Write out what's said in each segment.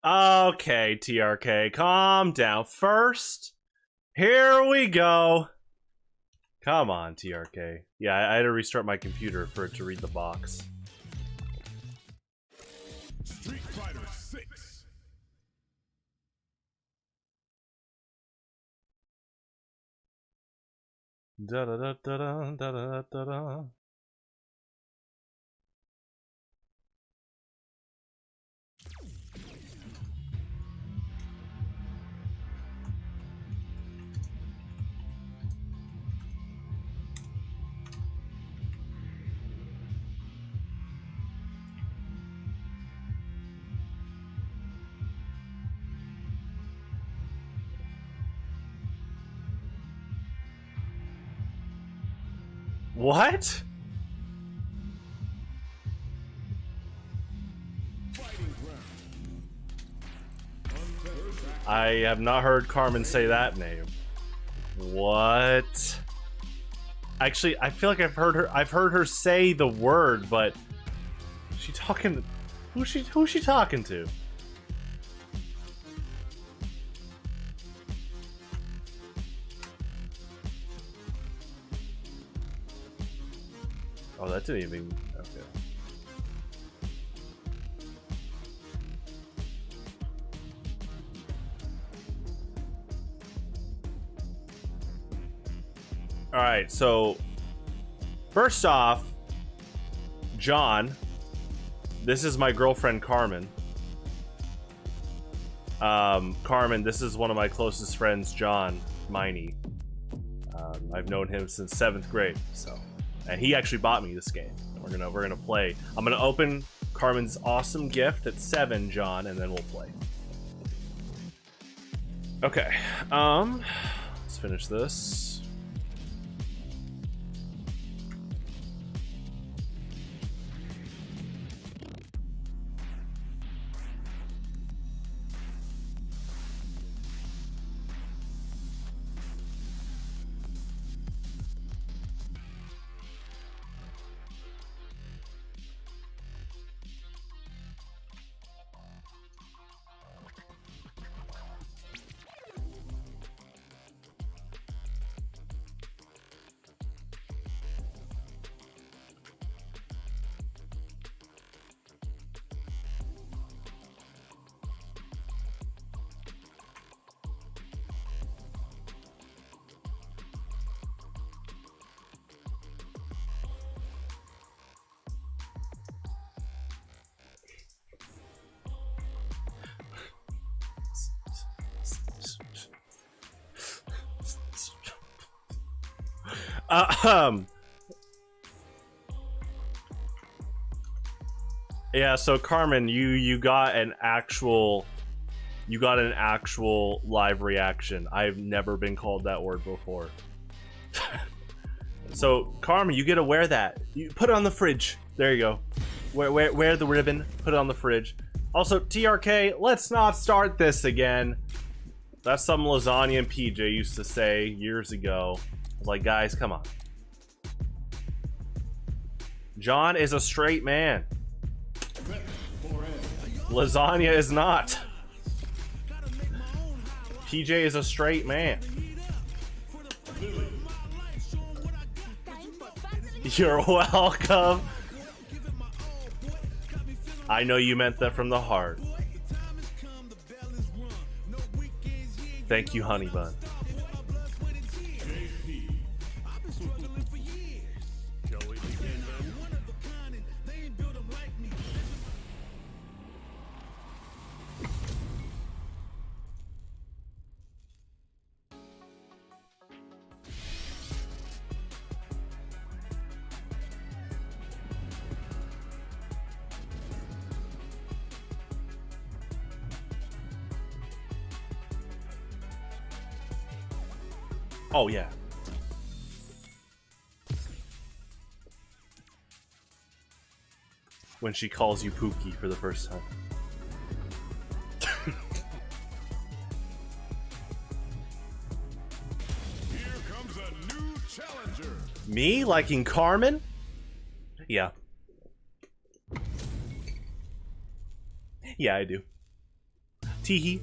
Okay, TRK, calm down. First, here we go. Come on, TRK. Yeah, I had to restart my computer for it to read the box. Street Fighter 6. Da da da da da da da da da. What? I have not heard Carmen say that name. What? Actually, I feel like I've heard her say the word, but is she talking? Who's she talking to? Oh, that didn't even. Okay. All right, so first off, John, this is my girlfriend Carmen. Carmen, this is one of my closest friends, John Miney. I've known him since 7th grade, so, and he actually bought me this game. We're gonna play. I'm gonna open Carmen's awesome gift at 7, John, and then we'll play. Okay, let's finish this. Yeah, so Carmen, you got an actual live reaction. I've never been called that word before. So Carmen, you get to wear that. You put it on the fridge. There you go. Wear the ribbon. Put it on the fridge. Also, TRK, let's not start this again. That's something Lasagna and PJ used to say years ago. I was like, guys, come on. John is a straight man. Lasagna is not. PJ is a straight man. You're welcome. I know you meant that from the heart. Thank you, honey bun. Oh, yeah. When she calls you Pookie for the first time. Here comes a new challenger. Me liking Carmen? Yeah. Yeah, I do. Teehee.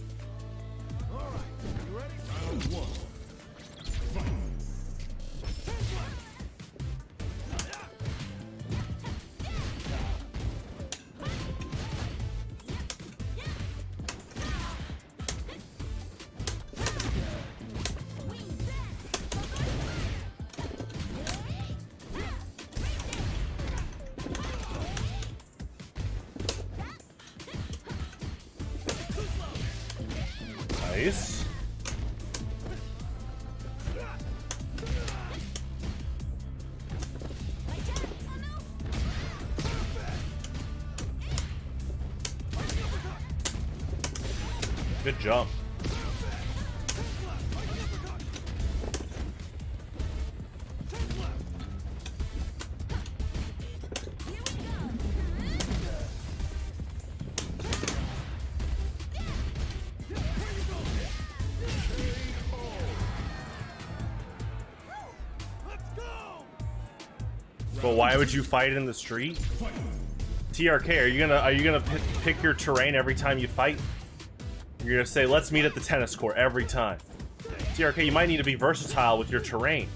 Nice. Good jump. But why would you fight in the street? TRK, are you gonna pick your terrain every time you fight? You're gonna say, let's meet at the tennis court every time. TRK, you might need to be versatile with your terrain.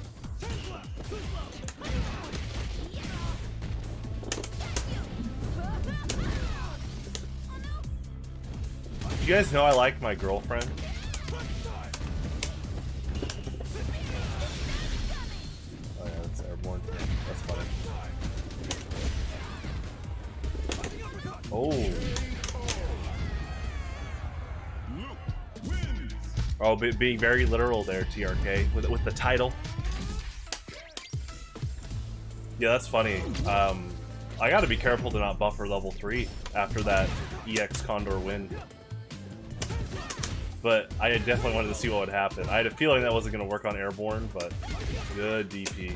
You guys know I like my girlfriend. Oh yeah, that's airborne. That's funny. Oh. Oh, being very literal there, TRK, with the title. Yeah, that's funny. I gotta be careful to not buffer level 3 after that EX Condor win. But I definitely wanted to see what would happen. I had a feeling that wasn't gonna work on airborne, but good DP.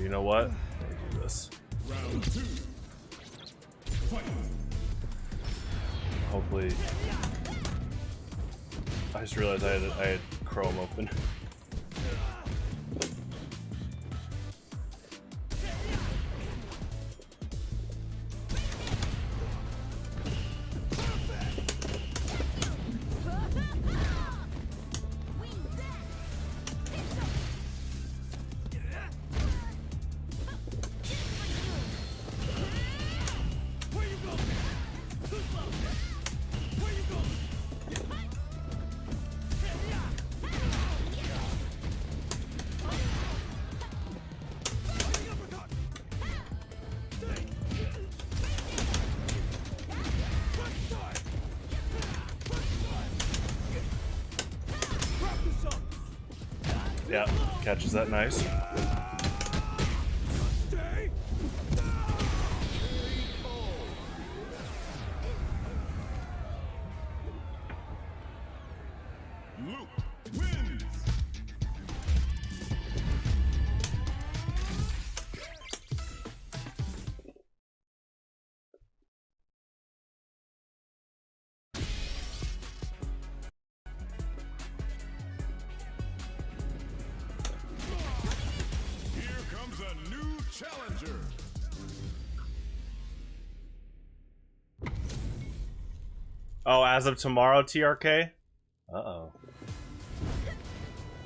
You know what? Let me do this. Round 2. Fight. Hopefully. I just realized I had Chrome open. Yeah, catches that nice. Luke wins. Challenger. Oh, as of tomorrow, TRK? Uh-oh.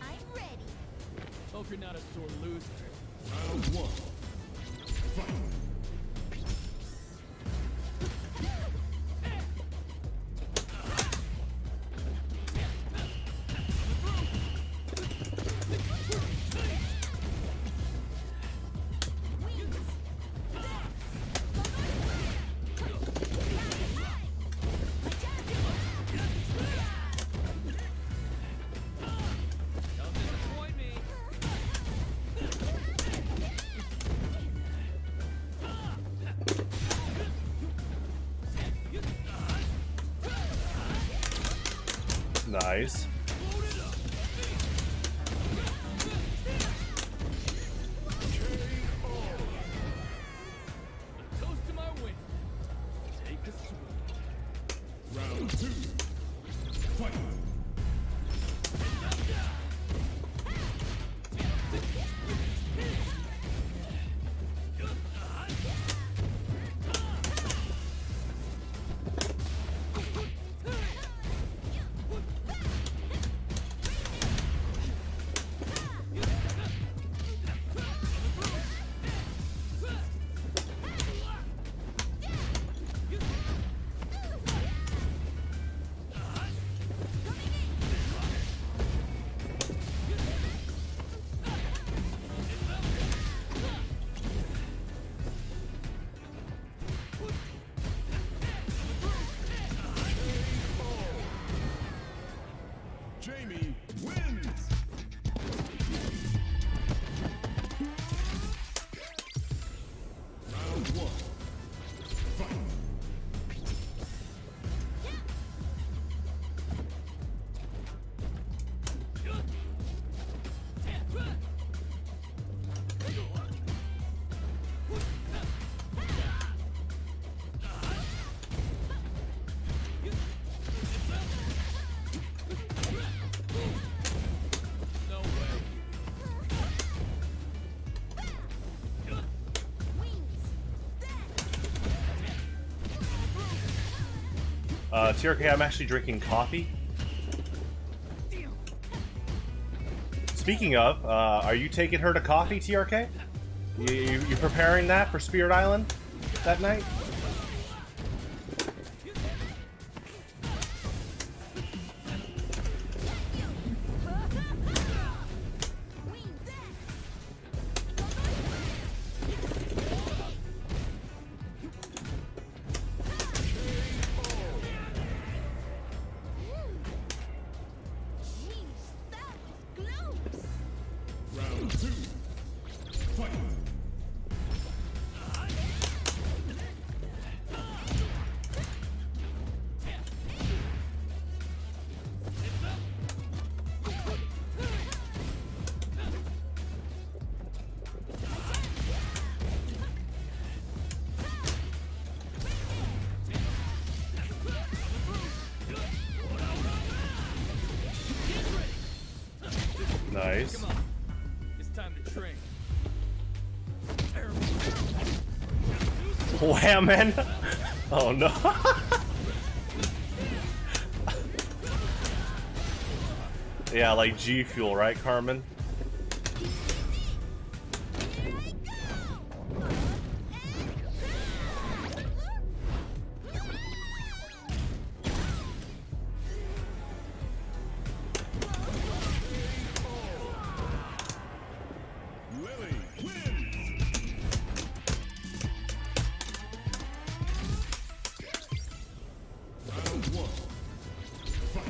I'm ready. Hope you're not a sore loser. Round 1. Fight. Nice. TRK, I'm actually drinking coffee. Speaking of, are you taking her to coffee, TRK? You preparing that for Spirit Island that night? Round 2. Fight. Nice. Come on. It's time to train. Wham, man. Oh no. Yeah, like G Fuel, right, Carmen? Lily wins. Round 1. Fight.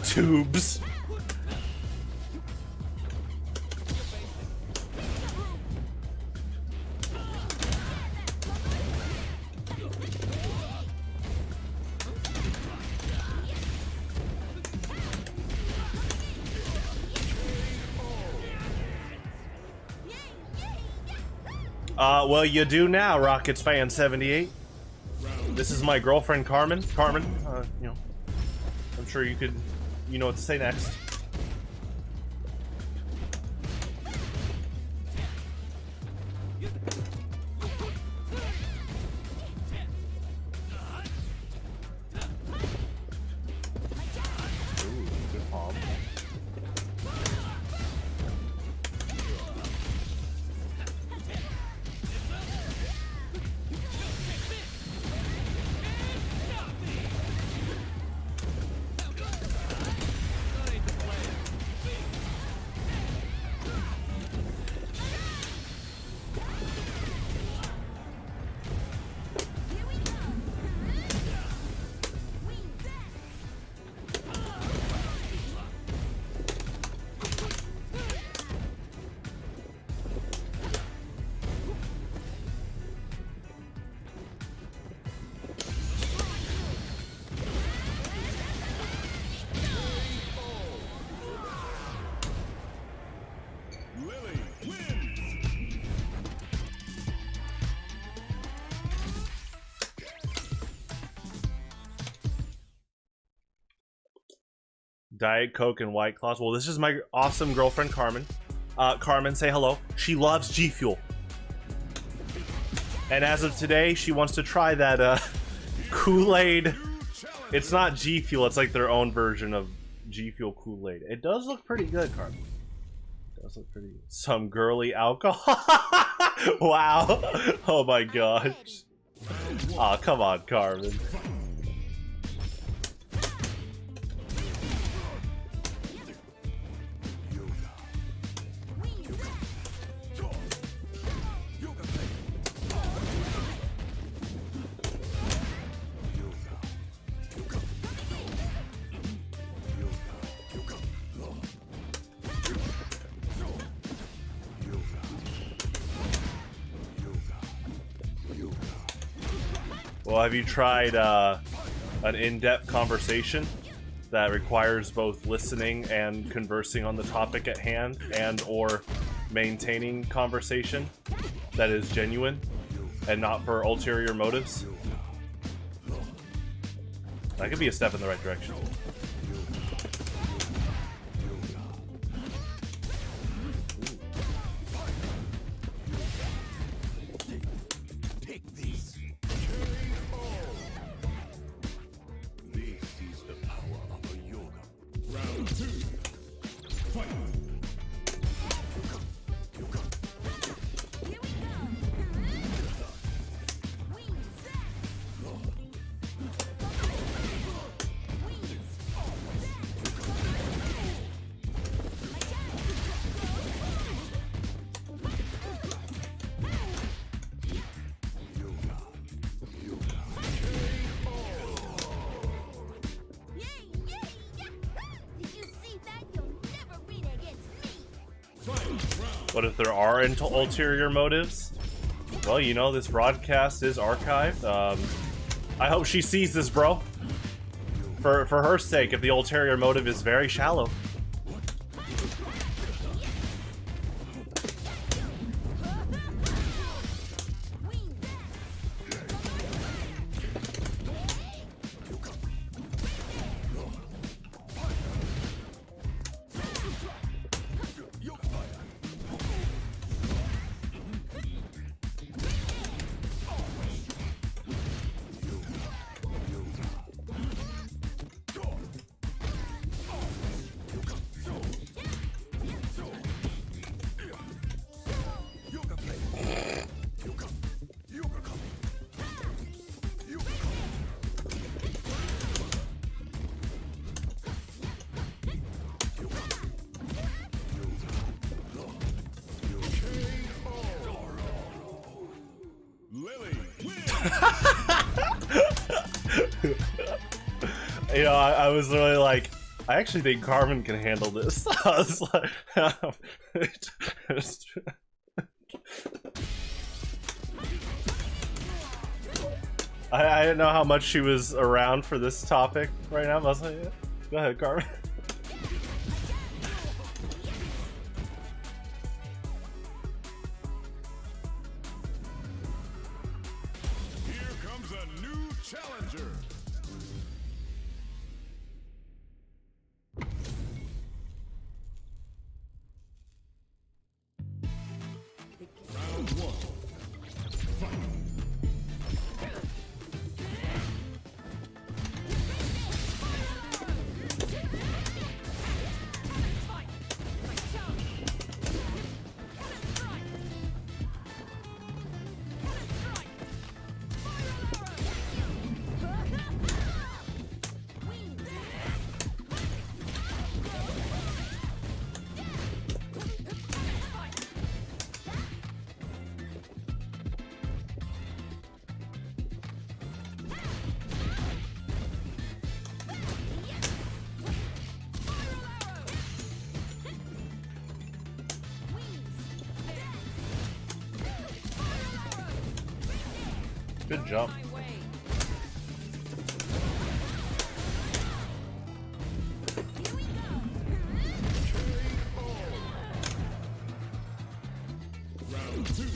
Tubes. Well, you do now, Rockets fan 78. This is my girlfriend, Carmen. Carmen, you know, I'm sure you know what to say next. Ooh, good palm. Lily wins. Diet Coke and White Claws. Well, this is my awesome girlfriend, Carmen. Carmen, say hello. She loves G Fuel. And as of today, she wants to try that Kool-Aid. It's not G Fuel, it's like their own version of G Fuel Kool-Aid. It does look pretty good, Carmen. It does look pretty good. Some girly alcohol. Wow. Oh my gosh. Aw, come on, Carmen. Well, have you tried an in-depth conversation that requires both listening and conversing on the topic at hand, and or maintaining conversation that is genuine and not for ulterior motives? That could be a step in the right direction. two. Fight. Here we go. Wings. Yay, yay, yahoo! Did you see that? You'll never win against me. Fight. Round. What if there are ulterior motives? Well, you know, this broadcast is archived. I hope she sees this, bro. For her sake, if the ulterior motive is very shallow. Lily wins. You know, I was really like, I actually think Carmen can handle this. I was like, I didn't know how much she was around for this topic right now. But I was like, yeah. Go ahead, Carmen. Here comes a new challenger. Round one. Fight. Good jump. Round two.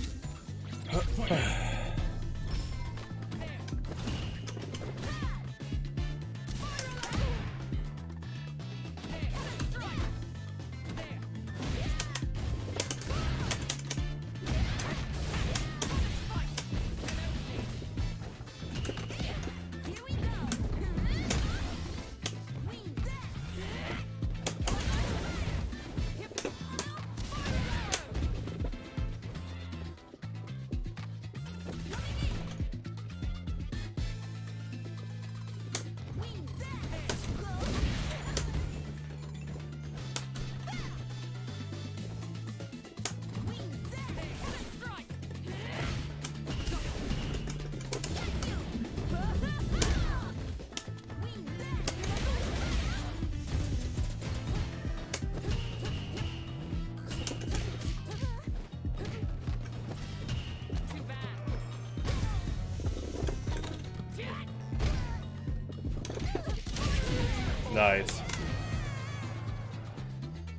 Nice.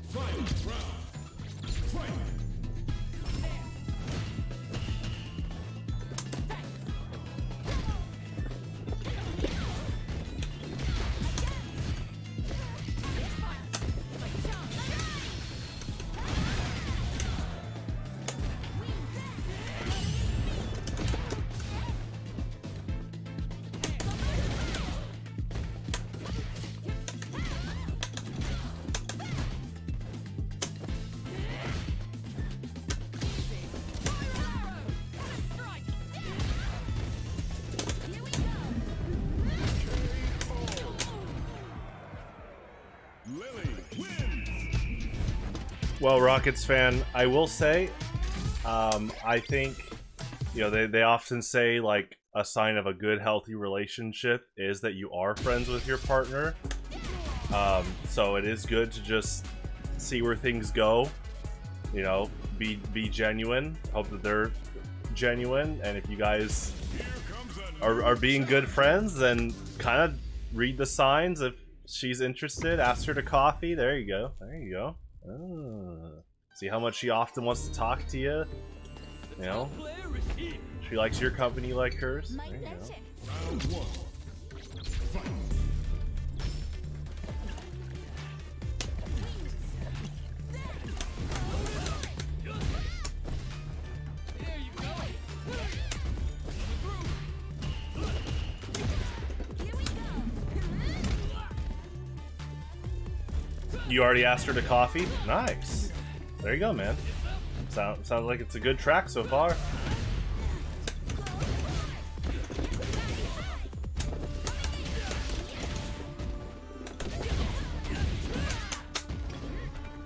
Fight. Round. Fight. Well, Rockets fan, I will say, I think, you know, they often say, like, a sign of a good, healthy relationship is that you are friends with your partner. So it is good to just see where things go, you know, be genuine, hope that they're genuine, and if you guys are being good friends, then kind of read the signs. If she's interested, ask her to coffee. There you go. There you go. See how much she often wants to talk to you. You know, she likes your company like hers. My There you pleasure. go. Round one. Fight. There you go. Here we go. You already asked her to coffee? Nice. There you go, man. Sounds like it's a good track so far.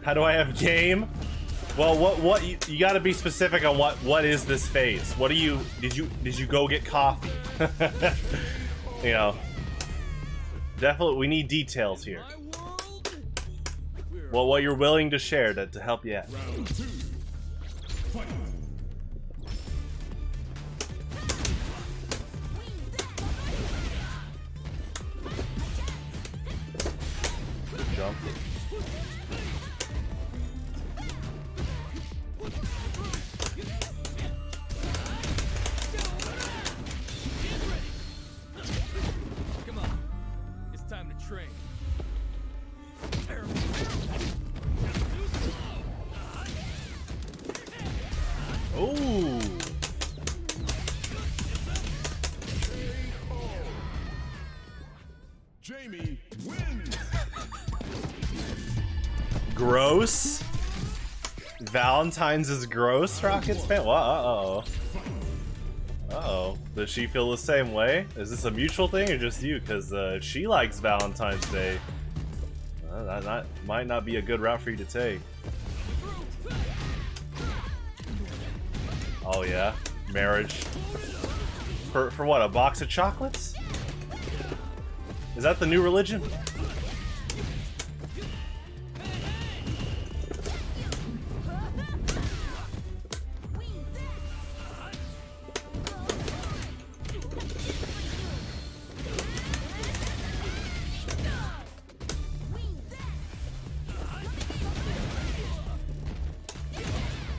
How do I have game? Well, what you got to be specific on what is this phase? What do you did you go get coffee? You know, definitely we need details here. My world. We're Well, what you're willing to share to help you out. Round two. Fight. Jump. Come on. It's time to train. Ooh. Jamie wins. Gross. Valentine's is gross, Rockets fan? Well, uh-oh. Uh-oh. Does she feel the same way? Is this a mutual thing or just you? Because she likes Valentine's Day. That might not be a good route for you to take. Oh yeah? Marriage. For what, a box of chocolates? Is that the new religion?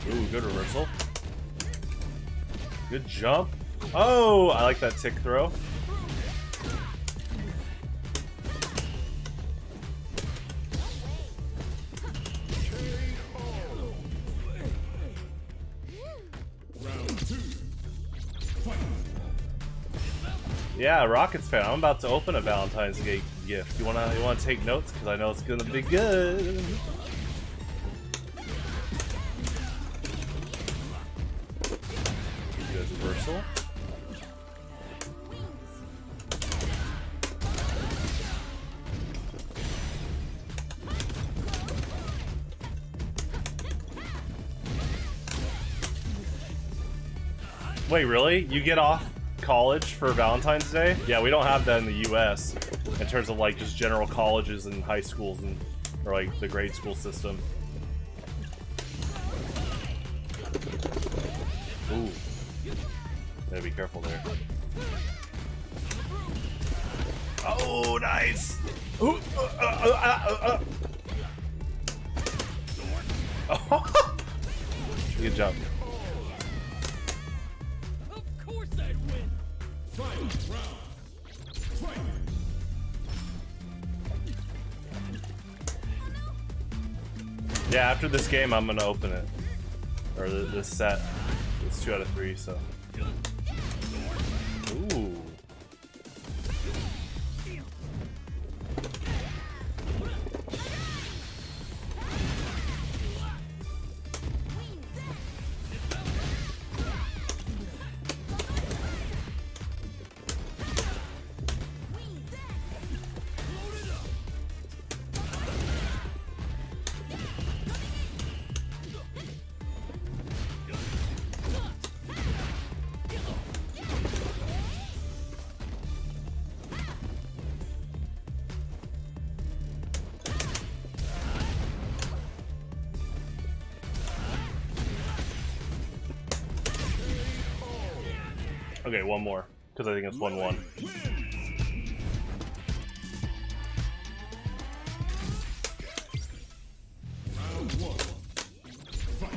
Ooh, good reversal. Good jump. Oh, I like that tick throw. Round two. Fight. Yeah, Rockets fan. I'm about to open a Valentine's Day gift. You wanna take notes because I know it's gonna be good. Good reversal. Wait, really? You get off college for Valentine's Day? Yeah, we don't have that in the US in terms of like just general colleges and high schools and or like the grade school system. Ooh. Gotta be careful there. Oh, nice! Ooh, Good job. Of course I'd win. Final round. Fight. Yeah, after this game, I'm gonna open it. Or this set. It's 2 out of 3, so. Ooh. Okay, one more. Because I think it's 1-1. Round one. Fight.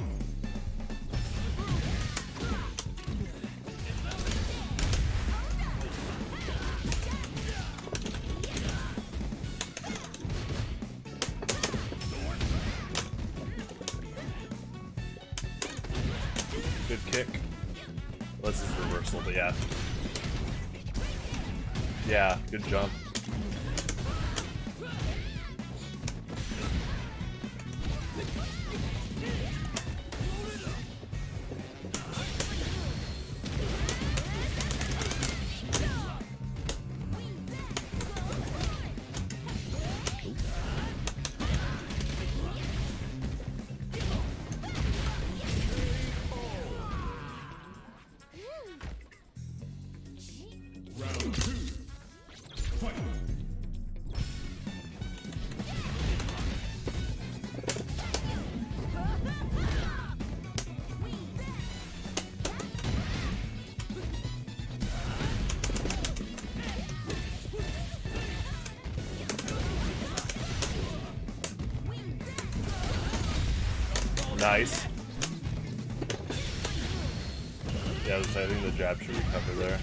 Good kick. Well, this is reversal, but yeah. Yeah, good jump. Round two. Fight. Nice. Yeah, I think the jab should recover there.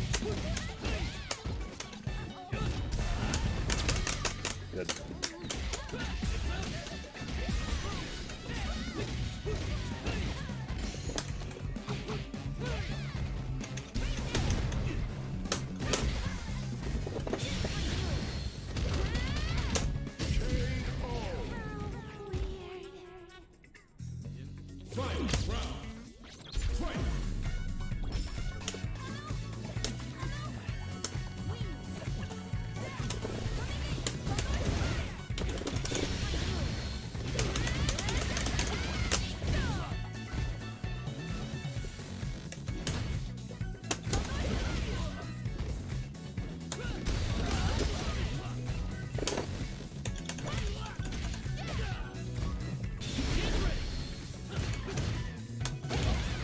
Good. Final round. Fight.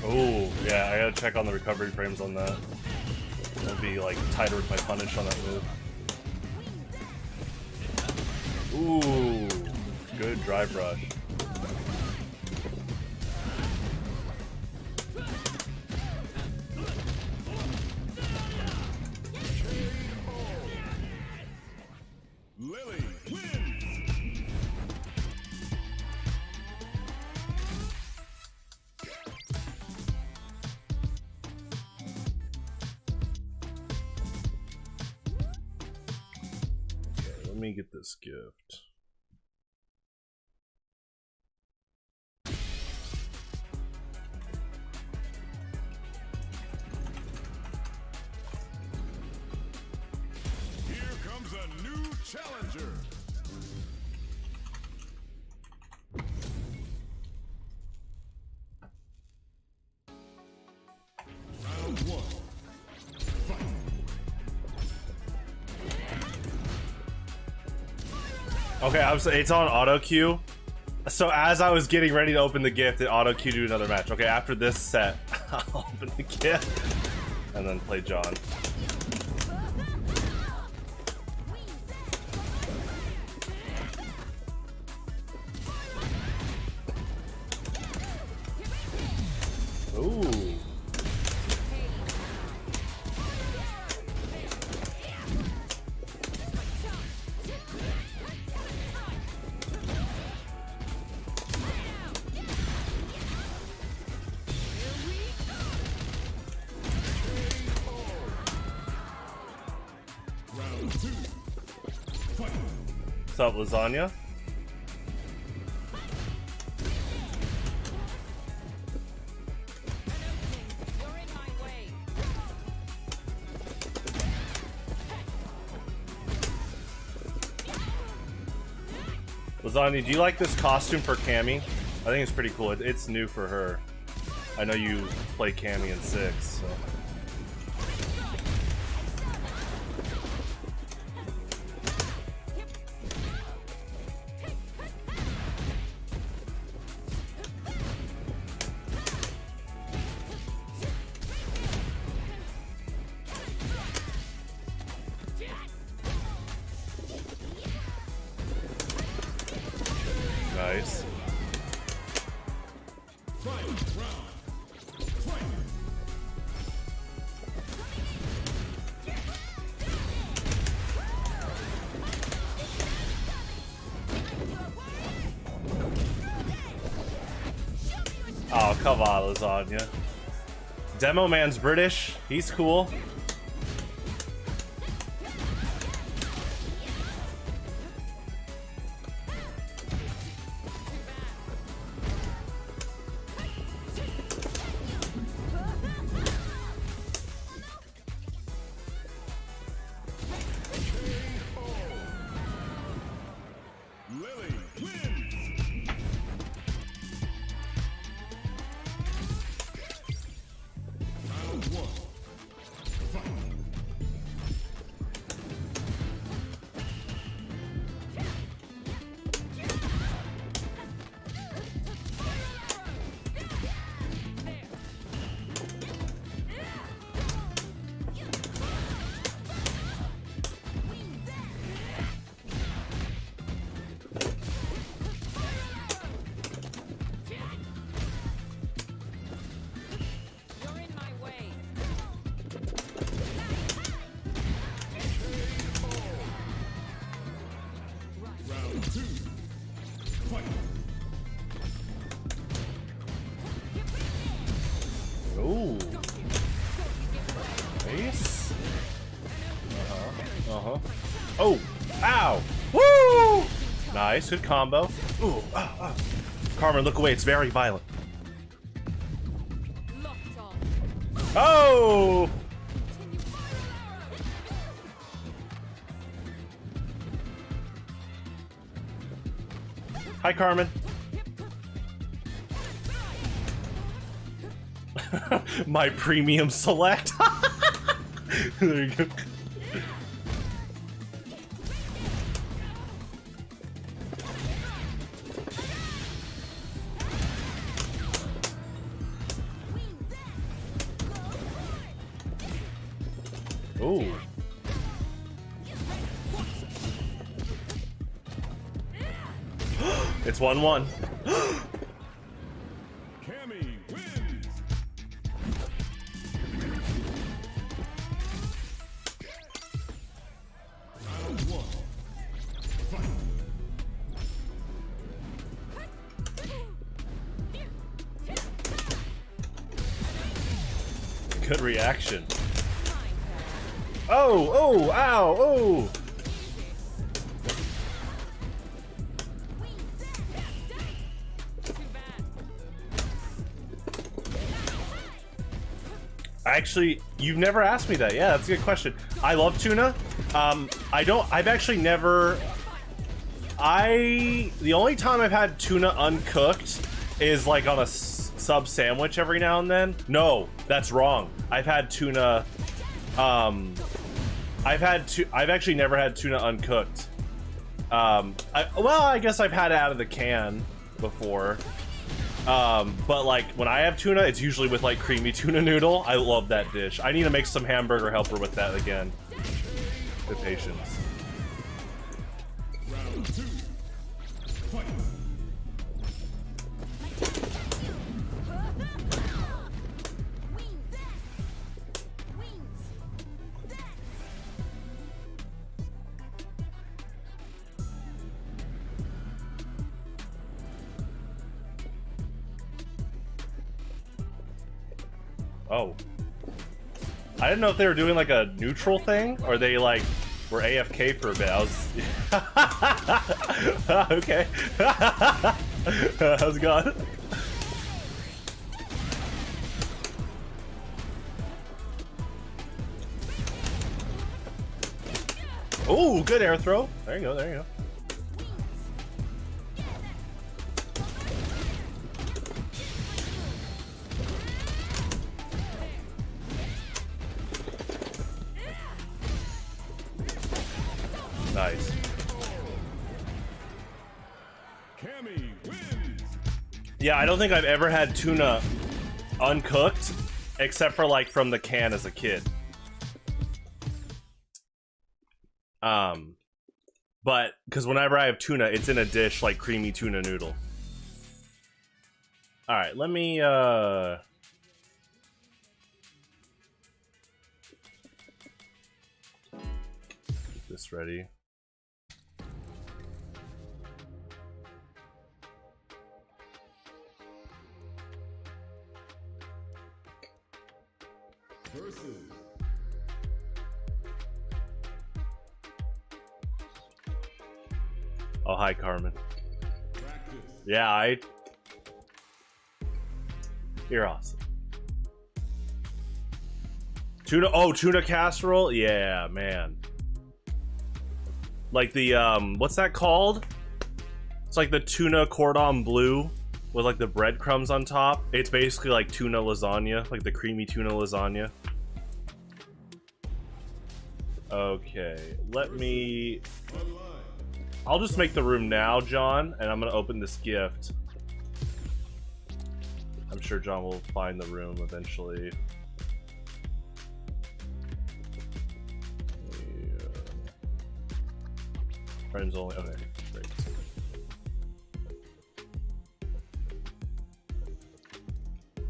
Oh, yeah, I gotta check on the recovery frames on that. I'll be like tighter with my punish on that move. Ooh, good drive rush. Lily wins. Let me get this gift. Here comes a new challenger. Round one. Fight. Okay, it's on auto queue. So as I was getting ready to open the gift, it auto queued to another match. Okay, after this set, I'll open the gift and then play John. Ooh. Round two. Fight. What's up, lasagna? You're in my way. Lasagna, do you like this costume for Cammy? I think it's pretty cool. It's new for her. I know you play Cammy in 6, so. Nice. Final round. Fight. Oh, come on, lasagna. Demo Man's British. He's cool. Lily wins. Round one. Fight. You're in my way. Round two. Fight. Ooh. Nice. Uh-huh. Oh! Ow! Woo! Nice, good combo. Ooh, Carmen, look away, it's very violent. Locked on. Oh! Hi, Carmen. My premium select. There you go. Ooh. It's 1-1. Cammy wins. Round one. Fight. Good reaction. Oh, oh, ow, oh. Actually, you've never asked me that. Yeah, that's a good question. I love tuna. I've actually never... The only time I've had tuna uncooked is like on a sub sandwich every now and then. No, that's wrong. I've had tuna... I've actually never had tuna uncooked. Well, I guess I've had it out of the can before. But like when I have tuna, it's usually with like creamy tuna noodle. I love that dish. I need to make some hamburger helper with that again. Good patience. Round two. Fight. Oh. I didn't know if they were doing like a neutral thing or they like were AFK for a bit. I was okay. How's it going? Oh, good air throw. There you go, there you go. Nice. Cammy wins. Yeah, I don't think I've ever had tuna uncooked, except for like from the can as a But because whenever I have tuna, it's in a dish like creamy tuna noodle. All right, let me get this ready. Versus. Oh, hi, Carmen. Practice. Yeah, you're awesome. Tuna, oh, tuna casserole? Yeah, man. Like the, what's that called? It's like the tuna cordon bleu with like the breadcrumbs on top. It's basically like tuna lasagna, like the creamy tuna lasagna. Okay, let me... I'll just make the room now, John, and I'm gonna open this gift. I'm sure John will find the room eventually. Yeah. Friends only. Okay, great.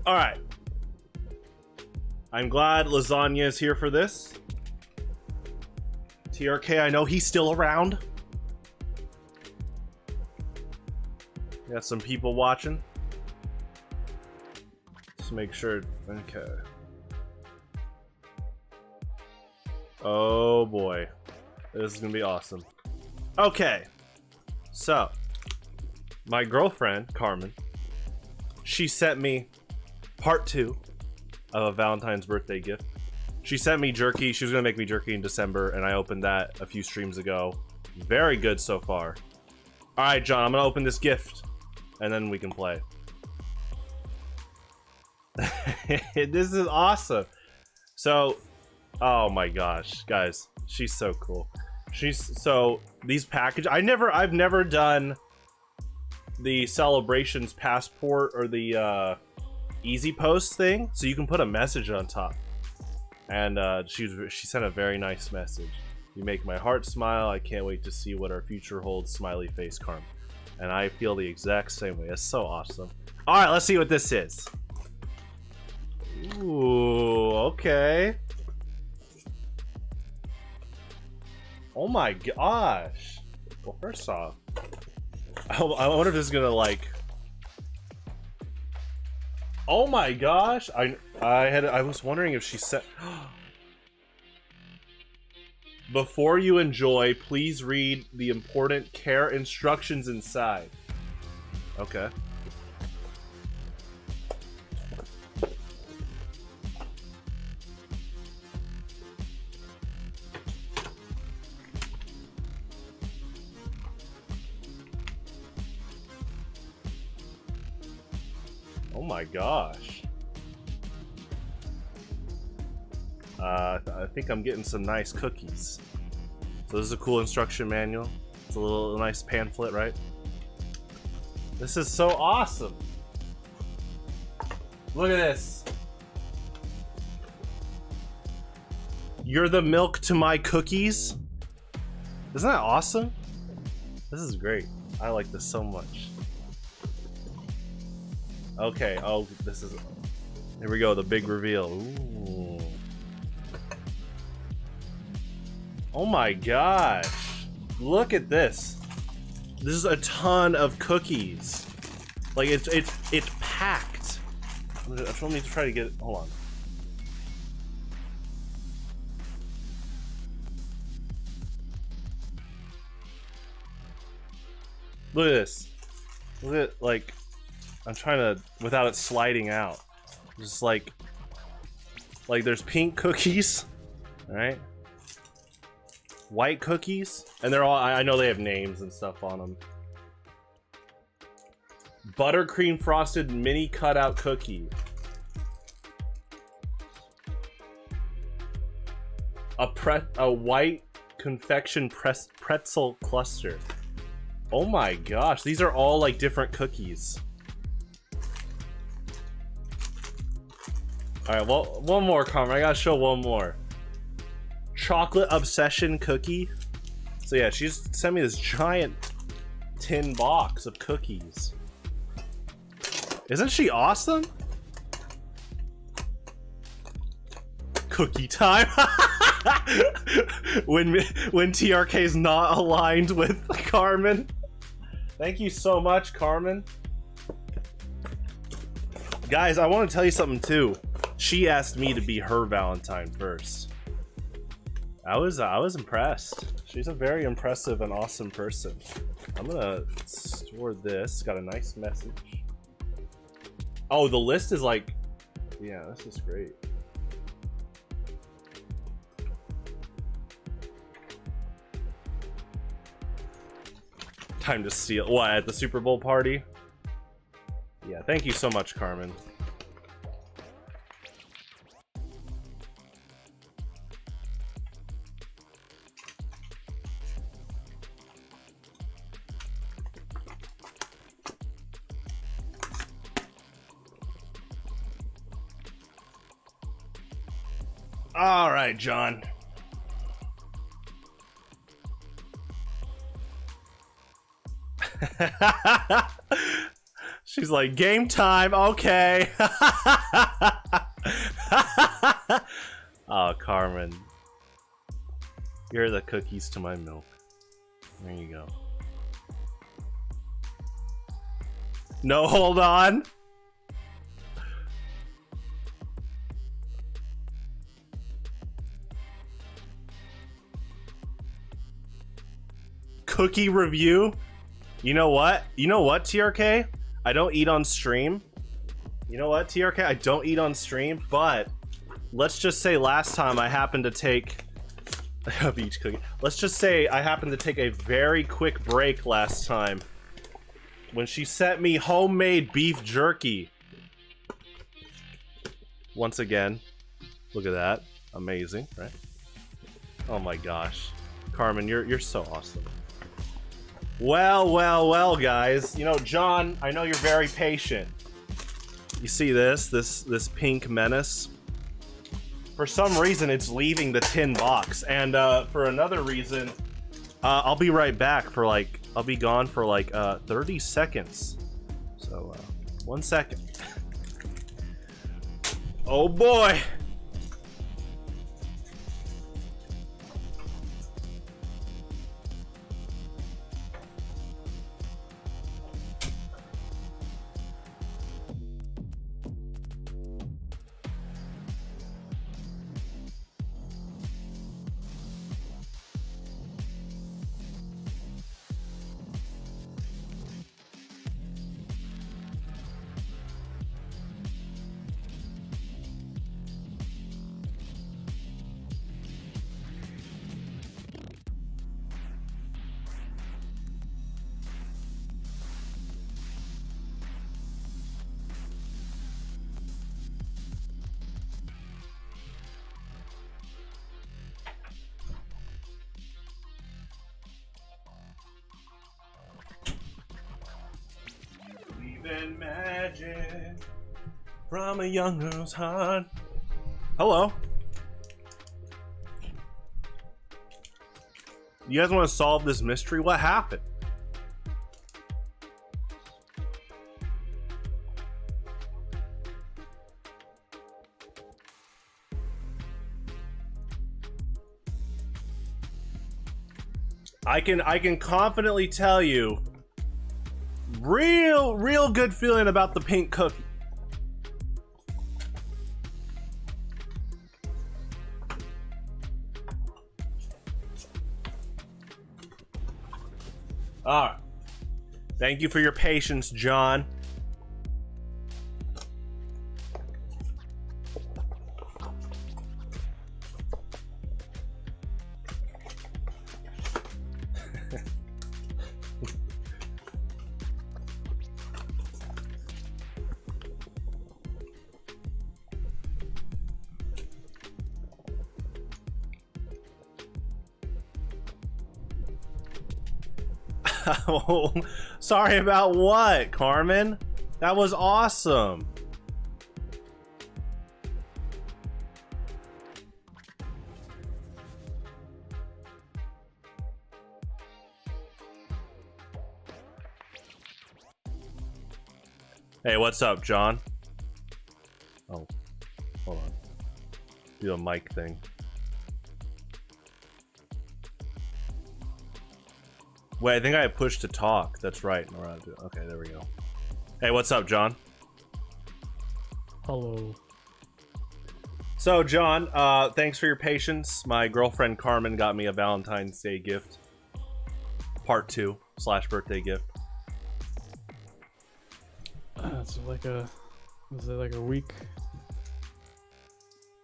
All right. I'm glad Lasagna is here for this. TRK, I know he's still around. Got some people watching. Just make sure. Okay. Oh boy. This is gonna be awesome. Okay. So, my girlfriend, Carmen, she sent me part 2 of a Valentine's birthday gift. She sent me jerky. She was gonna make me jerky in December, and I opened that a few streams ago. Very good so far. Alright, John, I'm gonna open this gift, and then we can play. This is awesome. So, oh my gosh, guys, she's so cool. She's so these packages. I've never done the celebrations passport or the easy post thing, so you can put a message on top. And she sent a very nice message. You make my heart smile. I can't wait to see what our future holds. Smiley face, Carmen. And I feel the exact same way. It's so awesome. All right, let's see what this is. Ooh, okay. Oh my gosh. Well, first off, I wonder if this is gonna like. Oh my gosh! I was wondering if she said. Before you enjoy, please read the important care instructions inside. Okay. Oh my gosh. I think I'm getting some nice cookies. So this is a cool instruction manual. It's a little nice pamphlet, right? This is so awesome. Look at this. You're the milk to my cookies. Isn't that awesome? This is great. I like this so much. Okay, oh, this is... Here we go, the big reveal. Ooh. Oh my gosh. Look at this. This is a ton of cookies. Like, it's packed. I just want me to try to get... Hold on. Look at this. Look at, like... I'm trying to, without it sliding out. Just like there's pink cookies, all right? White cookies, and they're all, I know they have names and stuff on them. Buttercream frosted mini cutout cookie. A white confection pretzel cluster. Oh my gosh, these are all like different cookies. All right, well, one more, Carmen. I gotta show one more. Chocolate obsession cookie. So yeah, she's sent me this giant tin box of cookies. Isn't she awesome? Cookie time. when TRK's not aligned with Carmen. Thank you so much, Carmen. Guys, I want to tell you something too. She asked me to be her Valentine first. I was impressed. She's a very impressive and awesome person. I'm gonna store this. Got a nice message. Oh, the list is like, yeah, this is great. Time to steal. What, at the Super Bowl party? Yeah, thank you so much, Carmen. All right, John. She's like, game time, okay. Oh, Carmen. You're the cookies to my milk. There you go. No, hold on. Cookie review. You know what? You know what, TRK? I don't eat on stream. You know what, TRK? I don't eat on stream, but let's just say last time I happened to take of each cookie. Let's just say I happened to take a very quick break last time when she sent me homemade beef jerky. Once again, look at that. Amazing, right? Oh my gosh. Carmen, you're so awesome. Well, guys. You know, John, I know you're very patient. You see this pink menace? For some reason, it's leaving the tin box. And for another reason, I'll be right back for like, I'll be gone for like 30 seconds. So, 1 second. Oh boy! Magic from a young girl's heart. Hello. You guys want to solve this mystery? What happened? I can confidently tell you real good feeling about the pink cookie. All right. Thank you for your patience, John. Oh, sorry about what, Carmen? That was awesome. Hey, what's up, John? Oh, hold on. Do a mic thing. Wait, I think I pushed to talk. That's right. Okay, there we go. Hey, what's up, John? Hello. So, John, thanks for your patience. My girlfriend Carmen got me a Valentine's Day gift. Part 2 / birthday gift. It's like a... Was it like a week?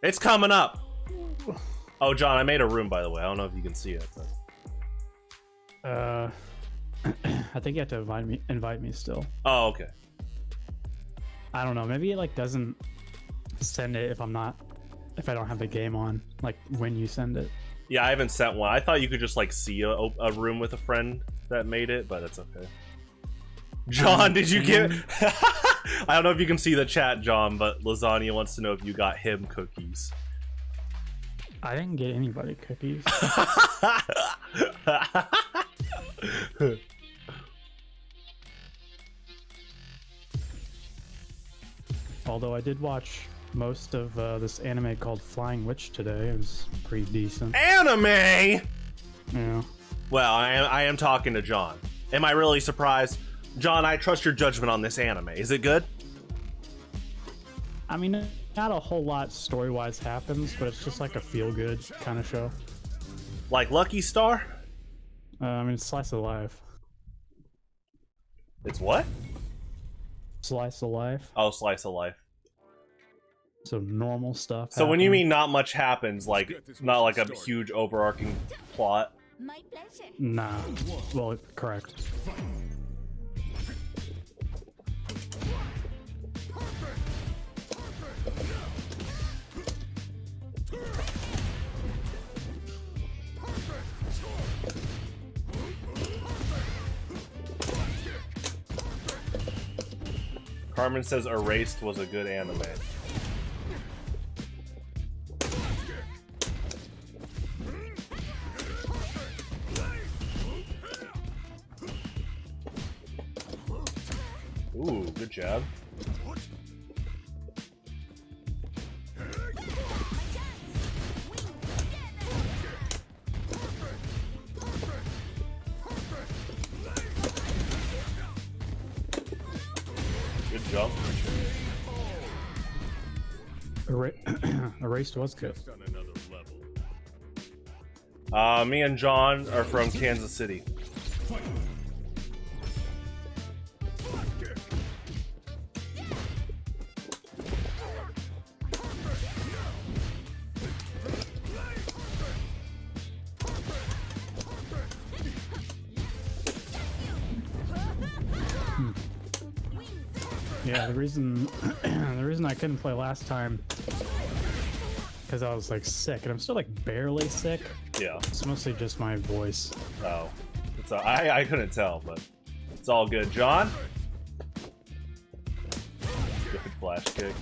It's coming up! Oh, John, I made a room, by the way. I don't know if you can see it, but... I think you have to invite me still. Oh, okay. I don't know. Maybe it like doesn't send it if I don't have the game on. Like when you send it. Yeah, I haven't sent one. I thought you could just like see a room with a friend that made it, but it's okay. John, did you get? I don't know if you can see the chat, John, but Lasagna wants to know if you got him cookies. I didn't get anybody cookies. Although I did watch most of this anime called Flying Witch today. It was pretty decent. Anime. Yeah. Well, I am talking to John. Am I really surprised? John, I trust your judgment on this anime. Is it good? I mean, not a whole lot story-wise happens, but it's just like a feel-good kind of show. Like Lucky Star? I mean, it's slice of life. It's what? Slice of life. Oh, slice of life. So normal stuff. So when you happens. mean not much happens, like not like a huge overarching plot. My pleasure. Nah. Well, correct. Carmen says Erased was a good anime. Ooh, good job. Good jump. Erased was good. On another level. Me and John are from Kansas City. Yeah, the reason I couldn't play last time because I was like sick, and I'm still like barely sick. Yeah. It's mostly just my voice. Oh. It's I couldn't tell, but it's all good. John? Good flash kick.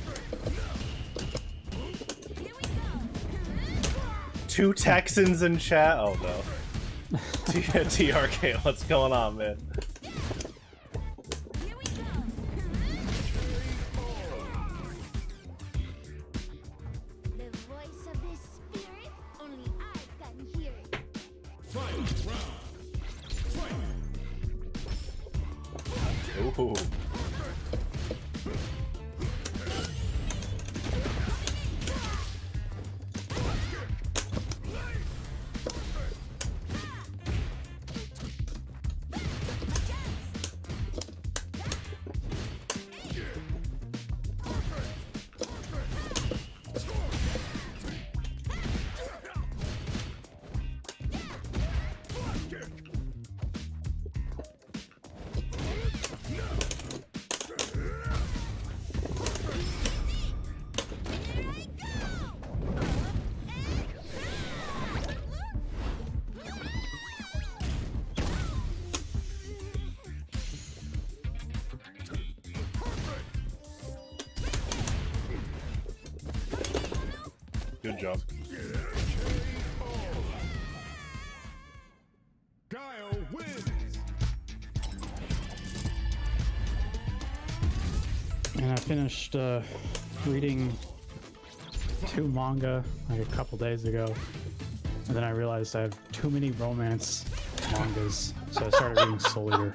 Two Texans in chat? Oh no. TRK, what's going on, man? The voice of this spirit, only I can hear it. Final round. Fight. Ooh. Good jump. Guile wins. And I finished reading 2 manga like a couple days ago. And then I realized I have too many romance mangas, so I started reading Soul Eater.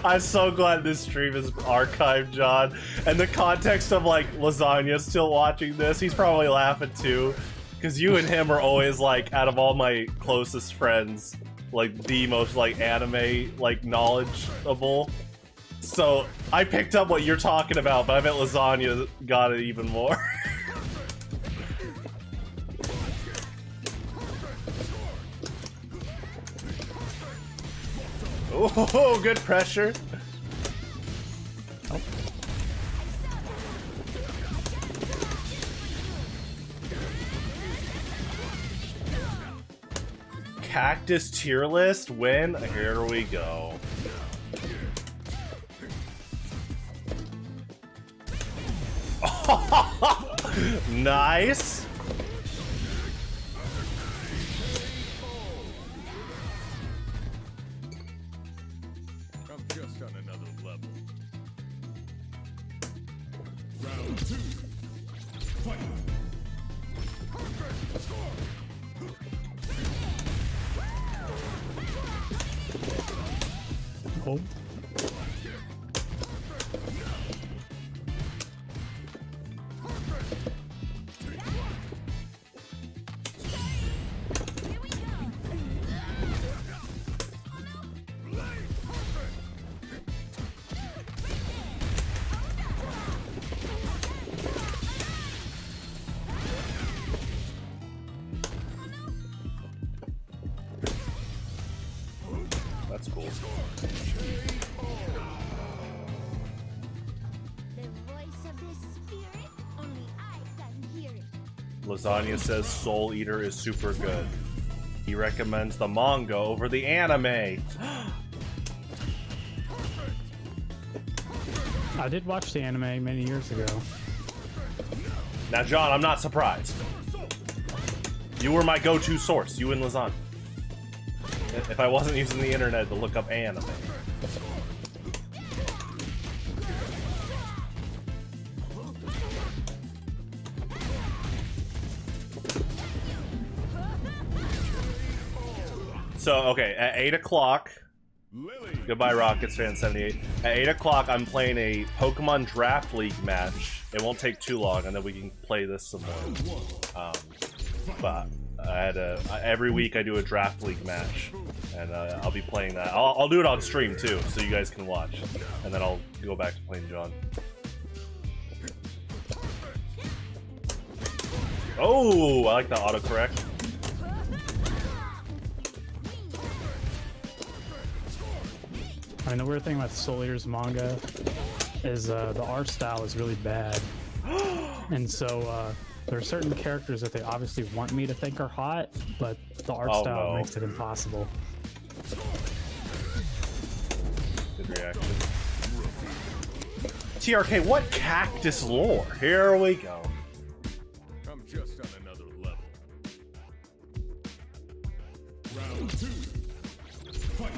I'm so glad this stream is archived, John. And the context of like Lasagna still watching this, he's probably laughing too. Because you and him are always like, out of all my closest friends, like the most like anime like knowledgeable. So I picked up what you're talking about, but I bet Lasagna got it even more. Oh, good pressure. Oh. Cactus tier list win. Here we go. Nice. I'm just on another level. Round 2. Fight. Oh. That's cool. The voice of the spirit, only I can hear it. Lasagna says Soul Eater is super good. He recommends the manga over the anime. I did watch the anime many years ago. Now, John, I'm not surprised. You were my go-to source, you and Lasagna. If I wasn't using the internet to look up anime. So, okay, at 8 o'clock, Lily. goodbye Rockets fan 78. At 8 o'clock, I'm playing a Pokemon Draft League match. It won't take too long, and then we can play this some more. But I had every week I do a Draft League match, and I'll be playing that. I'll do it on stream too, so you guys can watch, and then I'll go back to playing John. Oh, I like the autocorrect. I mean, the weird thing about Soul Eater's manga is the art style is really bad. And so there are certain characters that they obviously want me to think are hot, but the art style makes it impossible. Good reaction. TRK, what cactus lore? Here we go. I'm just on another level. Round 2. Fight.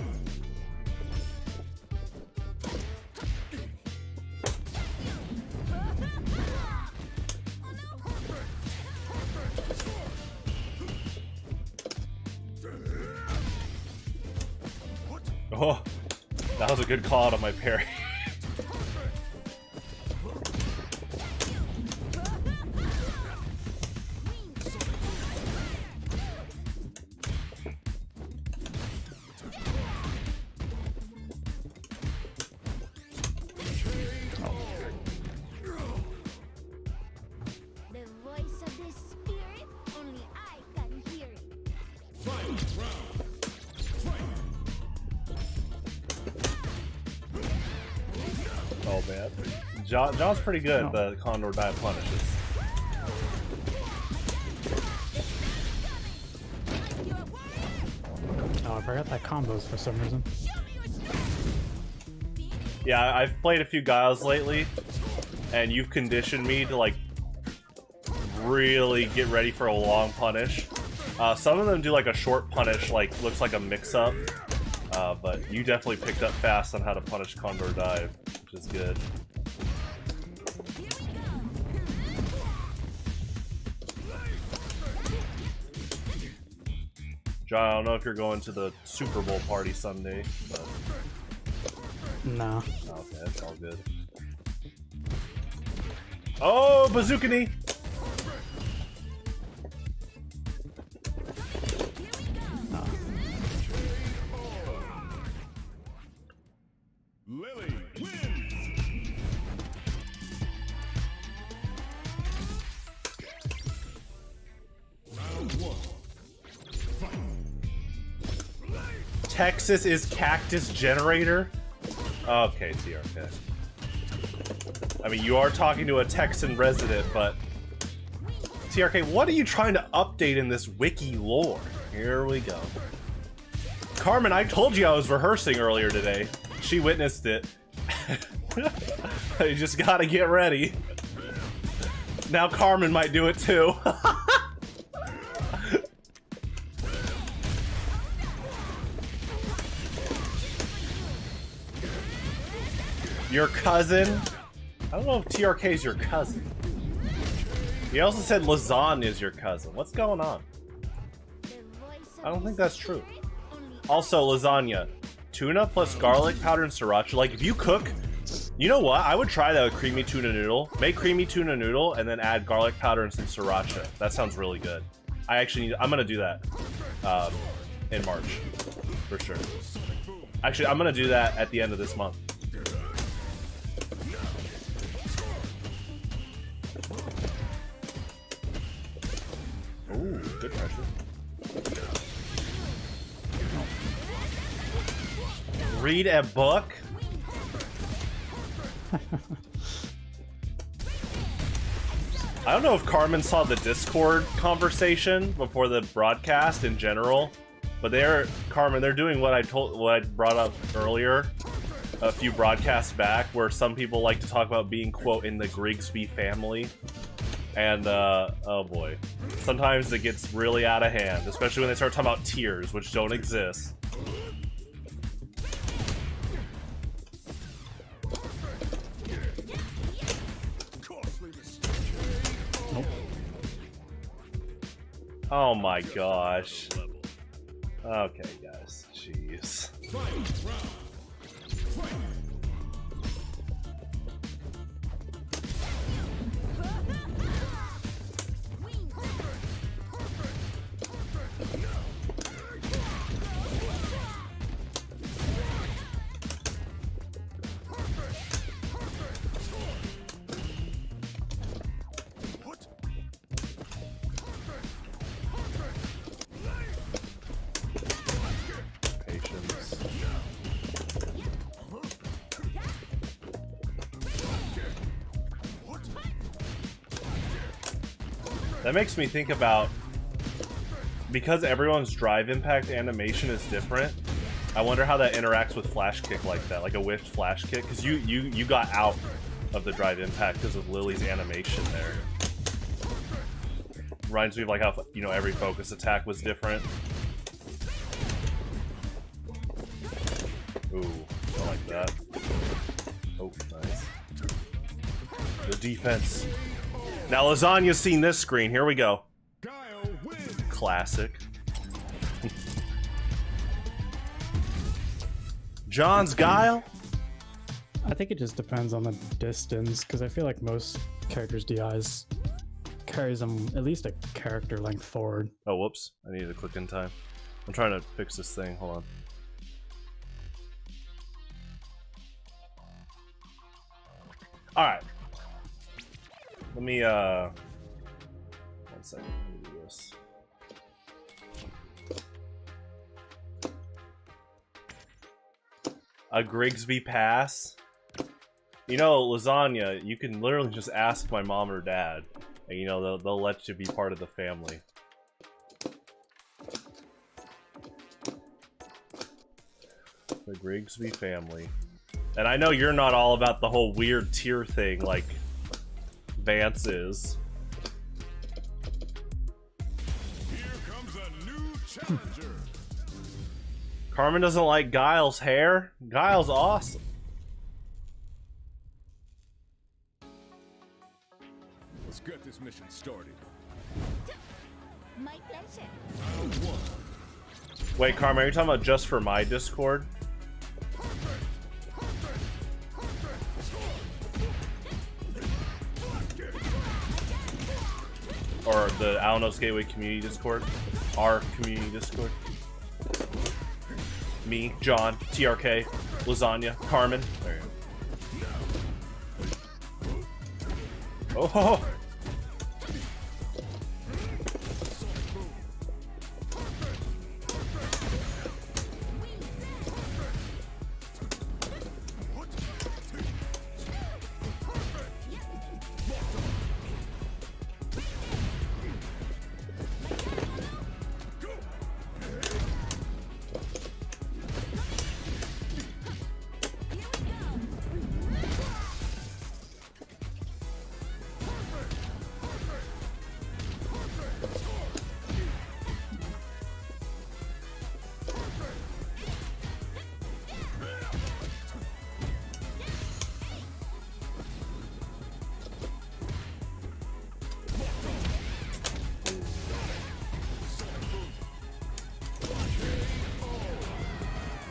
Oh, that was a good call out on my parry. The voice of the spirit, only I can hear it. Fight. Round. Fight. Oh man, John's pretty good, but Condor dive punishes. Oh, I forgot that combos for some reason. Yeah, I've played a few guys lately, and you've conditioned me to like really get ready for a long punish. Some of them do like a short punish, like looks like a mix-up, But you definitely picked up fast on how to punish Condor Dive, which is good. John, I don't know if you're going to the Super Bowl party Sunday, but... No. Okay, that's all good. Oh, bazooka knee! Lily wins. Round 1. Fight. Texas is Cactus Generator? Okay, TRK. I mean, you are talking to a Texan resident, but... TRK, what are you trying to update in this wiki lore? Here we go. Carmen, I told you I was rehearsing earlier today. She witnessed it. You just gotta get ready. Now Carmen might do it too. Your cousin? I don't know if TRK is your cousin. He also said lasagna is your cousin. What's going on? I don't think that's true. Also, lasagna. Tuna plus garlic powder and sriracha. Like, if you cook... You know what? I would try that with creamy tuna noodle. Make creamy tuna noodle and then add garlic powder and some sriracha. That sounds really good. I'm gonna do that in March. For sure. Actually, I'm gonna do that at the end of this month. Ooh, good pressure. Read a book? I don't know if Carmen saw the Discord conversation before the broadcast in general, but Carmen, they're doing what I brought up earlier, a few broadcasts back, where some people like to talk about being, quote, in the Grigsby family. And, oh boy. Sometimes it gets really out of hand, especially when they start talking about tiers, which don't exist. Oh my gosh. Okay, guys. Jeez. That makes me think about, because everyone's drive impact animation is different, I wonder how that interacts with flash kick like that, like a whiffed flash kick, because you got out of the drive impact because of Lily's animation there. Reminds me of like how, you know, every focus attack was different. Ooh, I like that. Oh, nice. The defense. Now Lasagna's seen this screen. Here we go. Classic. John's Guile? I think it just depends on the distance, because I feel like most characters' DIs carries them at least a character length forward. Oh, whoops. I needed to click in time. I'm trying to fix this thing. Hold on. Alright. Let me, 1 second. Let me do this. A Grigsby pass? You know, Lasagna, you can literally just ask my mom or dad. And, you know, they'll let you be part of the family. The Grigsby family. And I know you're not all about the whole weird tier thing like Vance is. Here comes a new challenger. Carmen doesn't like Guile's hair. Guile's awesome. Let's get this mission started. My pleasure. Round one. Wait, Carmen, are you talking about just for my Discord? Or the Alanos Gateway Community Discord? Our community Discord? Me, John, TRK, Lasagna, Carmen. There you go. Oh, ho, ho.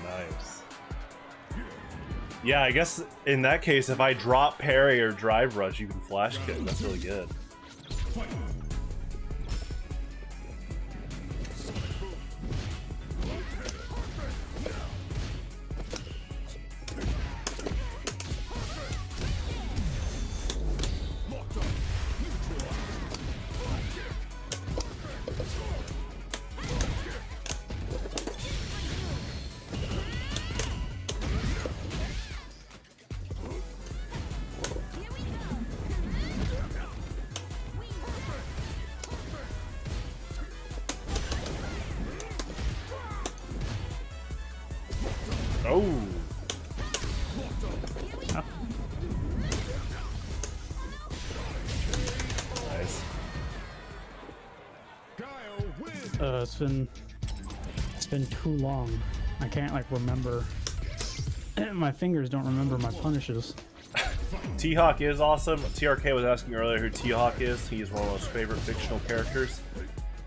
Nice. Yeah, I guess in that case, if I drop parry or drive rush, you can flash kick. That's really good. Oh. Nice. It's been too long. I can't like remember. My fingers don't remember my punishes. T.Hawk is awesome. TRK was asking earlier who T.Hawk is. He is one of my most favorite fictional characters.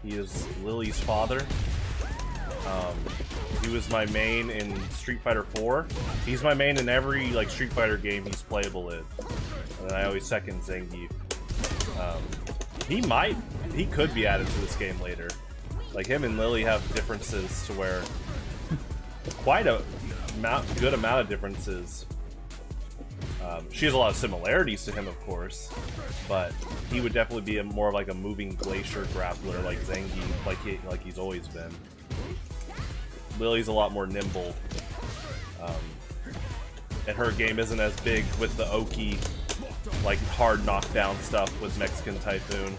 He is Lily's father. He was my main in Street Fighter 4. He's my main in every like Street Fighter game he's playable in. And I always second Zangief. He could be added to this game later. Like him and Lily have differences to where quite a good amount of differences. She has a lot of similarities to him, of course, but he would definitely be more of like a moving glacier grappler, like Zangief, like he's always been. Lily's a lot more nimble, and her game isn't as big with the Oki, like hard knockdown stuff with Mexican Typhoon.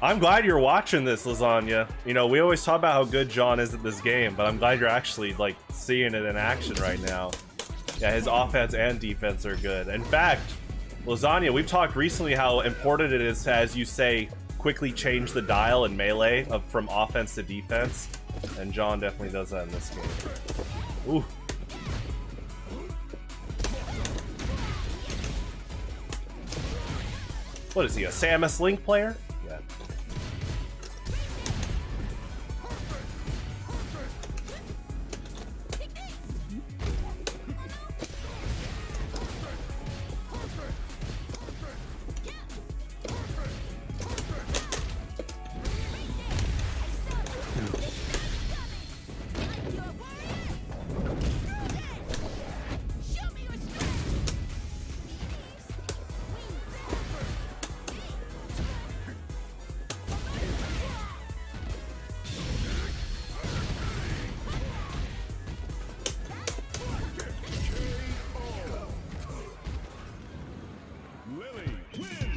I'm glad you're watching this, Lasagna. You know, we always talk about how good John is at this game, but I'm glad you're actually like seeing it in action right now. Yeah, his offense and defense are good. In fact, Lasagna, we've talked recently how important it is to, as you say, quickly change the dial in Melee from offense to defense, and John definitely does that in this game. Ooh. What is he, a Samus Link player? Yeah.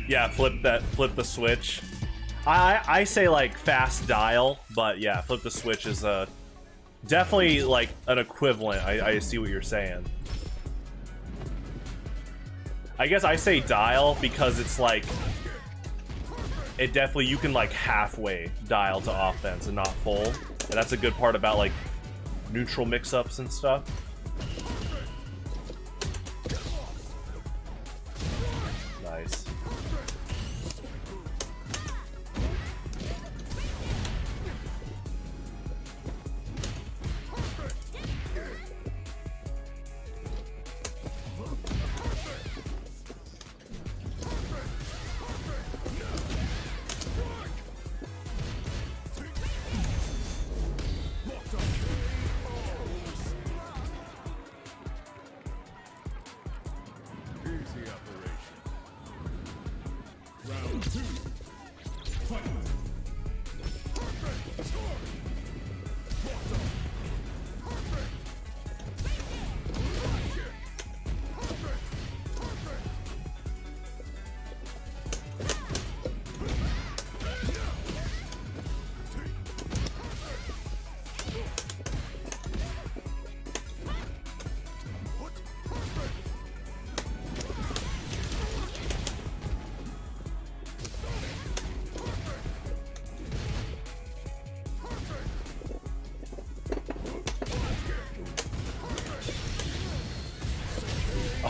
Yeah, flip the switch. I say like fast dial, but yeah, flip the switch is definitely like an equivalent. I see what you're saying. I guess I say dial because it's like it definitely, you can like halfway dial to offense and not full. And that's a good part about like neutral mix-ups and stuff. Nice. Easy operation. Round 2. Fight.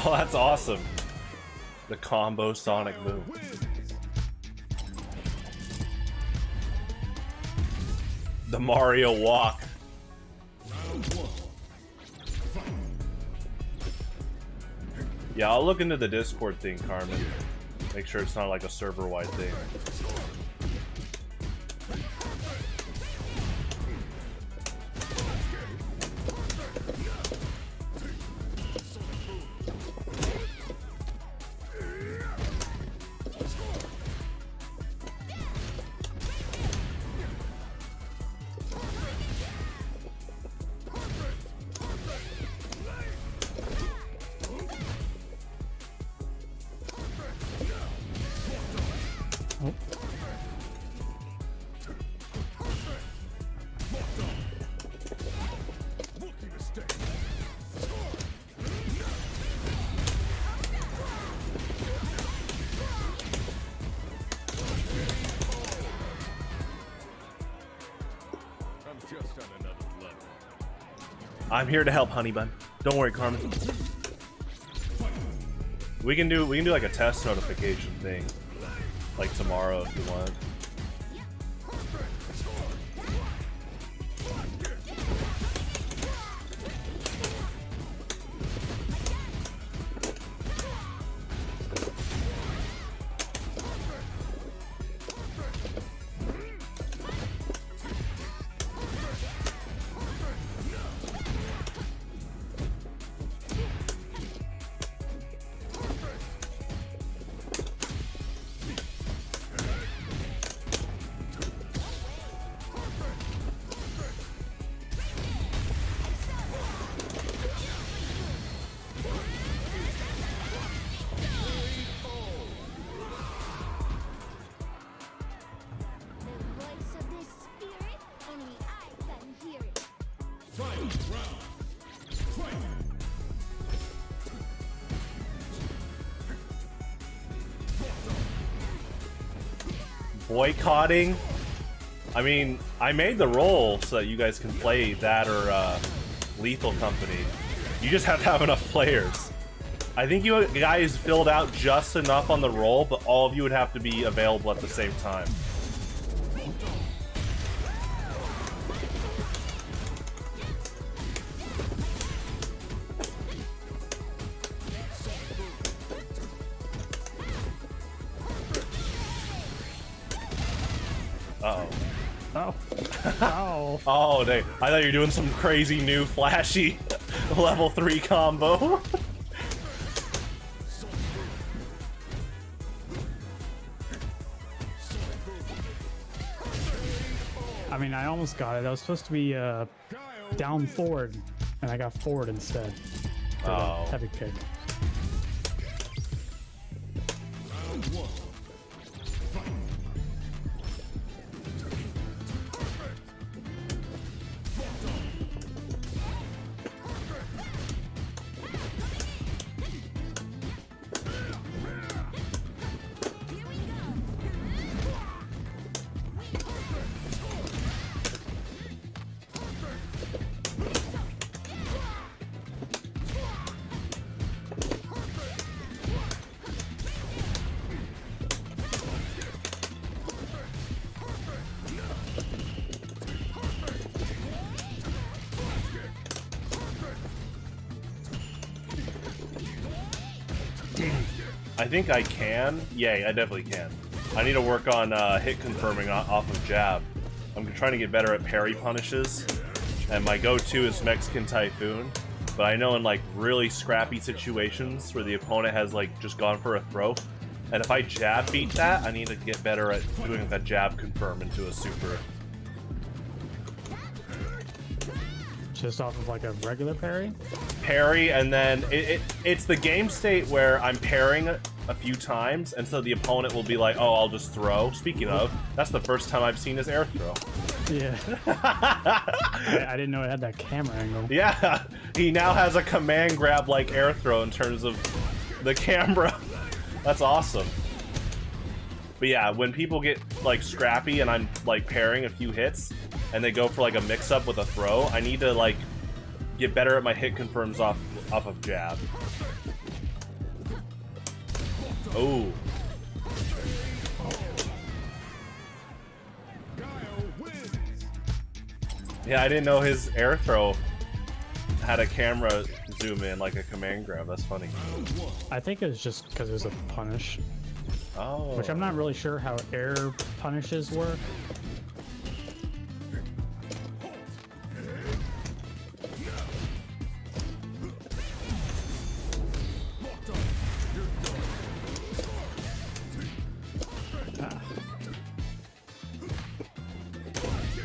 Oh, that's awesome. The combo Sonic boom. The Mario walk. Yeah, I'll look into the Discord thing, Carmen. Make sure it's not like a server-wide thing. I'm here to help, honey bun. Don't worry, Carmen. We can do like a test notification thing, like tomorrow if you want. The voice of this spirit, only I can hear it. Boycotting? I mean, I made the roll so that you guys can play that or Lethal Company. You just have to have enough players. I think you guys filled out just enough on the roll, but all of you would have to be available at the same time. Uh-oh. Oh. Oh. Oh, I thought you were doing some crazy new flashy level 3 combo. I mean, I almost got it. I was supposed to be down forward, and I got forward instead. For the Oh. heavy kick. I think I can. Yay, I definitely can. I need to work on hit confirming off of jab. I'm trying to get better at parry punishes, and my go-to is Mexican Typhoon. But I know in like really scrappy situations where the opponent has like just gone for a throw, and if I jab beat that, I need to get better at doing that jab confirm into a super. Just off of like a regular parry? Parry, and then it's the game state where I'm parrying a few times, and so the opponent will be like, oh, I'll just throw. Speaking of, that's the first time I've seen his air throw. Yeah. I didn't know it had that camera angle. Yeah, he now has a command grab like air throw in terms of the camera. That's awesome. But yeah, when people get like scrappy and I'm like parrying a few hits and they go for like a mix up with a throw, I need to like get better at my hit confirms off of jab. Oh. Yeah, I didn't know his air throw had a camera zoom in like a command grab. That's funny. I think it was just because it was a punish. Oh. Which I'm not really sure how air punishes work.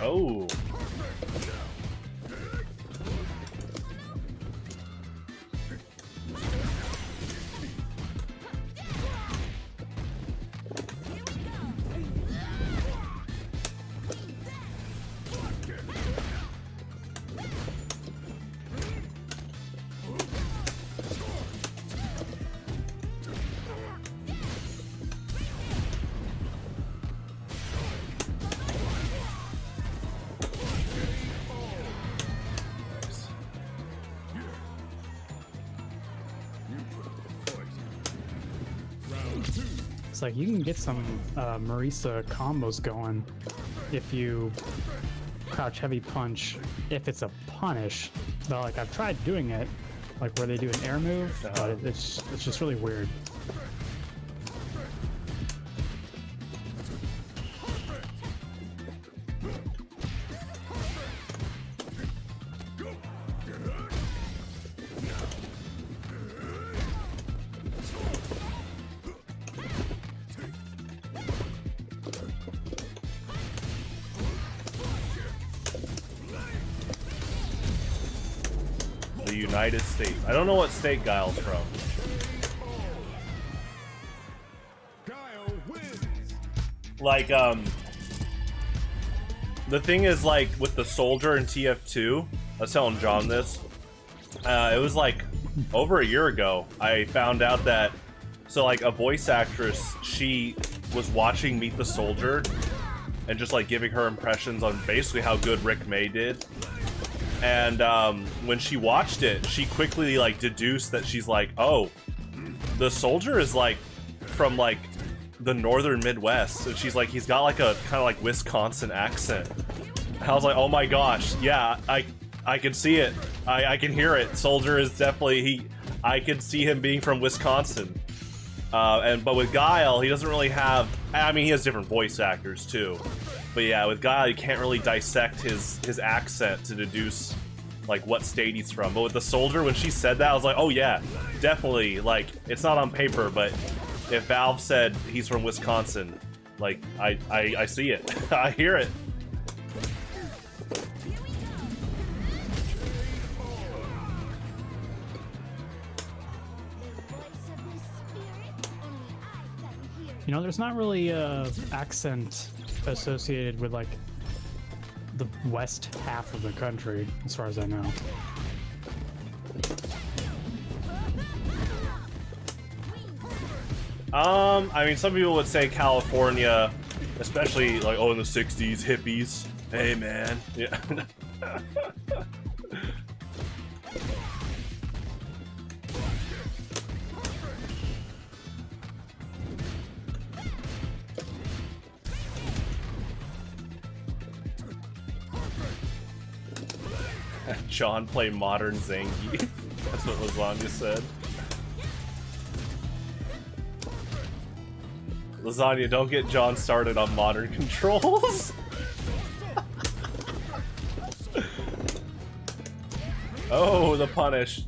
Oh. It's like you can get some Marisa combos going if you crouch heavy punch if it's a punish. But like I've tried doing it, like where they do an air move, but it's just really weird. United States. I don't know what state Guile's from. Like, the thing is, like, with the soldier in TF2, I was telling John this, it was like over a year ago, I found out that, so like a voice actress, she was watching Meet the Soldier and just like giving her impressions on basically how good Rick May did. And when she watched it, she quickly like deduced that she's like, oh, the soldier is like from like the northern Midwest. And she's like, he's got like a kind of like Wisconsin accent. And I was like, oh my gosh, yeah, I can see it. I can hear it. Soldier is definitely, I could see him being from Wisconsin. But with Guile, he doesn't really have, I mean, he has different voice actors too. But yeah, with Guile, you can't really dissect his accent to deduce like what state he's from. But with the soldier, when she said that, I was like, oh yeah, definitely. Like, it's not on paper, but if Valve said he's from Wisconsin, like I see it. I hear it. You know, there's not really accent associated with like the west half of the country, as far as I know. I mean, some people would say California, especially like, oh, in the 60s, hippies. Hey, man. Yeah. John play modern Zangief. That's what Lasagna said. Lasagna, don't get John started on modern controls. Oh, the punish.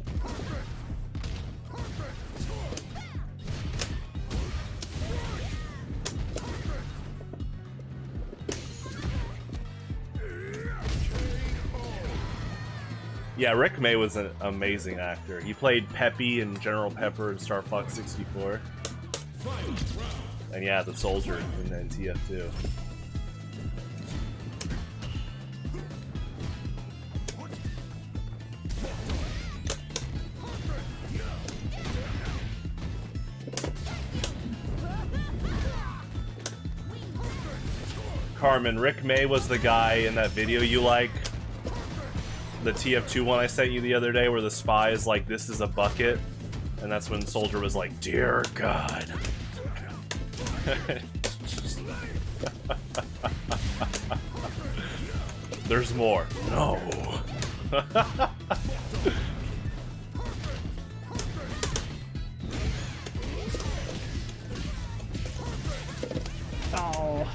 Yeah, Rick May was an amazing actor. He played Peppy in General Pepper in Star Fox 64. And yeah, the soldier in TF2. Carmen, Rick May was the guy in that video you like. The TF2 one I sent you the other day where the spy is like, this is a bucket. And that's when Soldier was like, dear God. There's more. No. Oh.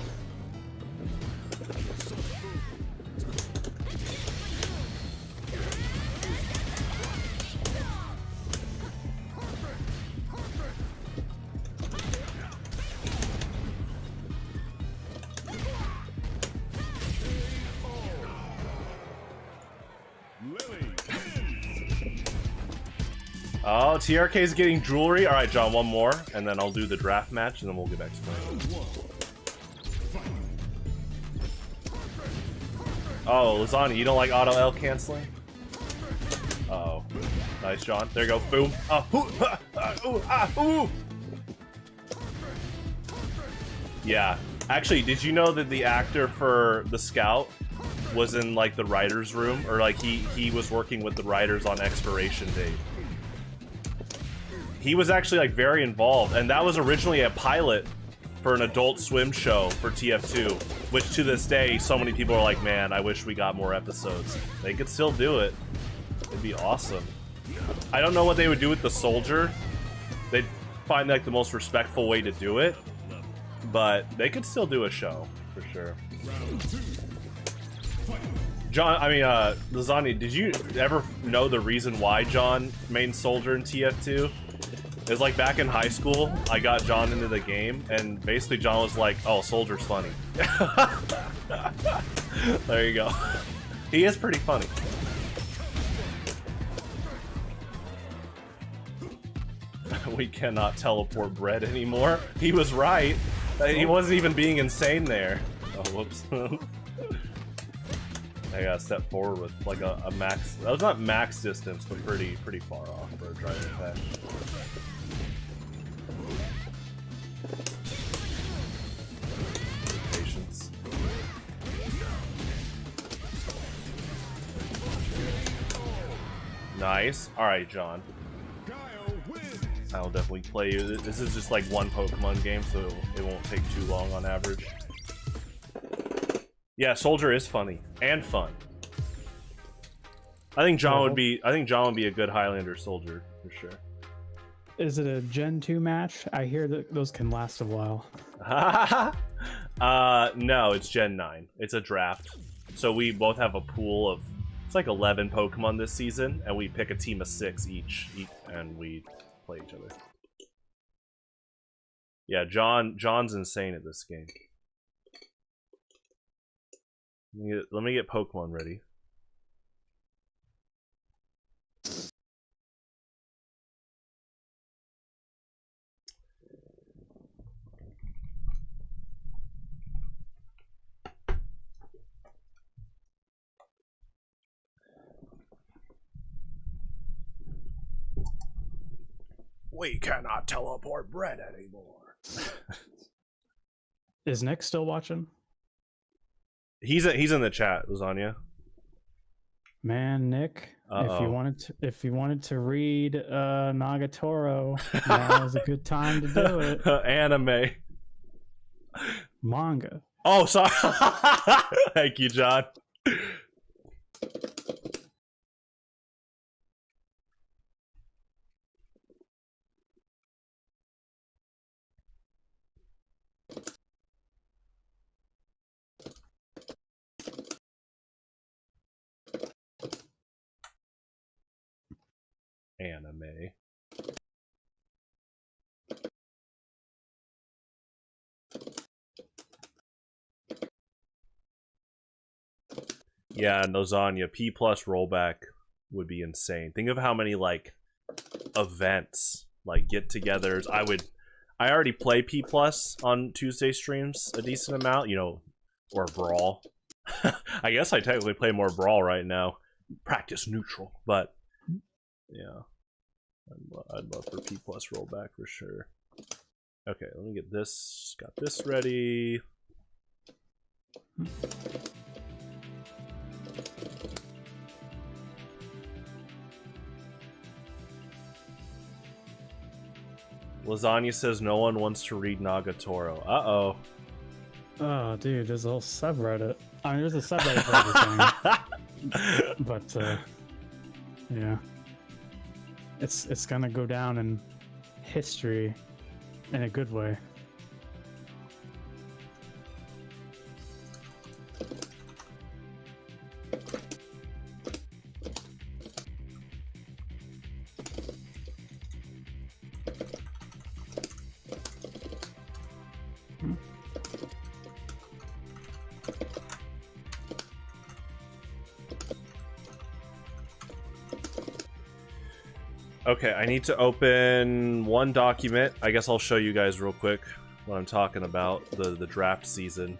Oh, TRK's getting jewelry. All right, John, one more, and then I'll do the draft match, and then we'll get back to playing. Oh, Lasagna, you don't like auto L canceling? Uh-oh. Nice, John. There you go. Boom. Ooh. Yeah. Actually, did you know that the actor for The Scout was in, like, the writer's room? Or, like, he was working with the writers on Expiration Date. He was actually, like, very involved, and that was originally a pilot for an Adult Swim show for TF2, which to this day, so many people are like, man, I wish we got more episodes. They could still do it. It'd be awesome. I don't know what they would do with the soldier. They'd find, like, the most respectful way to do it, but they could still do a show, for sure. John, I mean, Lasagna, did you ever know the reason why John main soldier in TF2? It was like back in high school, I got John into the game, and basically John was like, oh, soldier's funny. There you go. He is pretty funny. We cannot teleport bread anymore. He was right. He wasn't even being insane there. Oh, whoops. I gotta step forward with like a max. That was not max distance, but pretty far off for a driving attack. Patience. Nice. All right, John. I'll definitely play you. This is just like one Pokemon game, so it won't take too long on average. Yeah, Soldier is funny and fun. I think John would be. I think John would be a good Highlander Soldier for sure. Is it a Gen 2 match? I hear that those can last a while. No, it's Gen 9. It's a draft. So we both have a pool of. It's like 11 Pokemon this season, and we pick a team of 6 each and we play each other. Yeah, John's insane at this game. Let me get Pokemon ready. We cannot teleport bread anymore. Is Nick still watching? He's in the chat, Lasagna. Man, Nick, if you wanted to read Nagatoro, now is a good time to do it. Anime. Manga. Oh, sorry. Thank you, John. anime. Yeah, Nozanya, P plus rollback would be insane. Think of how many like events, like get-togethers. I already play P plus on Tuesday streams a decent amount, you know, or Brawl. I guess I technically play more Brawl right now. Practice neutral, but yeah, I'd love for P plus rollback for sure. Okay, let me get this. Got this ready. Lasagna says no one wants to read Nagatoro. Uh-oh. Oh, dude, there's a whole subreddit. I mean, there's a subreddit for everything. But, yeah. It's gonna go down in history in a good way. Okay, I need to open one document. I guess I'll show you guys real quick what I'm talking about, the draft season.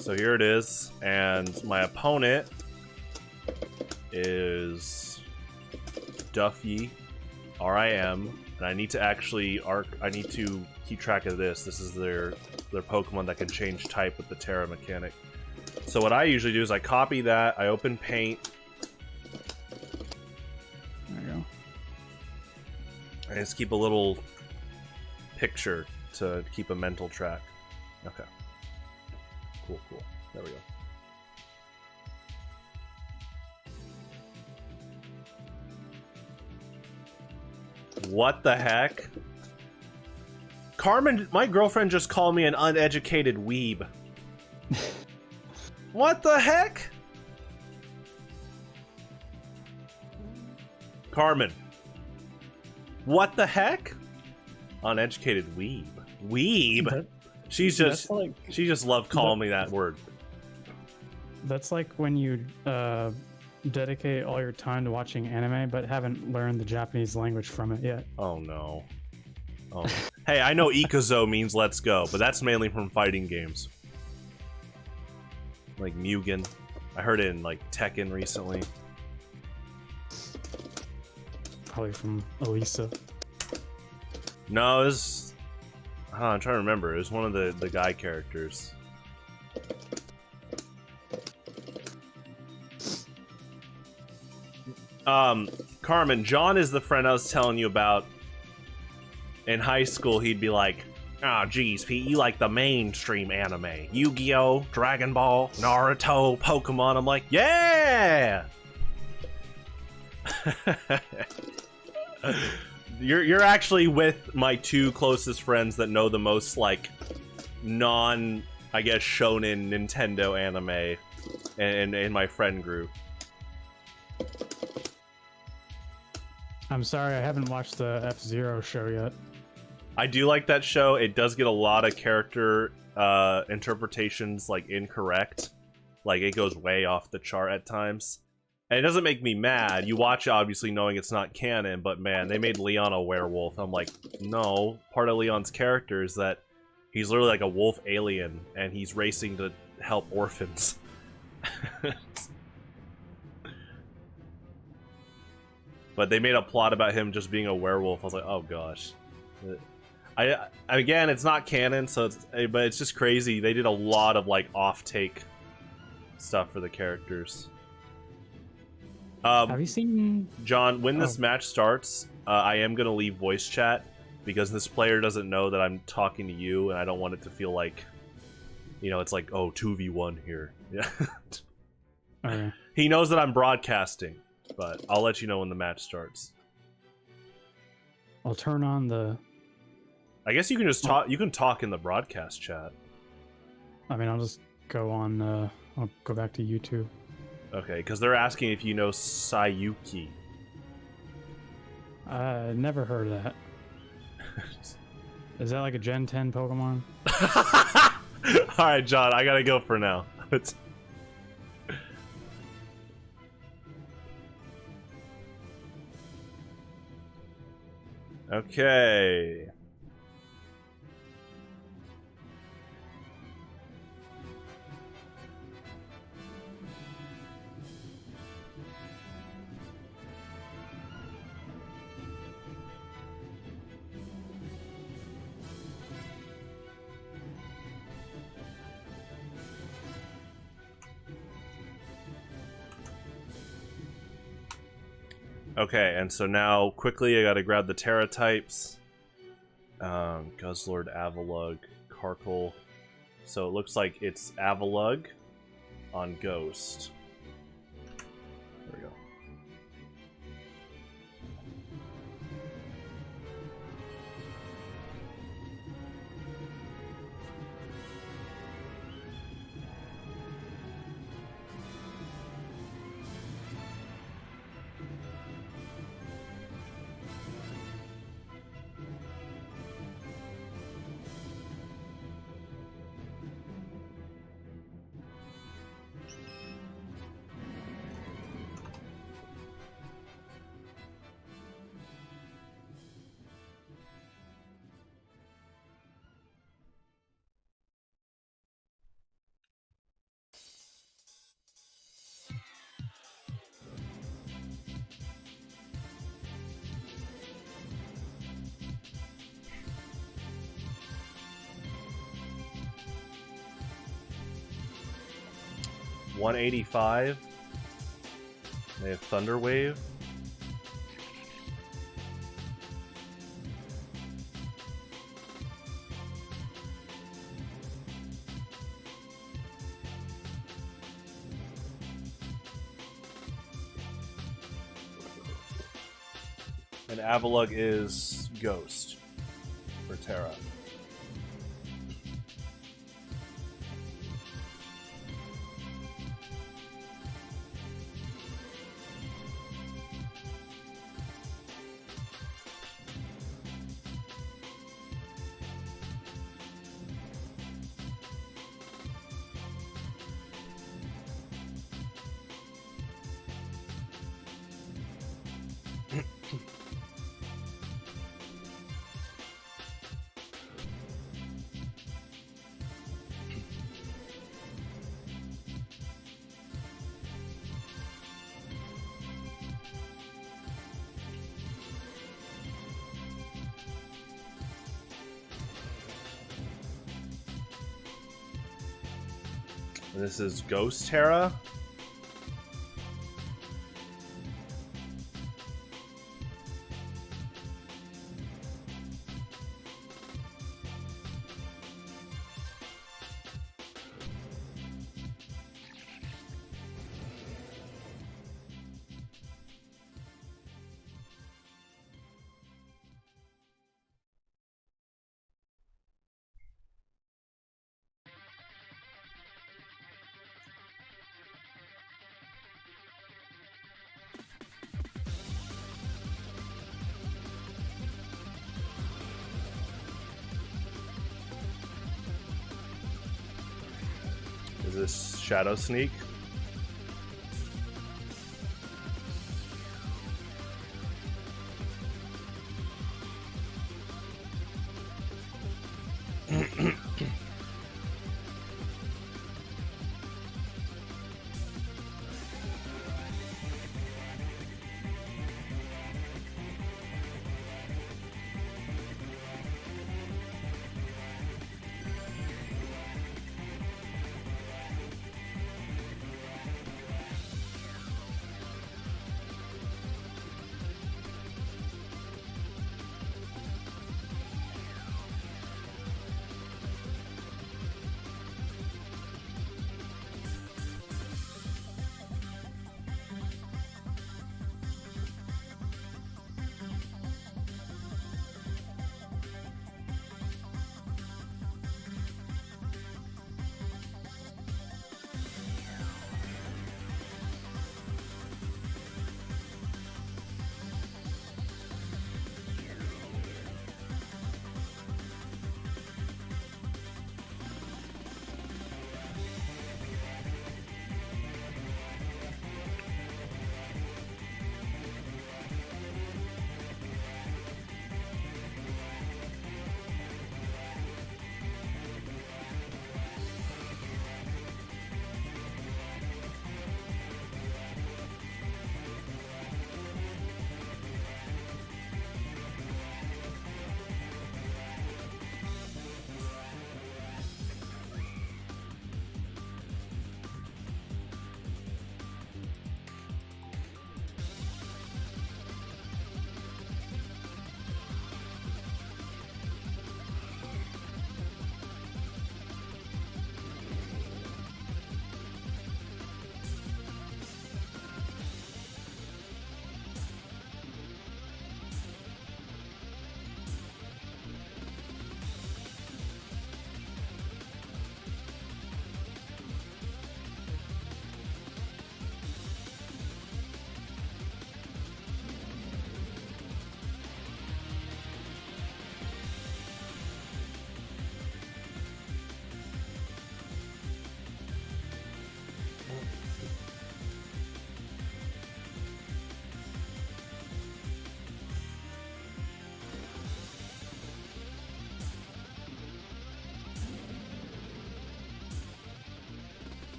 So here it is, and my opponent is Duffye, RIM, and I need to actually I need to keep track of this. This is their Pokemon that can change type with the Terra mechanic. So what I usually do is I copy that, I open Paint. There you go. I just keep a little picture to keep a mental track. Okay. Cool, cool. There we go. What the heck? Carmen, my girlfriend just called me an uneducated weeb. What the heck? Carmen. What the heck? Uneducated weeb. Weeb? She just loved calling me that word. That's like when you dedicate all your time to watching anime but haven't learned the Japanese language from it yet. Oh no. Oh. Hey, I know Ikazo means let's go, but that's mainly from fighting games. Like Mugen. I heard it in like Tekken recently. Probably from Elisa. No, it was... I'm trying to remember. It was one of the guy characters. Carmen, John is the friend I was telling you about. In high school, he'd be like, "Ah, geez, Pete, you like the mainstream anime. Yu-Gi-Oh!, Dragon Ball, Naruto, Pokemon." I'm like, yeah! You're actually with my two closest friends that know the most, like, non, I guess, shonen Nintendo anime in my friend group. I'm sorry, I haven't watched the F-Zero show yet. I do like that show. It does get a lot of character interpretations, like, incorrect. Like, it goes way off the chart at times. And it doesn't make me mad. You watch it obviously knowing it's not canon, but man, they made Leon a werewolf. I'm like, no. Part of Leon's character is that he's literally like a wolf alien, and he's racing to help orphans. But they made a plot about him just being a werewolf. I was like, oh gosh. Again, it's not canon, so but it's just crazy. They did a lot of like off-take stuff for the characters. Have you seen... John, when this match starts, I am going to leave voice chat because this player doesn't know that I'm talking to you, and I don't want it to feel like, you know, it's like, oh, 2v1 here. Yeah. Okay. He knows that I'm broadcasting, but I'll let you know when the match starts. I'll turn on the... I guess you can just talk. You can talk in the broadcast chat. I mean, I'll just go on... I'll go back to YouTube. Okay, because they're asking if you know Sayuki. Never heard of that. Is that like a Gen 10 Pokemon? Alright, John, I gotta go for now. Okay. Okay, and so now quickly I gotta grab the Terra types. Guzzlord, Avalug, Karkle. So it looks like it's Avalug on Ghost. There we go. $185. They have Thunder Wave. And Avalug is Ghost for Terra. This is Ghost Terra. Is this Shadow Sneak?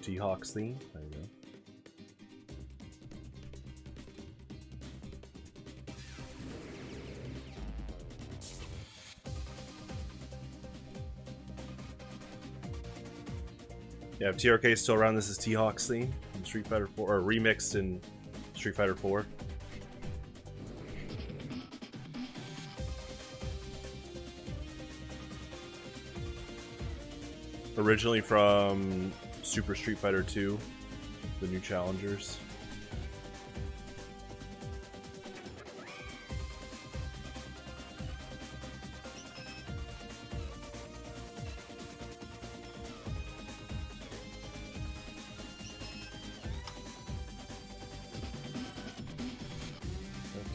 T.Hawk's theme. There you go. Yeah, if TRK is still around, this is T.Hawk's theme in Street Fighter 4, or remixed in Street Fighter 4. Originally from Super Street Fighter 2, the new challengers.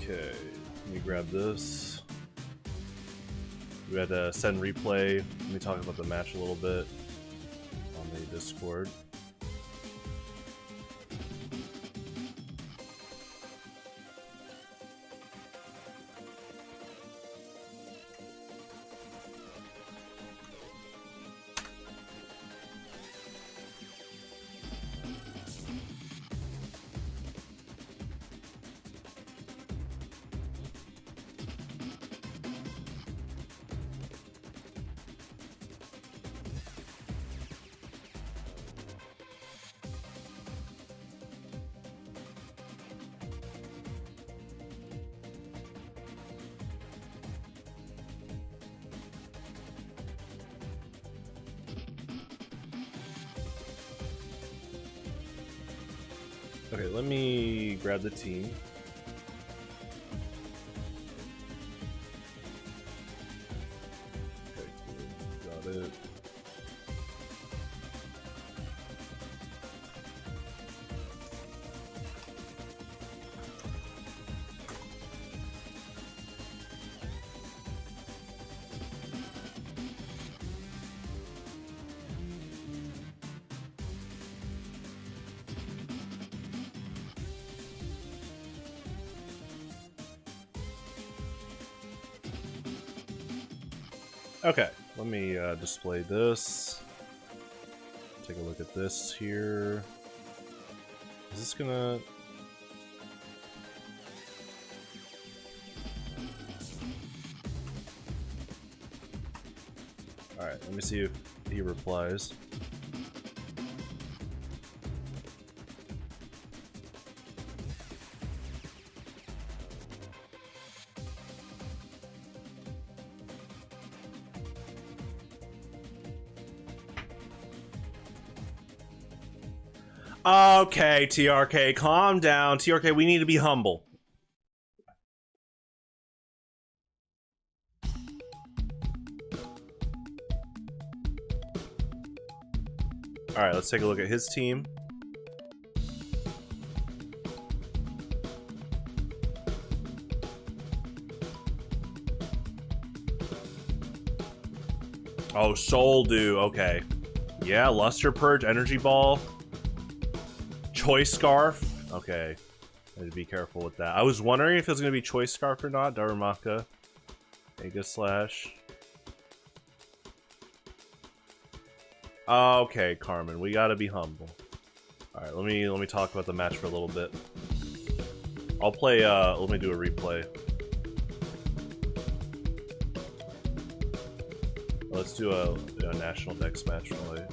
Okay, let me grab this. We had to send replay. Let me talk about the match a little bit on the Discord. Okay, let me grab the team. Okay, cool. Got it. Okay, let me display this. Take a look at this here. Is this gonna... Alright, let me see if he replies. Okay, TRK, calm down. TRK, we need to be humble. Alright, let's take a look at his team. Oh, Soul Dew, okay. Yeah, Luster Purge, Energy Ball. Choice Scarf. Okay. I need to be careful with that. I was wondering if it was going to be Choice Scarf or not. Darumaka. Mega Slash. Okay, Carmen. We gotta be humble. Alright, let me talk about the match for a little bit. I'll play, let me do a replay. Let's do a National Dex match play.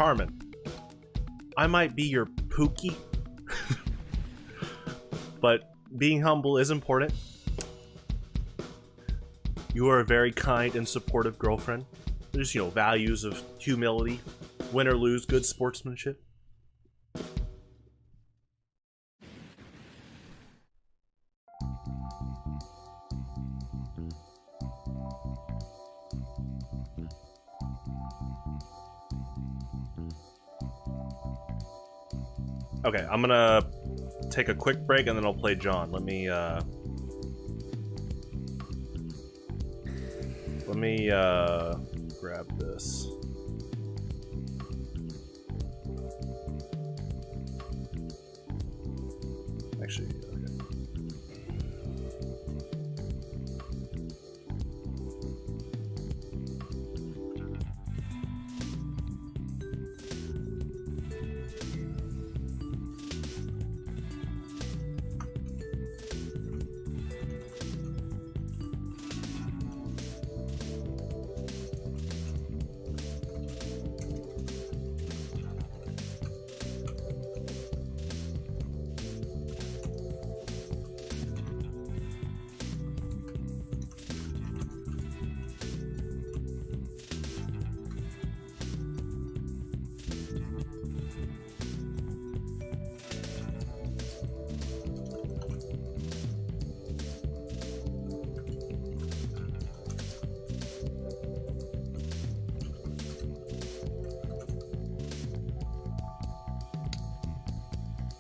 Carmen. I might be your Pookie, but being humble is important. You are a very kind and supportive girlfriend. There's, you know, values of humility, win or lose, good sportsmanship. Okay, I'm gonna take a quick break and then I'll play John. Let me grab this. Actually, okay.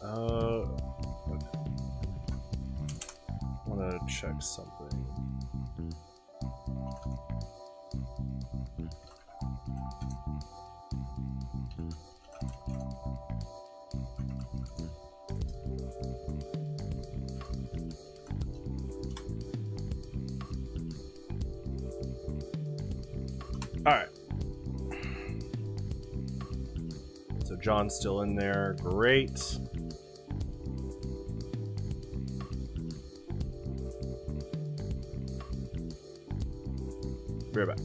I want to check something. All right. So John's still in there. Great. Be right back.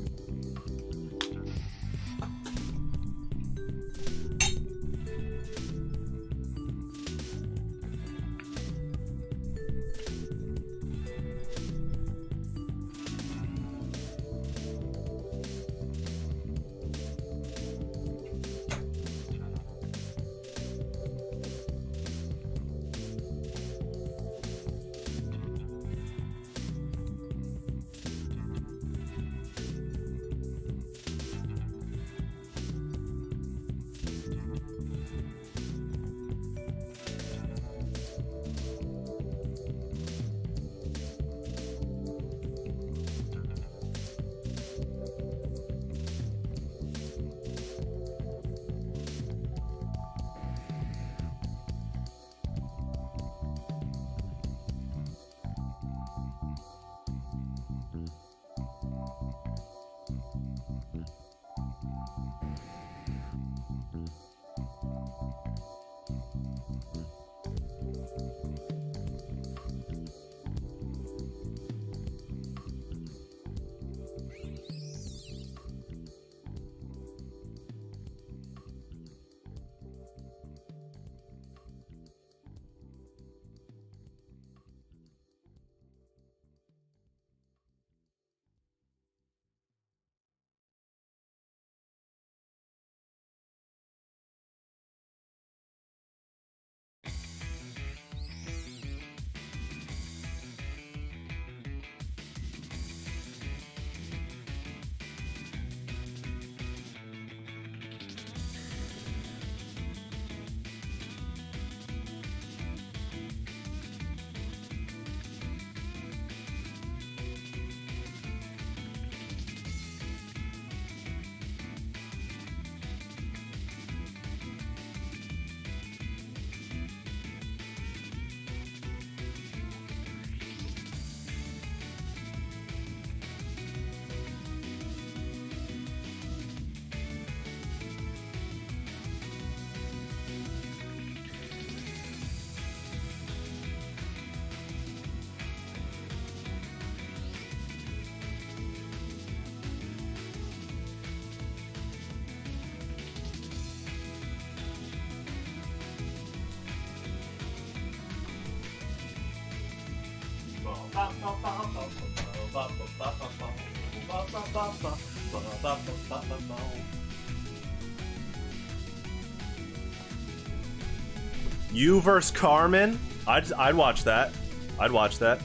You versus Carmen? I'd watch that. I'd watch that.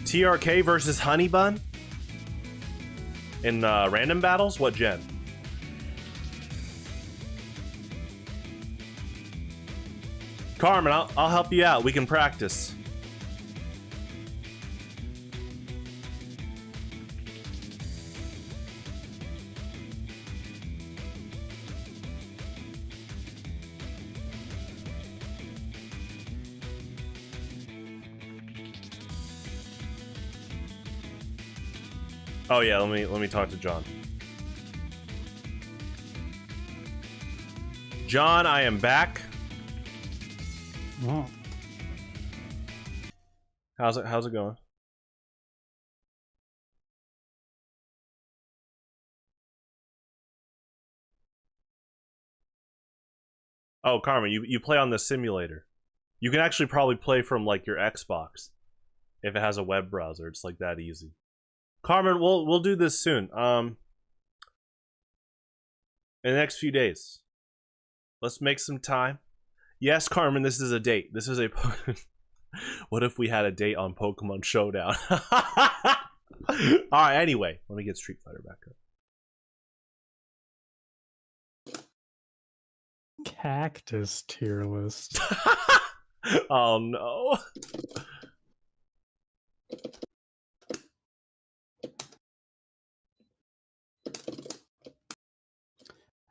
TRK versus Honey Bun? In random battles? What gen? Carmen, I'll help you out. We can practice. Oh yeah, let me talk to John. John, I am back. Oh. How's it going? Oh, Carmen, you play on the simulator. You can actually probably play from like your Xbox if it has a web browser. It's like that easy. Carmen, we'll do this soon. In the next few days. Let's make some time. Yes, Carmen, this is a date. This is a... What if we had a date on Pokemon Showdown? Alright, anyway. Let me get Street Fighter back up. Cactus tier list. Oh, no.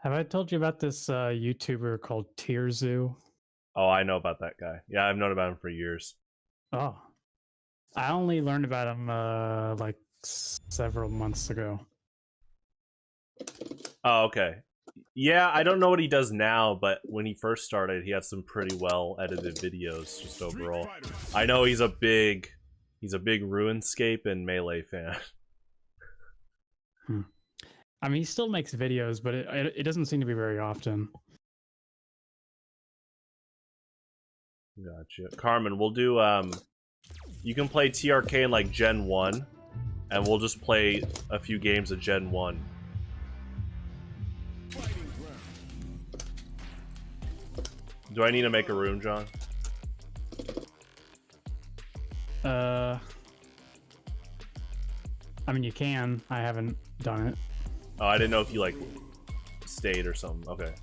Have I told you about this YouTuber called Tier Zoo? Oh, I know about that guy. Yeah, I've known about him for years. Oh. I only learned about him like several months ago. Oh, okay. Yeah, I don't know what he does now, but when he first started, he had some pretty well edited videos just overall. I know he's a big RuneScape and Melee fan. I mean, he still makes videos, but it doesn't seem to be very often. Gotcha. Carmen, we'll do, you can play TRK in, like, Gen 1, and we'll just play a few games of Gen 1. Do I need to make a room, John? I mean, you can. I haven't done it. Oh, I didn't know if you, like, stayed or something. Okay.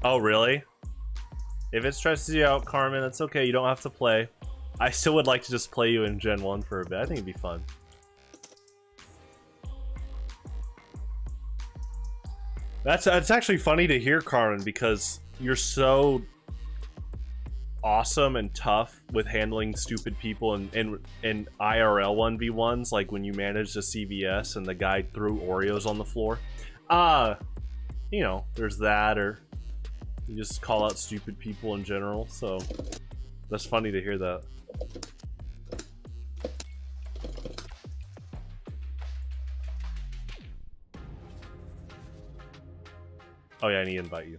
Oh, really? If it stresses you out, Carmen, it's okay. You don't have to play. I still would like to just play you in Gen 1 for a bit. I think it'd be fun. That's actually funny to hear, Carmen, because you're so awesome and tough with handling stupid people in IRL 1v1s, like when you managed a CVS and the guy threw Oreos on the floor. You know, there's that, or you just call out stupid people in general, so that's funny to hear that. Oh yeah, I need to invite you.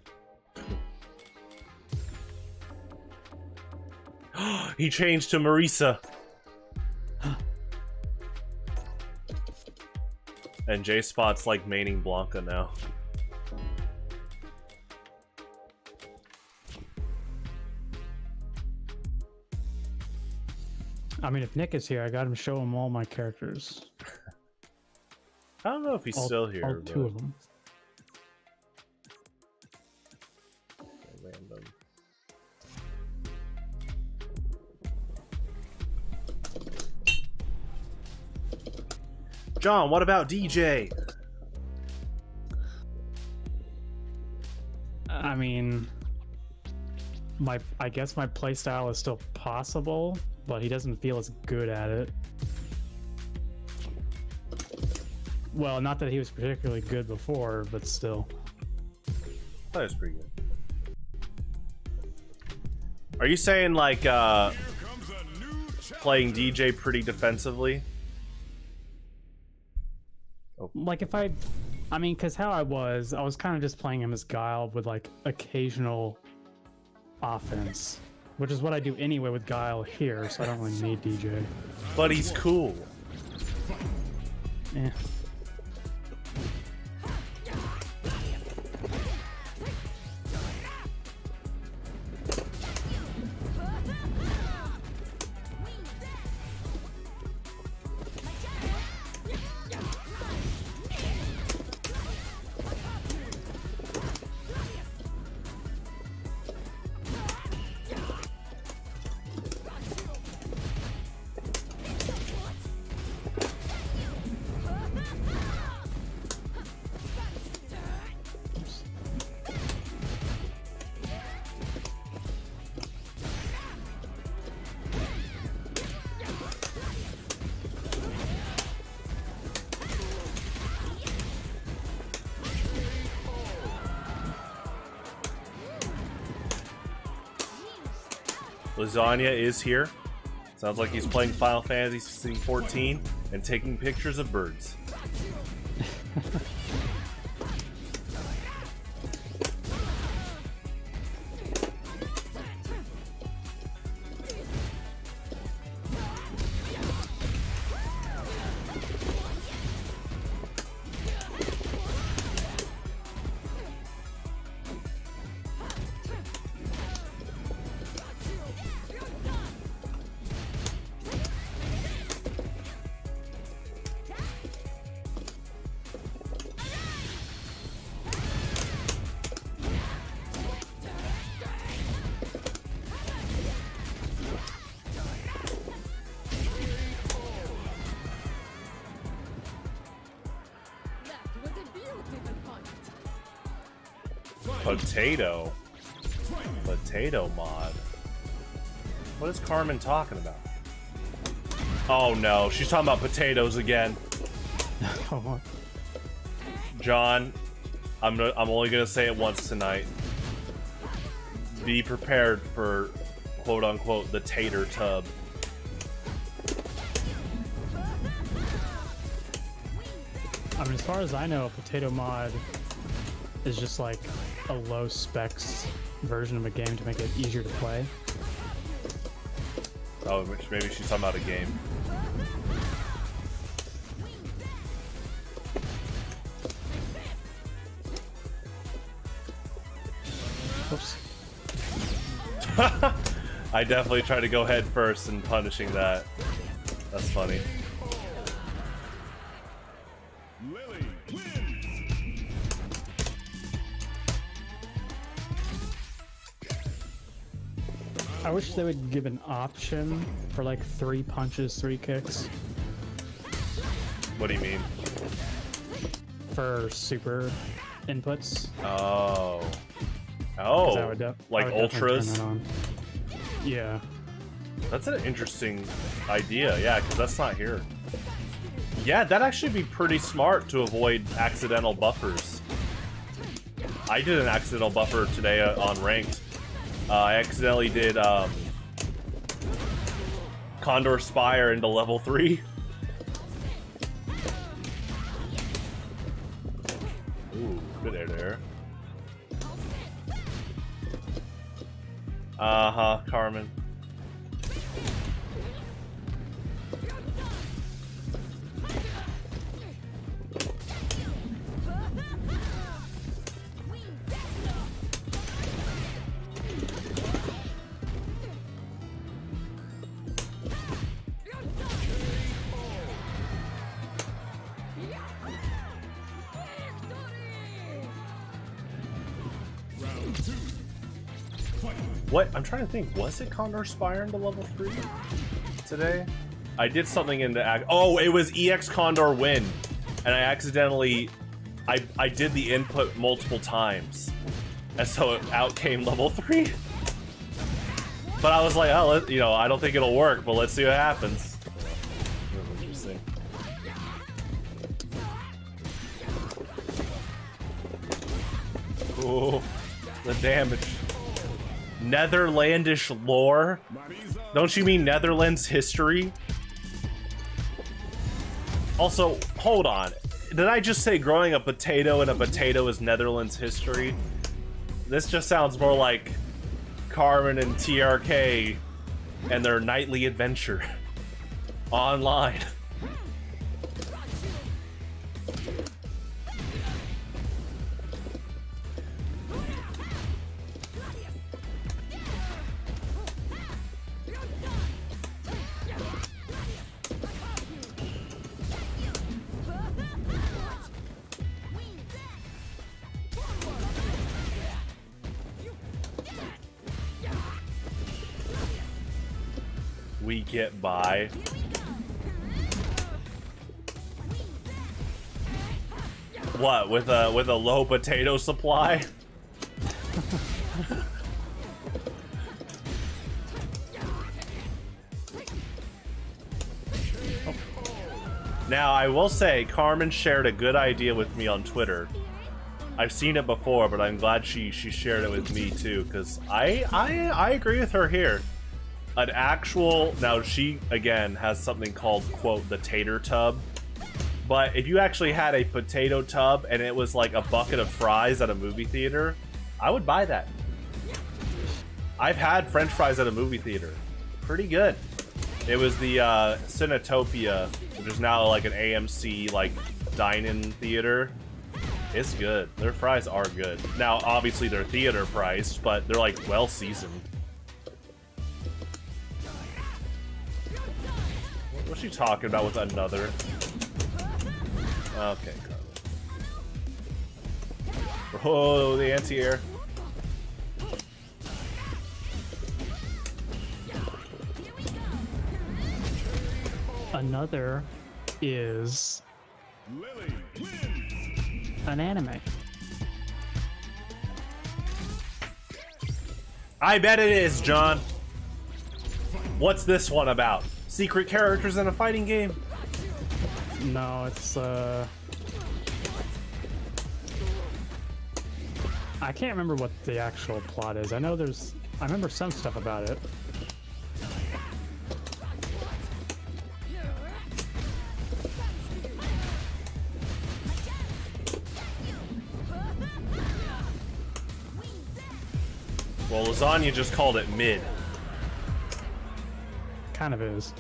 He changed to Marisa. And J-Spot's like maining Blanca now. I mean, if Nick is here, I got him to show him all my characters. I don't know if he's still here. All two of them. Random. John, what about DJ? I mean, I guess my playstyle is still possible, but he doesn't feel as good at it. Well, not that he was particularly good before, but still. That was pretty good. Are you saying like playing DJ pretty defensively? Like if I mean, because how I was kind of just playing him as Guile with like occasional offense, which is what I do anyway with Guile here, so I don't really need DJ. But he's cool. Yeah. Lasagna is here. Sounds like he's playing Final Fantasy 14 and taking pictures of birds. Potato mod. What is Carmen talking about? Oh no, she's talking about potatoes again. John, I'm only gonna say it once tonight. Be prepared for quote unquote the tater tub. I mean, as far as I know, a potato mod is just like a low specs version of a game to make it easier to play. Oh, which maybe she's talking about a game. Oops. I definitely tried to go head first in punishing that. That's funny. Lily wins. I wish they would give an option for like 3 punches, 3 kicks What do you mean? for super inputs. Oh. 'Cause I Oh. would I Like would definitely turn ultras? that on. Yeah. That's an interesting idea, yeah, because that's not here. Yeah, that'd actually be pretty smart to avoid accidental buffers. I did an accidental buffer today on ranked. I accidentally did Condor Spire into level 3. Ooh, good air there. Uh-huh, Carmen. What? I'm trying to think. Was it Condor Spire into level 3 today? I did something in the... Oh, it was EX Condor Win. And I accidentally... I did the input multiple times. And so out came level 3. But I was like, oh, you know, I don't think it'll work, but let's see what happens. Interesting. Oh, the damage. Netherlandish lore? Don't you mean Netherlands history? Also, hold on. Did I just say growing a potato and a potato is Netherlands history? This just sounds more like Carmen and TRK and their nightly adventure online. We get by. What, with a low potato supply? Now, I will say, Carmen shared a good idea with me on Twitter. I've seen it before, but I'm glad she shared it with me too, because I agree with her here. An actual, now she, again, has something called, quote, the tater tub. But if you actually had a potato tub and it was like a bucket of fries at a movie theater, I would buy that. I've had French fries at a movie theater. Pretty good. It was the Cinetopia, which is now like an AMC like dine-in theater. It's good. Their fries are good. Now, obviously they're theater priced, but they're like well seasoned. What's she talking about with another? Okay, Carmen. Oh, the anti-air. Another is an anime. I bet it is, John. What's this one about? Secret characters in a fighting game? No, it's I can't remember what the actual plot is. I remember some stuff about it. Well, Lasagna just called it mid. Kind of is.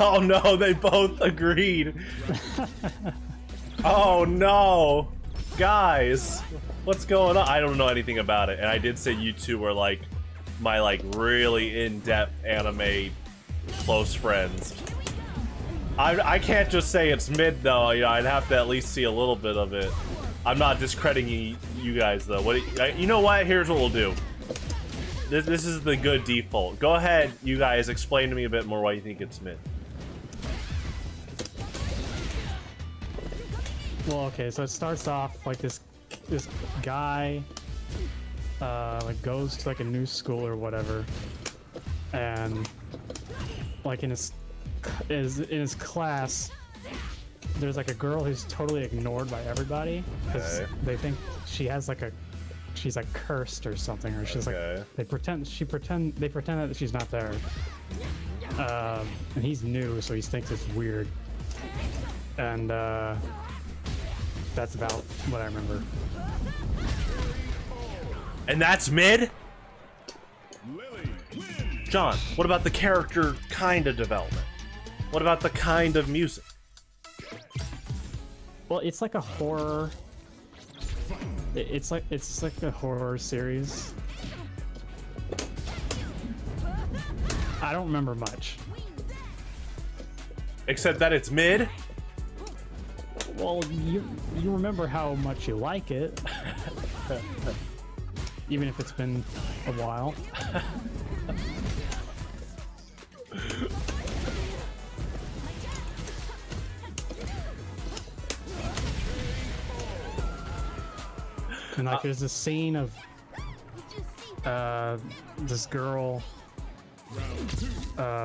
Oh no, they both agreed. Oh no. Guys, what's going on? I don't know anything about it, and I did say you two were like my like really in-depth anime close friends. I can't just say it's mid though, you know, I'd have to at least see a little bit of it. I'm not discrediting you guys though. You know what? Here's what we'll do. This is the good default. Go ahead, you guys, explain to me a bit more why you think it's mid. Well, okay, so it starts off like this guy like goes to like a new school or whatever, and like in his class there's like a girl who's totally ignored by everybody because they think she has like she's like cursed or something, or she's like they pretend that she's not there, and he's new, so he thinks it's weird, and that's about what I remember. And that's mid? John, what about the character kind of development? What about the kind of music? Well, it's like a horror. It's like a horror series. I don't remember much. Except that it's mid? Well, you remember how much you like it. Even if it's been a while. And like there's this scene of this girl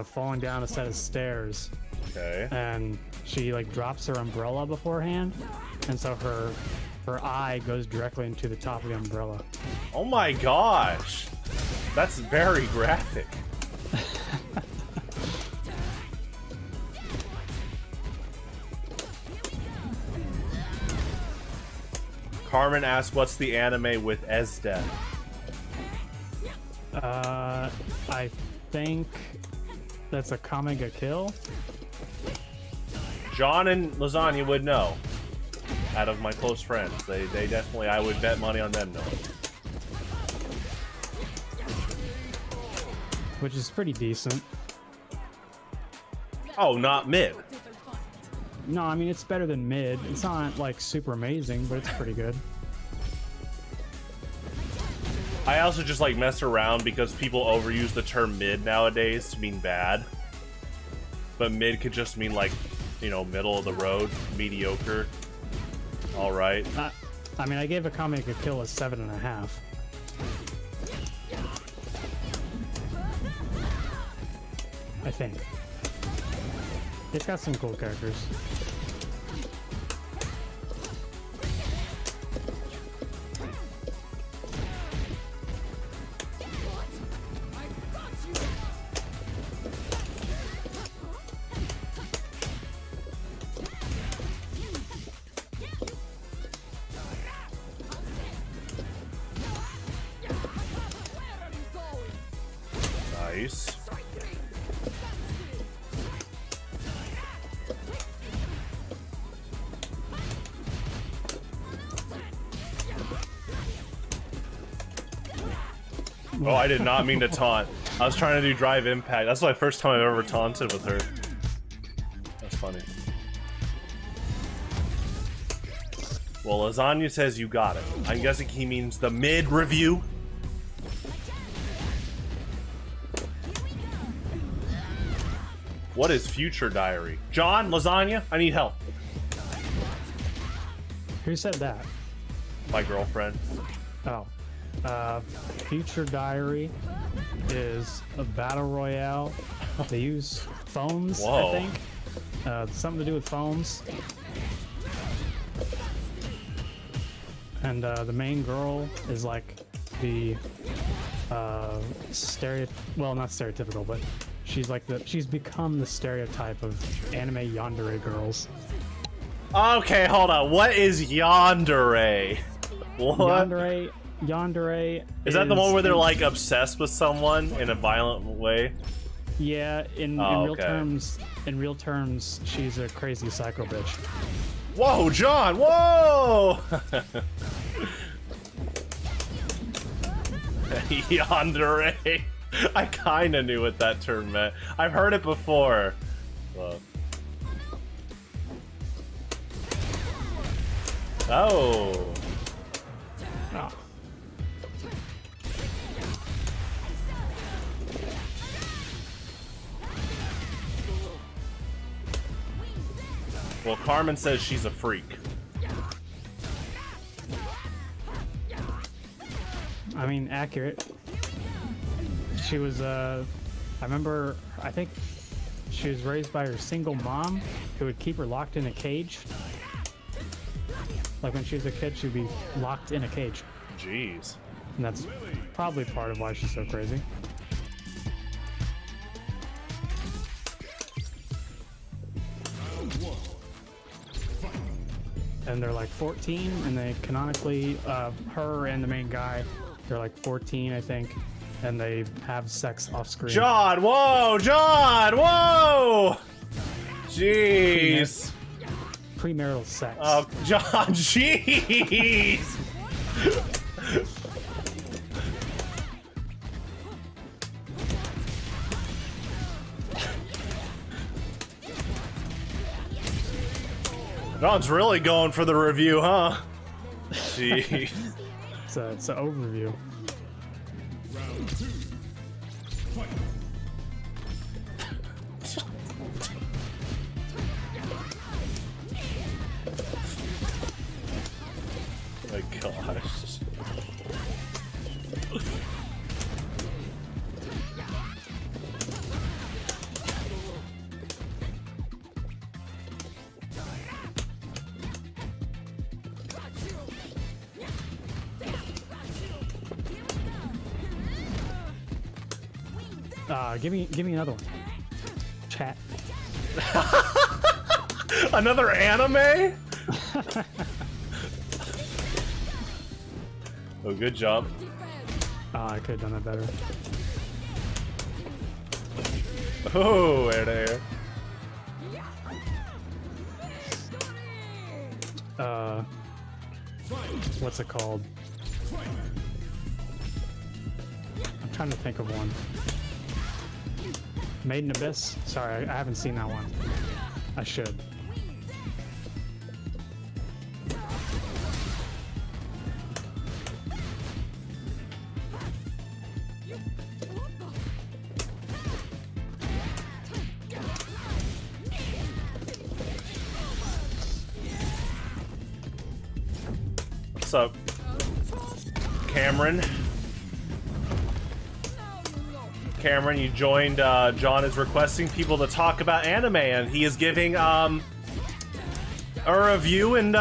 falling down a set of stairs. Okay. And she like drops her umbrella beforehand, and so her her eye goes directly into the top of the umbrella. Oh my gosh. That's very graphic. Carmen asks, what's the anime with Esda? I think that's a Kamega kill. John and Lasagna would know. Out of my close friends. They definitely, I would bet money on them knowing. Which is pretty decent. Oh, not mid. No, I mean, it's better than mid. It's not, like, super amazing, but it's pretty good. I also just like mess around because people overuse the term mid nowadays to mean bad. But mid could just mean like, you know, middle of the road, mediocre. Alright. I mean, I gave a comic a kill a 7.5. I think. It's got some cool characters. Nice. Oh, I did not mean to taunt. I was trying to do drive impact. That's my first time I've ever taunted with her. That's funny. Well, Lasagna says you got it. I'm guessing he means the mid review. What is Future Diary? John, Lasagna, I need help. Who said that? My girlfriend. Oh. Future Diary is a battle royale. They use phones, Whoa. I think. Something to do with phones. And the main girl is like the well, not stereotypical, but she's like she's become the stereotype of anime yandere girls. Okay, hold on. What is yandere? What? Yandere Is that the one where they're like obsessed with someone in a violent way? Yeah, in Oh, real terms, she's a crazy psycho bitch. Whoa, John! Whoa! Yandere. I kind of knew what that term meant. I've heard it before. Whoa. Oh. Oh. Well, Carmen says she's a freak. I mean, accurate. She was, I remember, I think she was raised by her single mom who would keep her locked in a cage. Like when she was a kid, she'd be locked in a cage. Jeez. And that's probably part of why she's so crazy. And they're like 14, and they canonically, her and the main guy, they're like 14, I think, and they have sex off screen. John, whoa! John, whoa! Jeez. Premarital sex. Oh, John, jeez! John's really going for the review, huh? Jeez. It's an overview. Round two. Fight. My gosh. Give me another one. Chat. Another anime? Oh, good job. I could have done that better. Oh, there. What's it called? I'm trying to think of one. Maiden Abyss? Sorry, I haven't seen that one. I should. What's up, Cameron? Cameron, you joined. John is requesting people to talk about anime, and he is giving a review and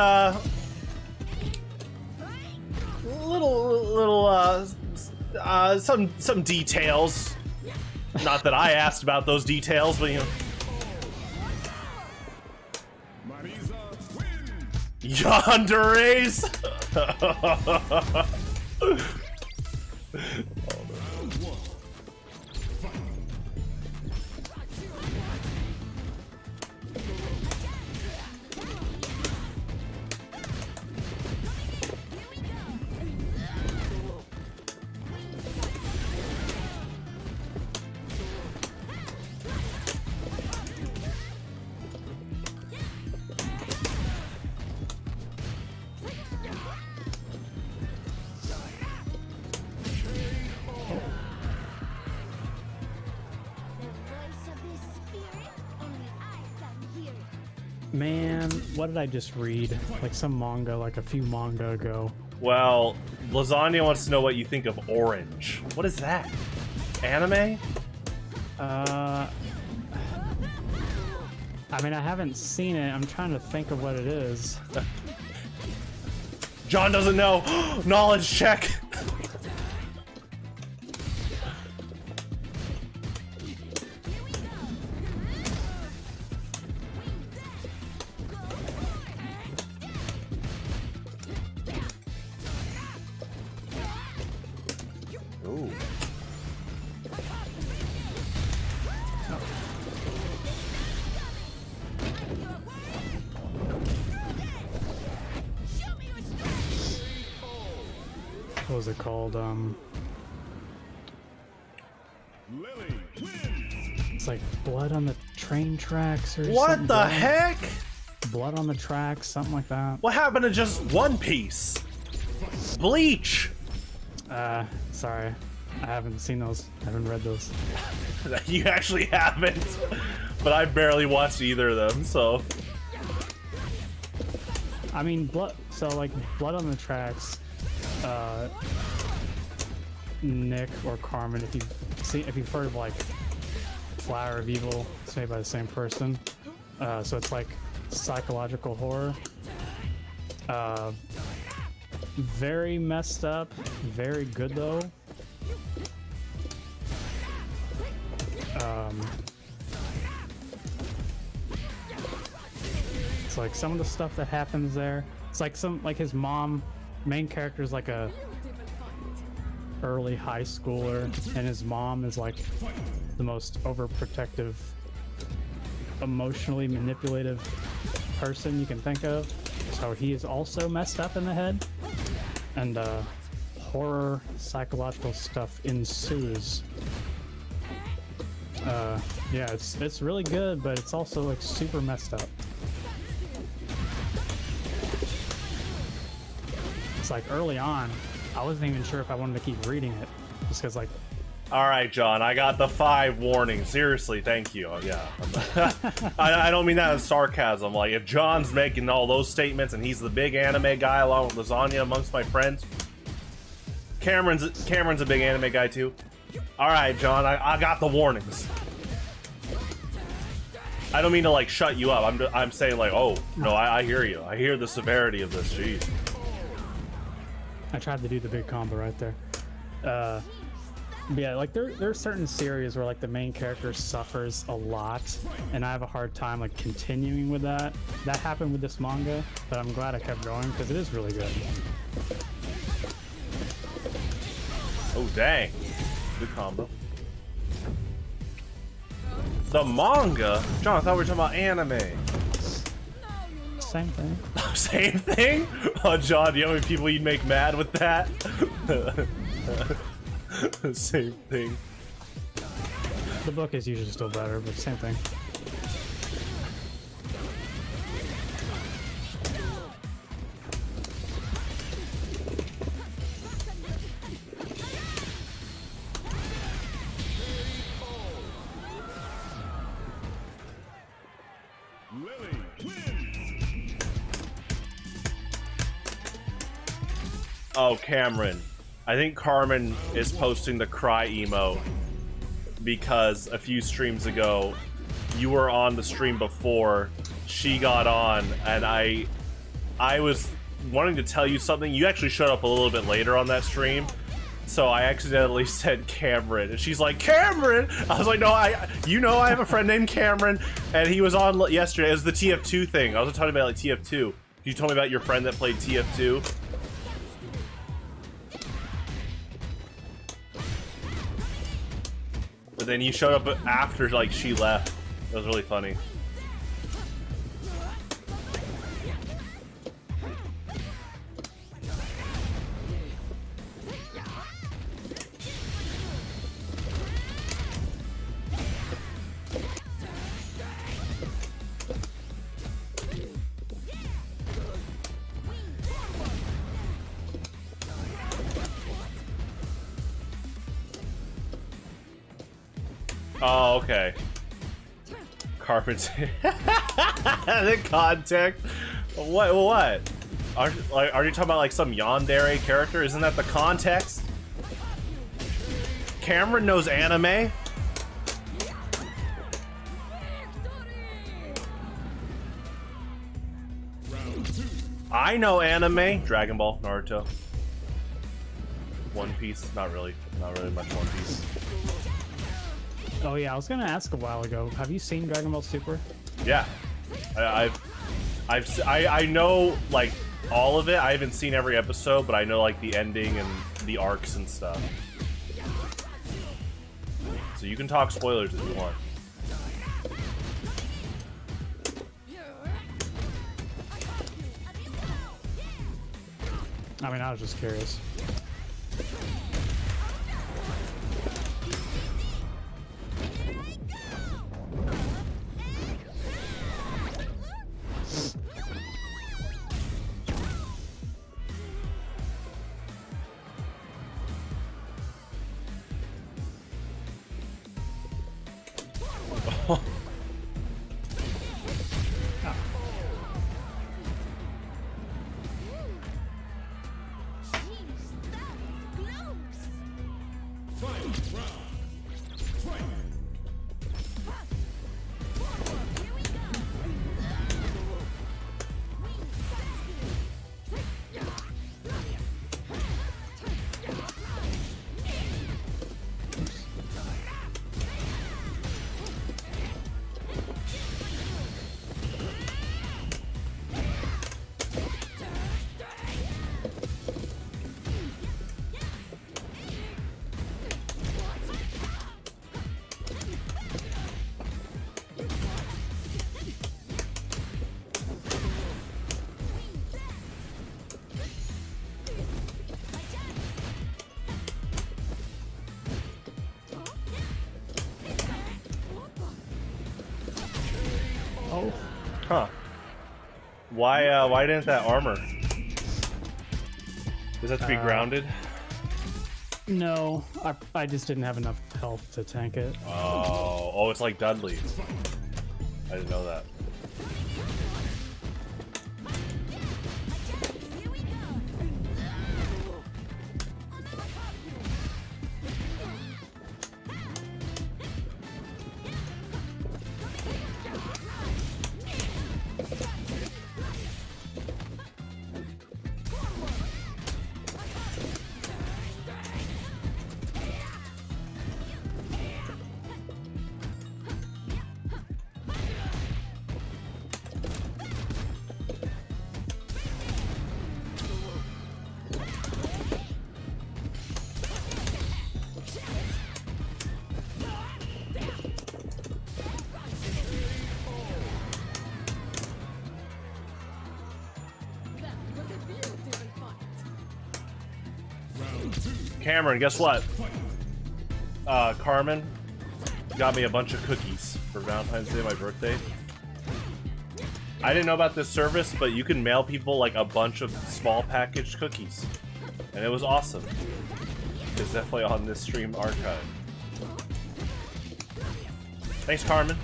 some details. Not that I asked about those details, but you know. Marisa wins. Yandere's. Round 1. Fight. The voice of this spirit, only I can hear it. Man, what did I just read? Like some manga, like a few manga ago. Well, Lasagna wants to know what you think of Orange. What is that? Anime? I mean, I haven't seen it. I'm trying to think of what it is. John doesn't know. Knowledge check. Ooh. What was it called? Lily wins. It's like Blood on the Train Tracks or What something. the heck? Blood on the Tracks, something like that. What happened to just One Piece? Bleach. Sorry. I haven't seen those. I haven't read those. You actually haven't. But I barely watched either of them, so. I mean, so like Blood on the Tracks, Nick or Carmen, if you've heard of like Flower of Evil, it's made by the same person. So it's like psychological horror. Very messed up, very good though. It's like some of the stuff that happens there. It's like his mom, main character is like a early high schooler, and his mom is like the most overprotective, emotionally manipulative person you can think of. So he is also messed up in the head, and horror psychological stuff ensues. Yeah, it's really good, but it's also like super messed up. It's like early on, I wasn't even sure if I wanted to keep reading it, just because like. All right, John, I got the 5 warnings. Seriously, thank you. Yeah, I don't mean that as sarcasm. Like, if John's making all those statements and he's the big anime guy along with Lasagna amongst my friends, Cameron's a big anime guy too. All right, John, I got the warnings. I don't mean to like shut you up. I'm saying like, oh no, I hear you. I hear the severity of this. Jeez. I tried to do the big combo right there. Yeah, like there are certain series where like the main character suffers a lot, and I have a hard time like continuing with that. That happened with this manga, but I'm glad I kept going because it is really good. Oh dang, good combo. The manga? John, I thought we were talking about anime. Same thing. Same thing? Oh, John, do you know how many people you'd make mad with that? Same thing. The book is usually still better, but same thing. Lily wins. Oh, Cameron. I think Carmen is posting the cry emo because a few streams ago you were on the stream before she got on, and I was wanting to tell you something. You actually showed up a little bit later on that stream, so I accidentally said Cameron, and she's like, Cameron! I was like, no, I have a friend named Cameron, and he was on yesterday. It was the TF2 thing. I was talking about like TF2. You told me about your friend that played TF2. But then you showed up after like she left. It was really funny. Oh, okay. Carpen's the context. What? Are you talking about like some yandere character? Isn't that the context? Cameron knows anime. I know anime. Dragon Ball, Naruto, One Piece. Not really much One Piece. Oh yeah, I was gonna ask a while ago. Have you seen Dragon Ball Super? Yeah, I know like all of it. I haven't seen every episode, but I know like the ending and the arcs and stuff. So you can talk spoilers if you want. I mean, I was just curious. Oh. Huh. Why didn't that armor? Does that have to be grounded? No, I just didn't have enough health to tank it. Oh, it's like Dudley. I didn't know that. Cameron, guess what? Carmen got me a bunch of cookies for Valentine's Day, my birthday. I didn't know about this service, but you can mail people like a bunch of small packaged cookies. And it was awesome. It's definitely on this stream archive. Thanks, Carmen.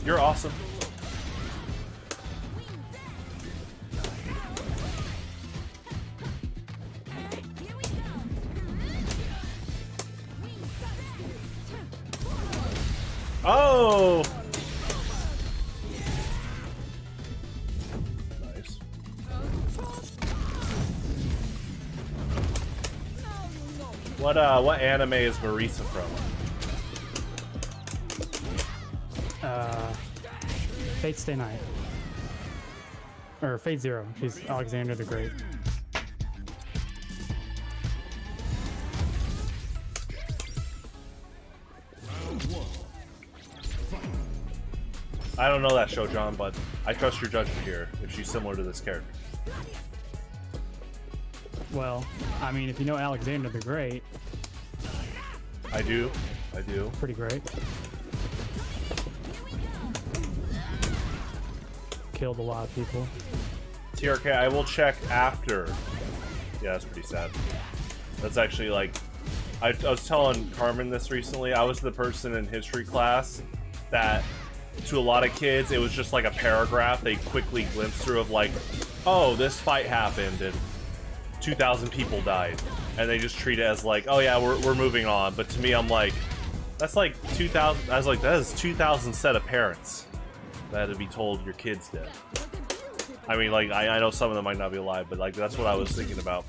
You're awesome. Oh! Nice. What anime is Marisa from? Fate Stay Night. Or Fate Zero. She's Alexander the Great. I don't know that show, John, but I trust your judgment here if she's similar to this character. Well, I mean, if you know Alexander the Great, I do. pretty great. Killed a lot of people. TRK, I will check after. Yeah, that's pretty sad. That's actually like... I was telling Carmen this recently. I was the person in history class that, to a lot of kids, it was just like a paragraph they quickly glimpsed through of like, oh, this fight happened and 2,000 people died. And they just treat it as like, oh yeah, we're moving on. But to me, I'm like, that's like 2,000... I was like, that is 2,000 set of parents that had to be told your kid's dead. I mean, like, I know some of them might not be alive, but like, that's what I was thinking about.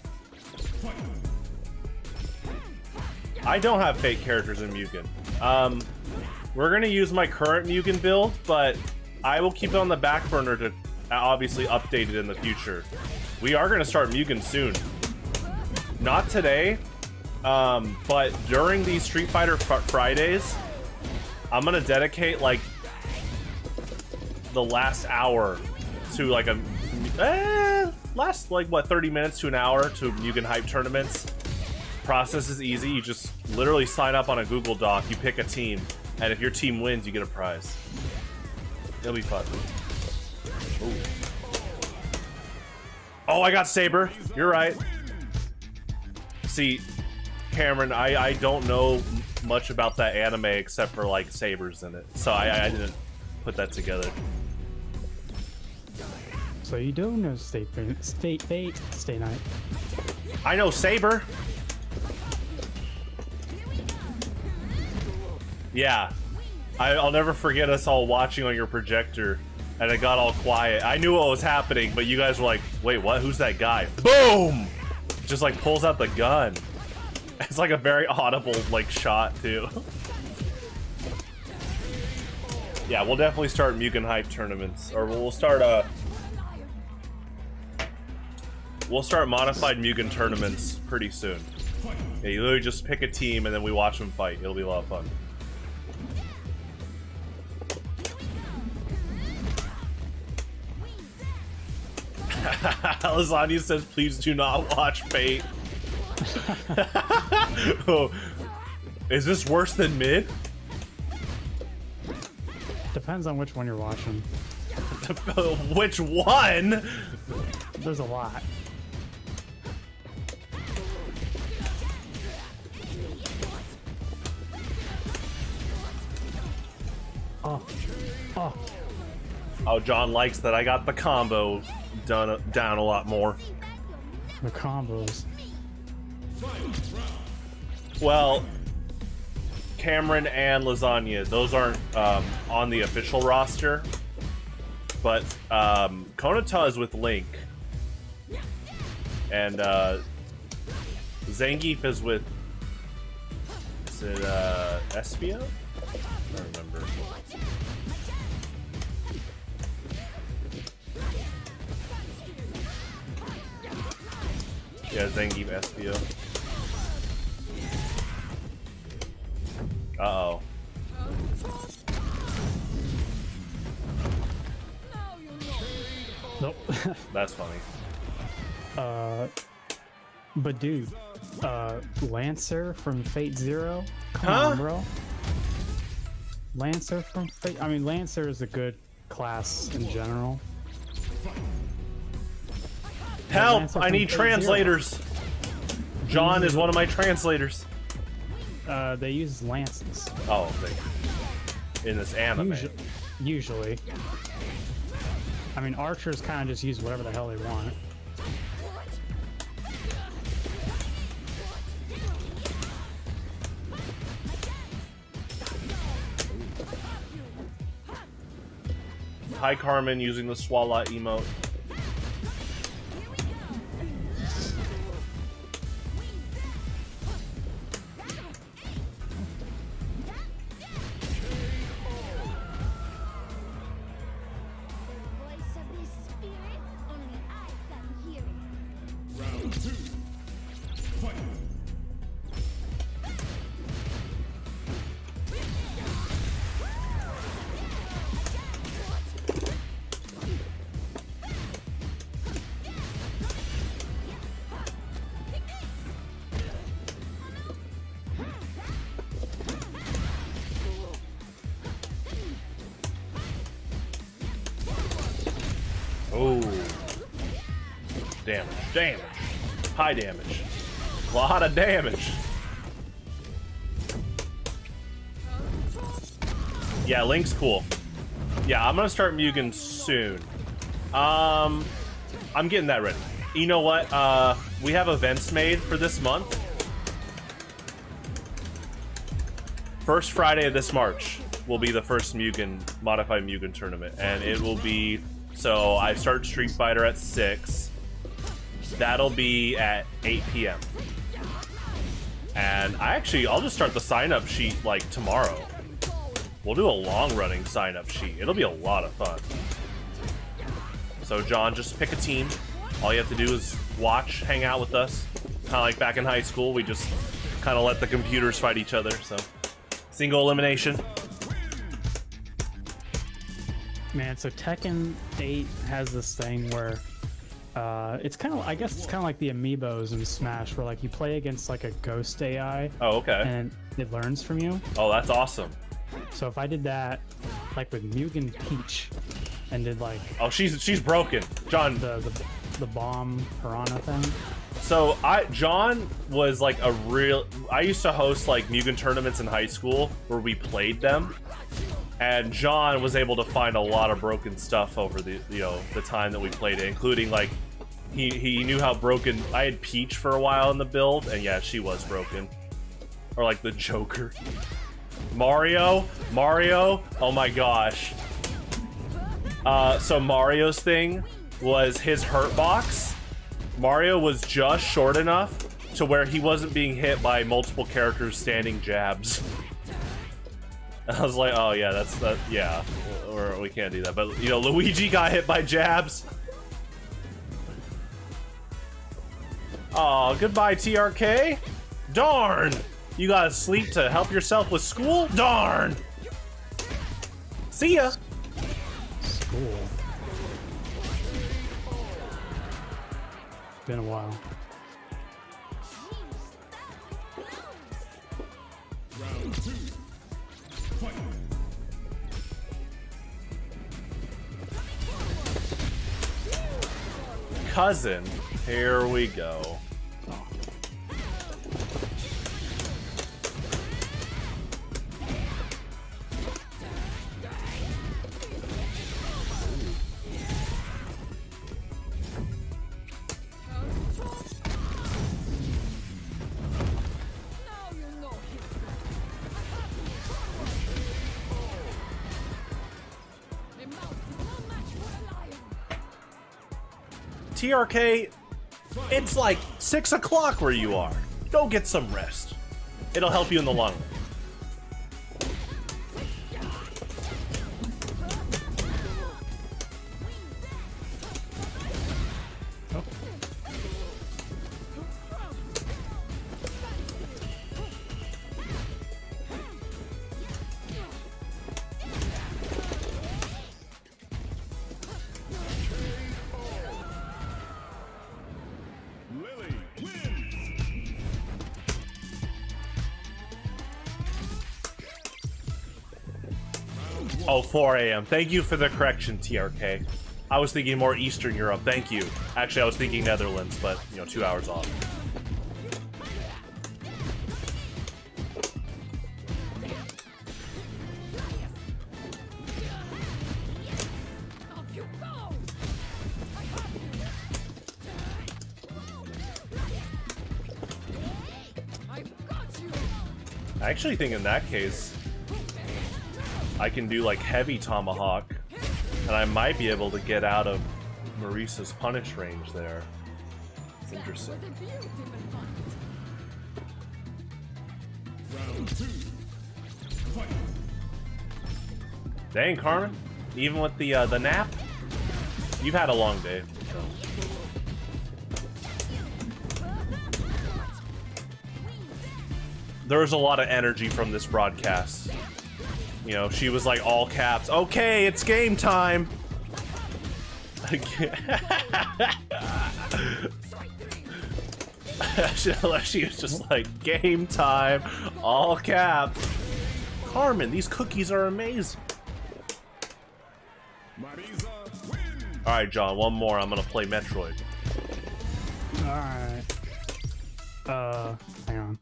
I don't have fake characters in Mugen. We're gonna use my current Mugen build, but I will keep it on the back burner to obviously update it in the future. We are gonna start Mugen soon. Not today, but during these Street Fighter Fridays, I'm gonna dedicate like the last hour to like last like what 30 minutes to an hour to Mugen hype tournaments. Process is easy. You just literally sign up on a Google Doc, you pick a team, and if your team wins, you get a prize. It'll be fun. Ooh. Oh, I got Saber. You're right. See, Cameron, I don't know much about that anime except for like sabers in it, so I didn't put that together. So you do know Fate Stay Night. I know Saber. Yeah, I'll never forget us all watching on your projector, and it got all quiet. I knew what was happening, but you guys were like, "Wait, what? Who's that guy?" Boom! Just like pulls out the gun. It's like a very audible like shot too. Yeah, we'll definitely start Mugen hype tournaments, or we'll start modified Mugen tournaments pretty soon. Yeah, you literally just pick a team and then we watch them fight. It'll be a lot of fun. Lasagna says, please do not watch Fate. Oh, is this worse than mid? Depends on which one you're watching. Which one? There's a lot. Oh, John likes that I got the combo down a lot more. The combos. Well, Cameron and Lasagna, those aren't on the official roster, but Konata is with Link, and Zangief is with, is it Espio? I don't remember. Yeah, Zangief, Espio. Uh-oh. Nope. That's funny. But dude, Lancer from Fate Zero? Come Huh? on, bro. Lancer from Fate... I mean, Lancer is a good class in general. Help! Lancer I from need Fate Zero. translators. John is one of my translators. They use lances. Oh, in this anime. Usually. I mean, archers kind of just use whatever the hell they want. Hi, Carmen, using the Swalla emote. Voice of this spirit, only I can hear it. Round 2. Fight. Oh. Damage. Damage. High damage. A lot of damage. Yeah, Link's cool. Yeah, I'm gonna start Mugen soon. I'm getting that ready. You know what? We have events made for this month. First Friday of this March will be the first Mugen, modified Mugen tournament, and it will be... So I start Street Fighter at 6. That'll be at 8 p.m. And I'll just start the sign-up sheet like tomorrow. We'll do a long-running sign-up sheet. It'll be a lot of fun. So John, just pick a team. All you have to do is watch, hang out with us. Kind of like back in high school, we just kind of let the computers fight each other. So single elimination. Man, so Tekken 8 has this thing where it's kind of, I guess it's kind of like the amiibos in Smash, where like you play against like a ghost AI. Oh, okay. And it learns from you. Oh, that's awesome. So if I did that, like with Mugen Peach, and did like Oh, she's broken, John. the bomb piranha thing. So John was like a real. I used to host like Mugen tournaments in high school where we played them, and John was able to find a lot of broken stuff over the the time that we played it, including like he knew how broken. I had Peach for a while in the build, and yeah, she was broken, or like the Joker. Mario, oh my gosh. So Mario's thing was his hurt box. Mario was just short enough to where he wasn't being hit by multiple characters standing jabs. I was like, oh yeah, yeah, or we can't do that. But you know, Luigi got hit by jabs. Oh, goodbye, TRK. Darn, you gotta sleep to help yourself with school. Darn. See ya. School. Been a while. Round 2. Fight. Cousin, here we go. TRK, it's like 6 o'clock where you are. Go get some rest. It'll help you in the long run. Oh, 4 a.m. Thank you for the correction, TRK. I was thinking more Eastern Europe. Thank you. Actually, I was thinking Netherlands, but, you know, 2 hours off. I actually think in that case, I can do like heavy tomahawk, and I might be able to get out of Marisa's punish range there. It's interesting. Round 2. Fight. Dang, Carmen, even with the nap, you've had a long day. So. There was a lot of energy from this broadcast. You know, she was like all caps. Okay, it's game time. She was just like game time, all caps. Carmen, these cookies are amazing. Marisa win. All right, John, one more. I'm gonna play Metroid. Alright. Hang on.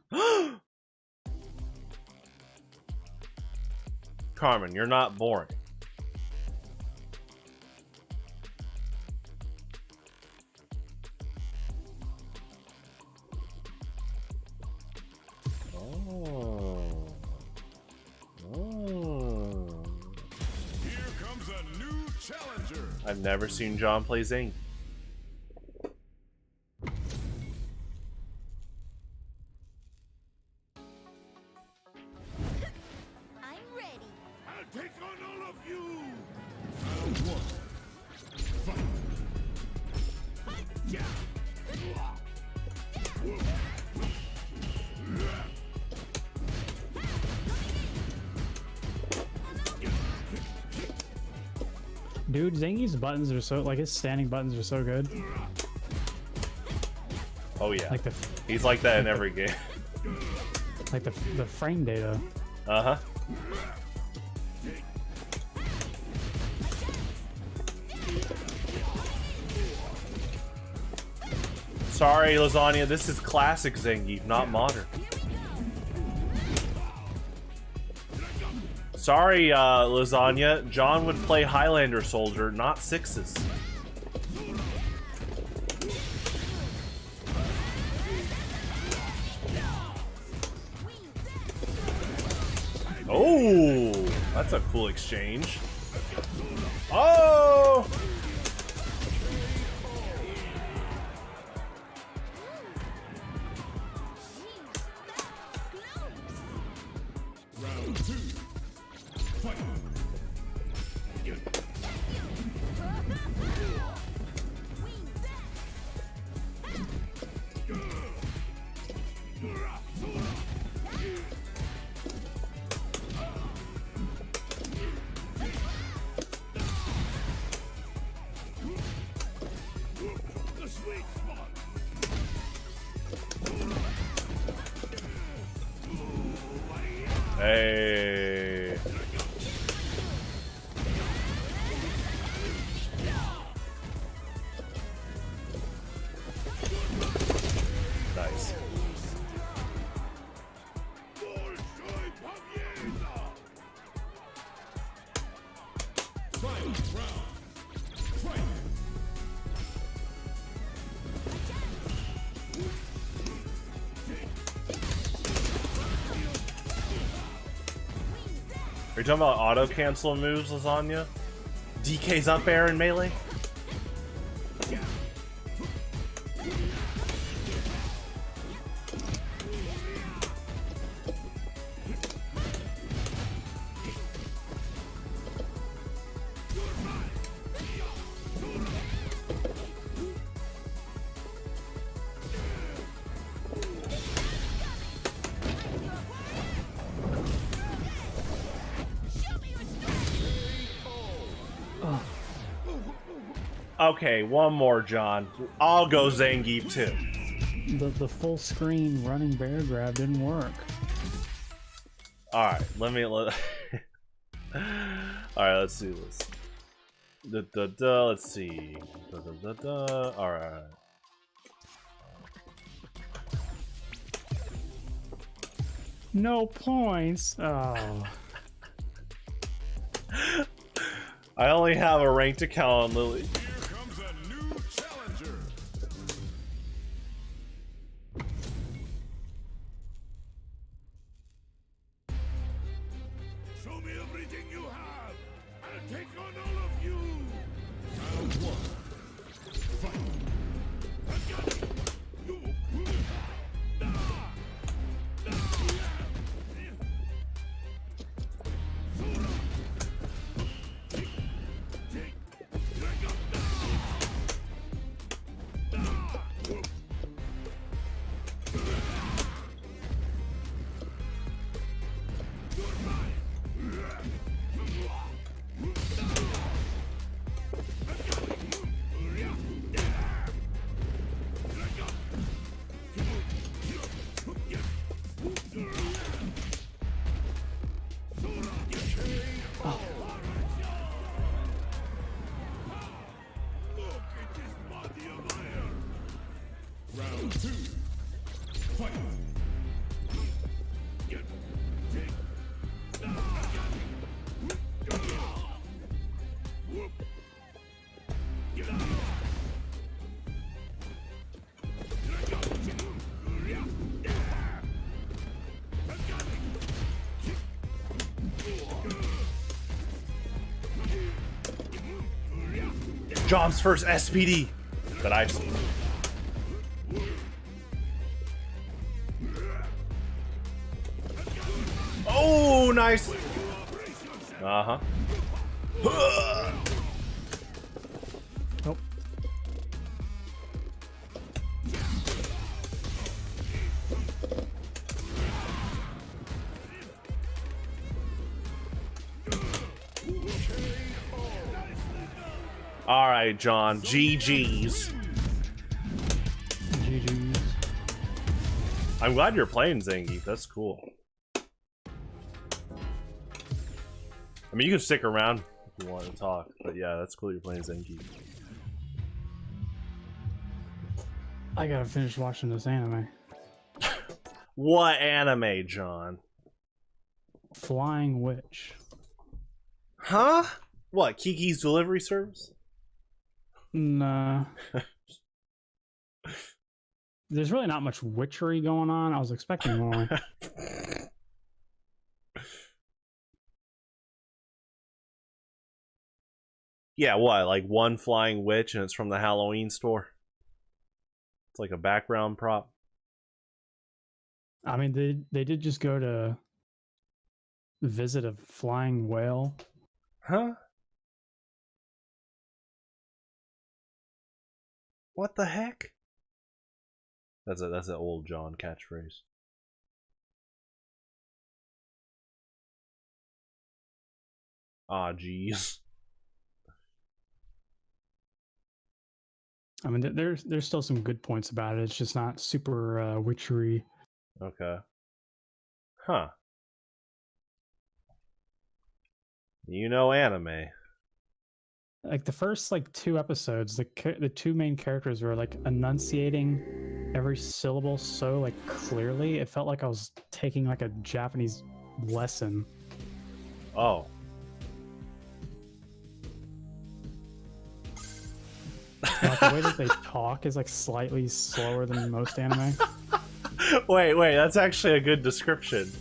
Carmen, you're not boring. Oh. Here comes a new challenger. I've never seen John play Zing. I'm ready. I'll take on all of you. Round 1. Fight. Yeah. Dude, Zangief's buttons are so, like, his standing buttons are so good. Oh yeah, Like the, he's like that in every game. like the frame data. Uh-huh. Sorry, Lasagna, this is classic Zangief, not modern. Sorry, Lasagna, John would play Highlander Soldier, not sixes. Oh, that's a cool exchange. Oh! Round 2. Fight. The sweet spot. Hey. Nice. Final round. Fight. Are you talking about auto cancel moves, Lasagna? DK's up air in melee? Okay, one more, John. I'll go Zangief too. The full screen running bear grab didn't work. All right, All right, let's do this. Let's see. All right. No points. Oh. I only have a ranked account on Lily. Here comes a new challenger. Show me everything you have. I'll take on all of you. Round one. Fight. I got it. Round two. Fight. John's first SPD that I've seen. Oh, nice. Uh-huh. Nope. All right, John. GG's. GG's. I'm glad you're playing Zangief. That's cool. I mean, you can stick around if you want to talk, but yeah, that's cool you're playing Zangief. I gotta finish watching this anime. What anime, John? Flying Witch. Huh? What, Kiki's Delivery Service? Nah. There's really not much witchery going on. I was expecting more. Yeah, what? Like one flying witch and it's from the Halloween store? It's like a background prop. I mean, they did just go to visit a flying whale. Huh? What the heck? That's an old John catchphrase. Ah, jeez. I mean, there's still some good points about it. It's just not super witchery. Okay. Huh. You know anime. Like the first like 2 episodes, the two main characters were like enunciating every syllable so like clearly. It felt like I was taking like a Japanese lesson. Oh. Like, the way that they talk is like slightly slower than most anime. Wait, that's actually a good description.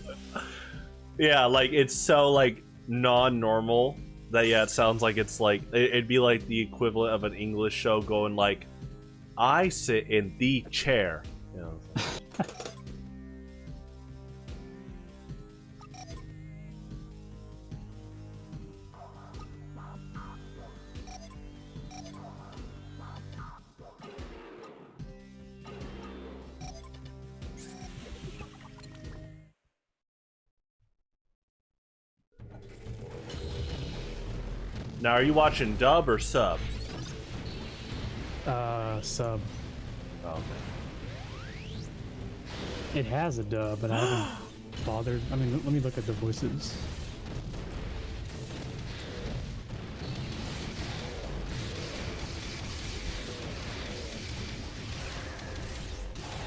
Yeah, like it's so like non-normal that yeah, it sounds like it's like it'd be like the equivalent of an English show going like, I sit in the chair. You know. Now, are you watching dub or sub? Sub. Oh, okay. It has a dub, but I haven't bothered. I mean, let me look at the voices.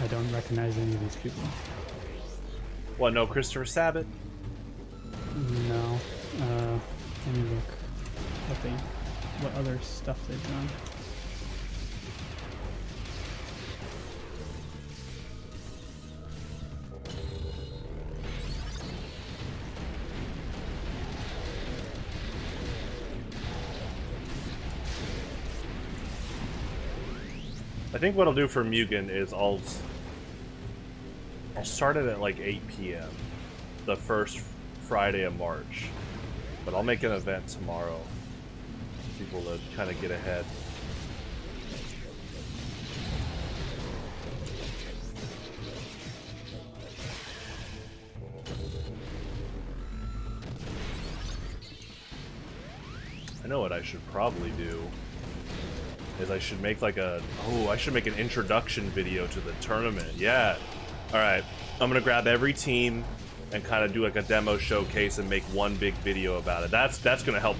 I don't recognize any of these people. What, no Christopher Sabat? No. Let me look what other stuff they've done. I think what I'll do for Mugen is I'll start it at like 8 p.m. the first Friday of March, but I'll make an event tomorrow. People to kind of get ahead. I know what I should probably do. Is I should make like I should make an introduction video to the tournament. Yeah. Alright. I'm gonna grab every team and kind of do like a demo showcase and make one big video about it. That's gonna help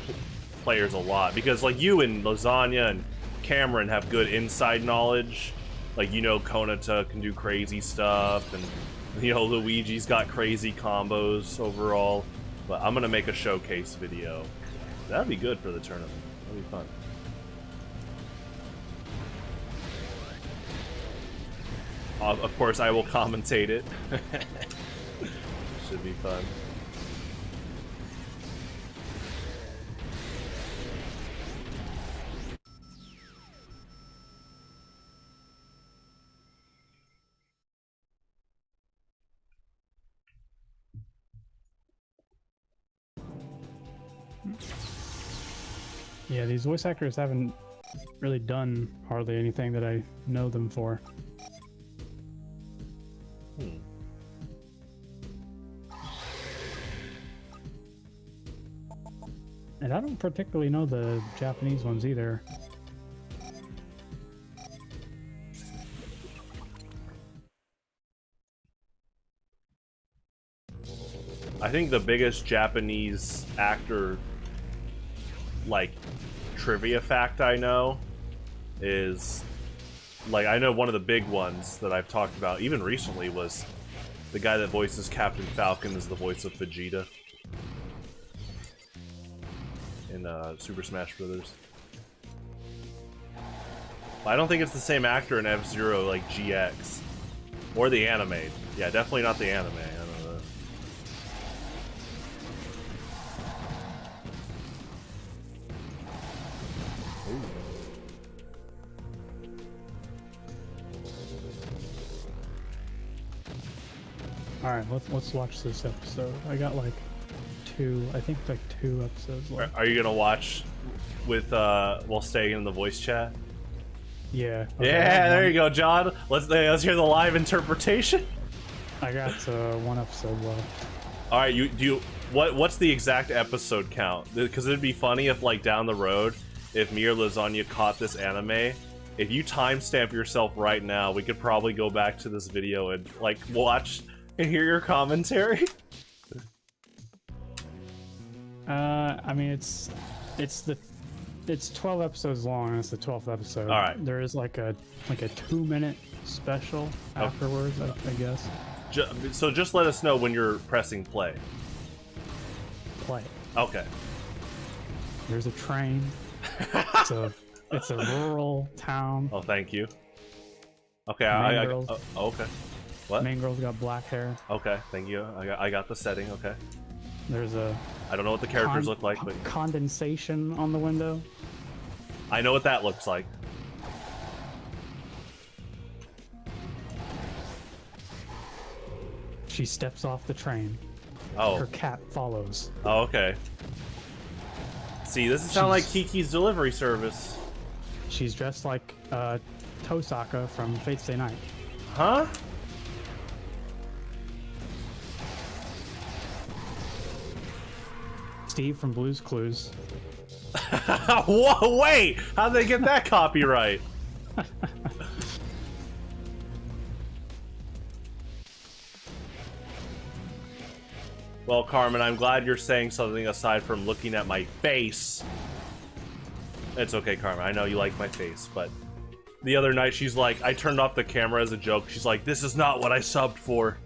players a lot. Because like you and Lasagna and Cameron have good inside knowledge. Like, you know, Konata can do crazy stuff, and you know, Luigi's got crazy combos overall. But I'm gonna make a showcase video. That'd be good for the tournament. That'd be fun. Of course, I will commentate it. Should be fun. Yeah, these voice actors haven't really done hardly anything that I know them for. And I don't particularly know the Japanese ones either. I think the biggest Japanese actor, like, trivia fact I know is, like, I know one of the big ones that I've talked about even recently was the guy that voices Captain Falcon is the voice of Vegeta in Super Smash Brothers. I don't think it's the same actor in F-Zero, like GX, or the anime. Yeah, definitely not the anime. I don't know. All right, let's watch this episode. I got like two episodes left. Are you gonna watch with while staying in the voice chat? Yeah. Okay, Yeah, there you go, John. Let's hear the live interpretation. I got one episode left. All right, what's the exact episode count? Because it'd be funny if, like, down the road, if me or Lasagna caught this anime, if you timestamp yourself right now, we could probably go back to this video and, like, watch and hear your commentary. I mean, it's 12 episodes long, and it's the 12th episode. All right. There is like a 2-minute special afterwards, I guess. So just let us know when you're pressing play. Play. Okay. There's a train. It's a rural town. Oh, thank you. Okay, okay. What? Main girl's got black hair. Okay, thank you. I got the setting. Okay. There's a I don't know what the characters look like, but condensation on the window. I know what that looks like. She steps off the train. Oh. Her cat follows. Oh, okay. See, this sounds like Kiki's delivery service. She's dressed like Tosaka from Fate Stay Night. Huh? Steve from Blue's Clues. Whoa, wait! How'd they get that copyright? Well, Carmen, I'm glad you're saying something aside from looking at my face. It's okay, Carmen. I know you like my face, but The other night, she's like, I turned off the camera as a joke. She's like, this is not what I subbed for.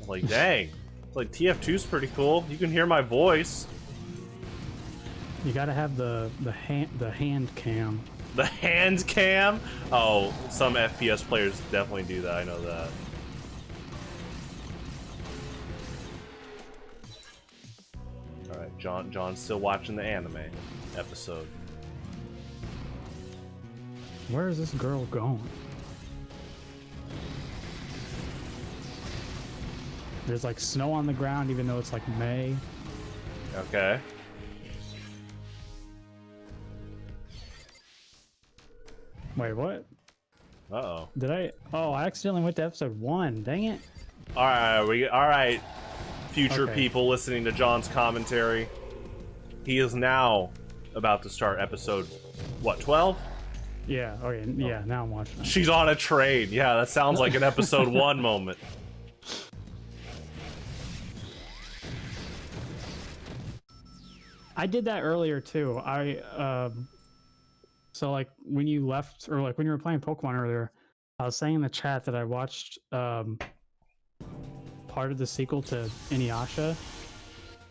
I'm like, dang. It's like, TF2's pretty cool. You can hear my voice. You gotta have the hand cam. The hand cam? Oh, some FPS players definitely do that. I know that. Alright, John's still watching the anime episode. Where is this girl going? There's like snow on the ground even though it's like May. Okay. Wait, what? Uh-oh. Did I? Oh, I accidentally went to episode 1. Dang it. Alright, future Okay. people listening to John's commentary. He is now about to start episode, what, 12? Yeah, okay, yeah, now I'm watching it. She's on a train. Yeah, that sounds like an episode 1 moment. I did that earlier too. So like when you left, or like when you were playing Pokemon earlier, I was saying in the chat that I watched part of the sequel to Inuyasha,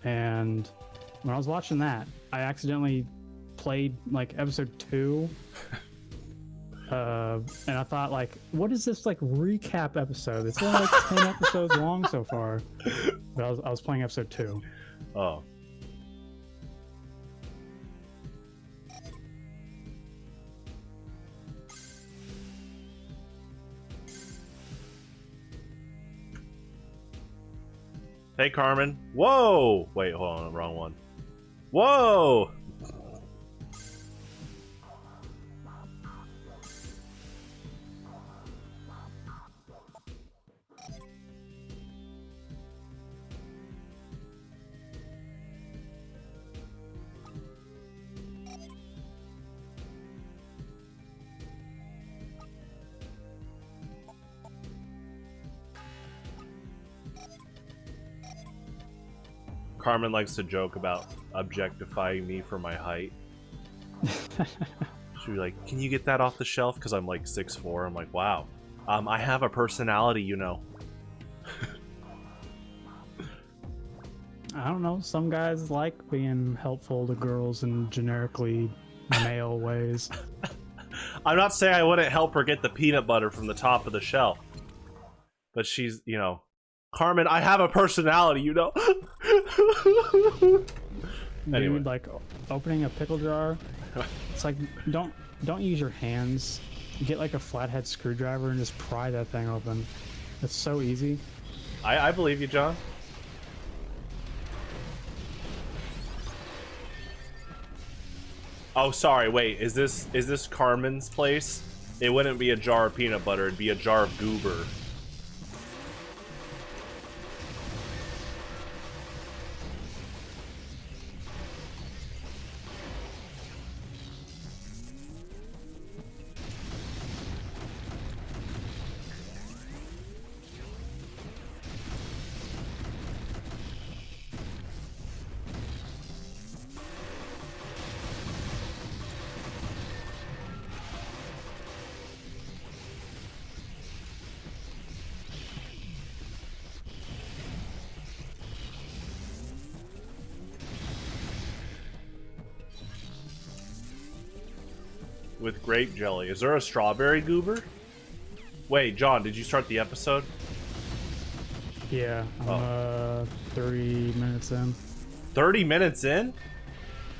and when I was watching that, I accidentally played like episode 2. And I thought, like, what is this like recap episode? It's only like 10 episodes long so far. But I was playing episode 2. Oh. Hey, Carmen. Whoa! Wait, hold on, wrong one. Whoa! Carmen likes to joke about objectifying me for my height. She'd be like, can you get that off the shelf? Because I'm like 6'4". I'm like, wow. I have a personality, you know. I don't know. Some guys like being helpful to girls in generically male ways. I'm not saying I wouldn't help her get the peanut butter from the top of the shelf. But she's, you know, Carmen, I have a personality, you know. Anyway. Dude, like opening a pickle jar, it's like don't use your hands. Get like a flathead screwdriver and just pry that thing open. It's so easy. I believe you, John. Oh, sorry. Wait, is this Carmen's place? It wouldn't be a jar of peanut butter. It'd be a jar of goober. With grape jelly. Is there a strawberry goober? Wait, John, did you start the episode? Yeah, I'm 30 minutes in. 30 minutes in?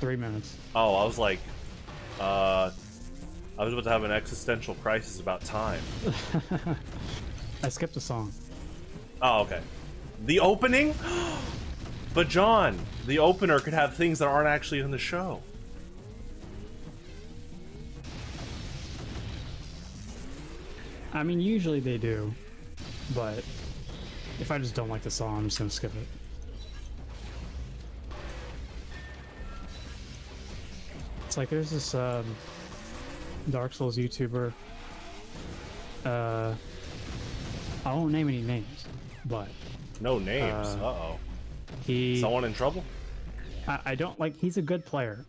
3 minutes. Oh, I was like, I was about to have an existential crisis about time. I skipped a song. Oh, okay. The opening? But John, the opener could have things that aren't actually in the show. I mean, usually they do, but if I just don't like the song, I'm just gonna skip it. It's like there's this Dark Souls YouTuber. I won't name any names, but No names. Uh-oh. he. Someone in trouble? I don't like. He's a good player,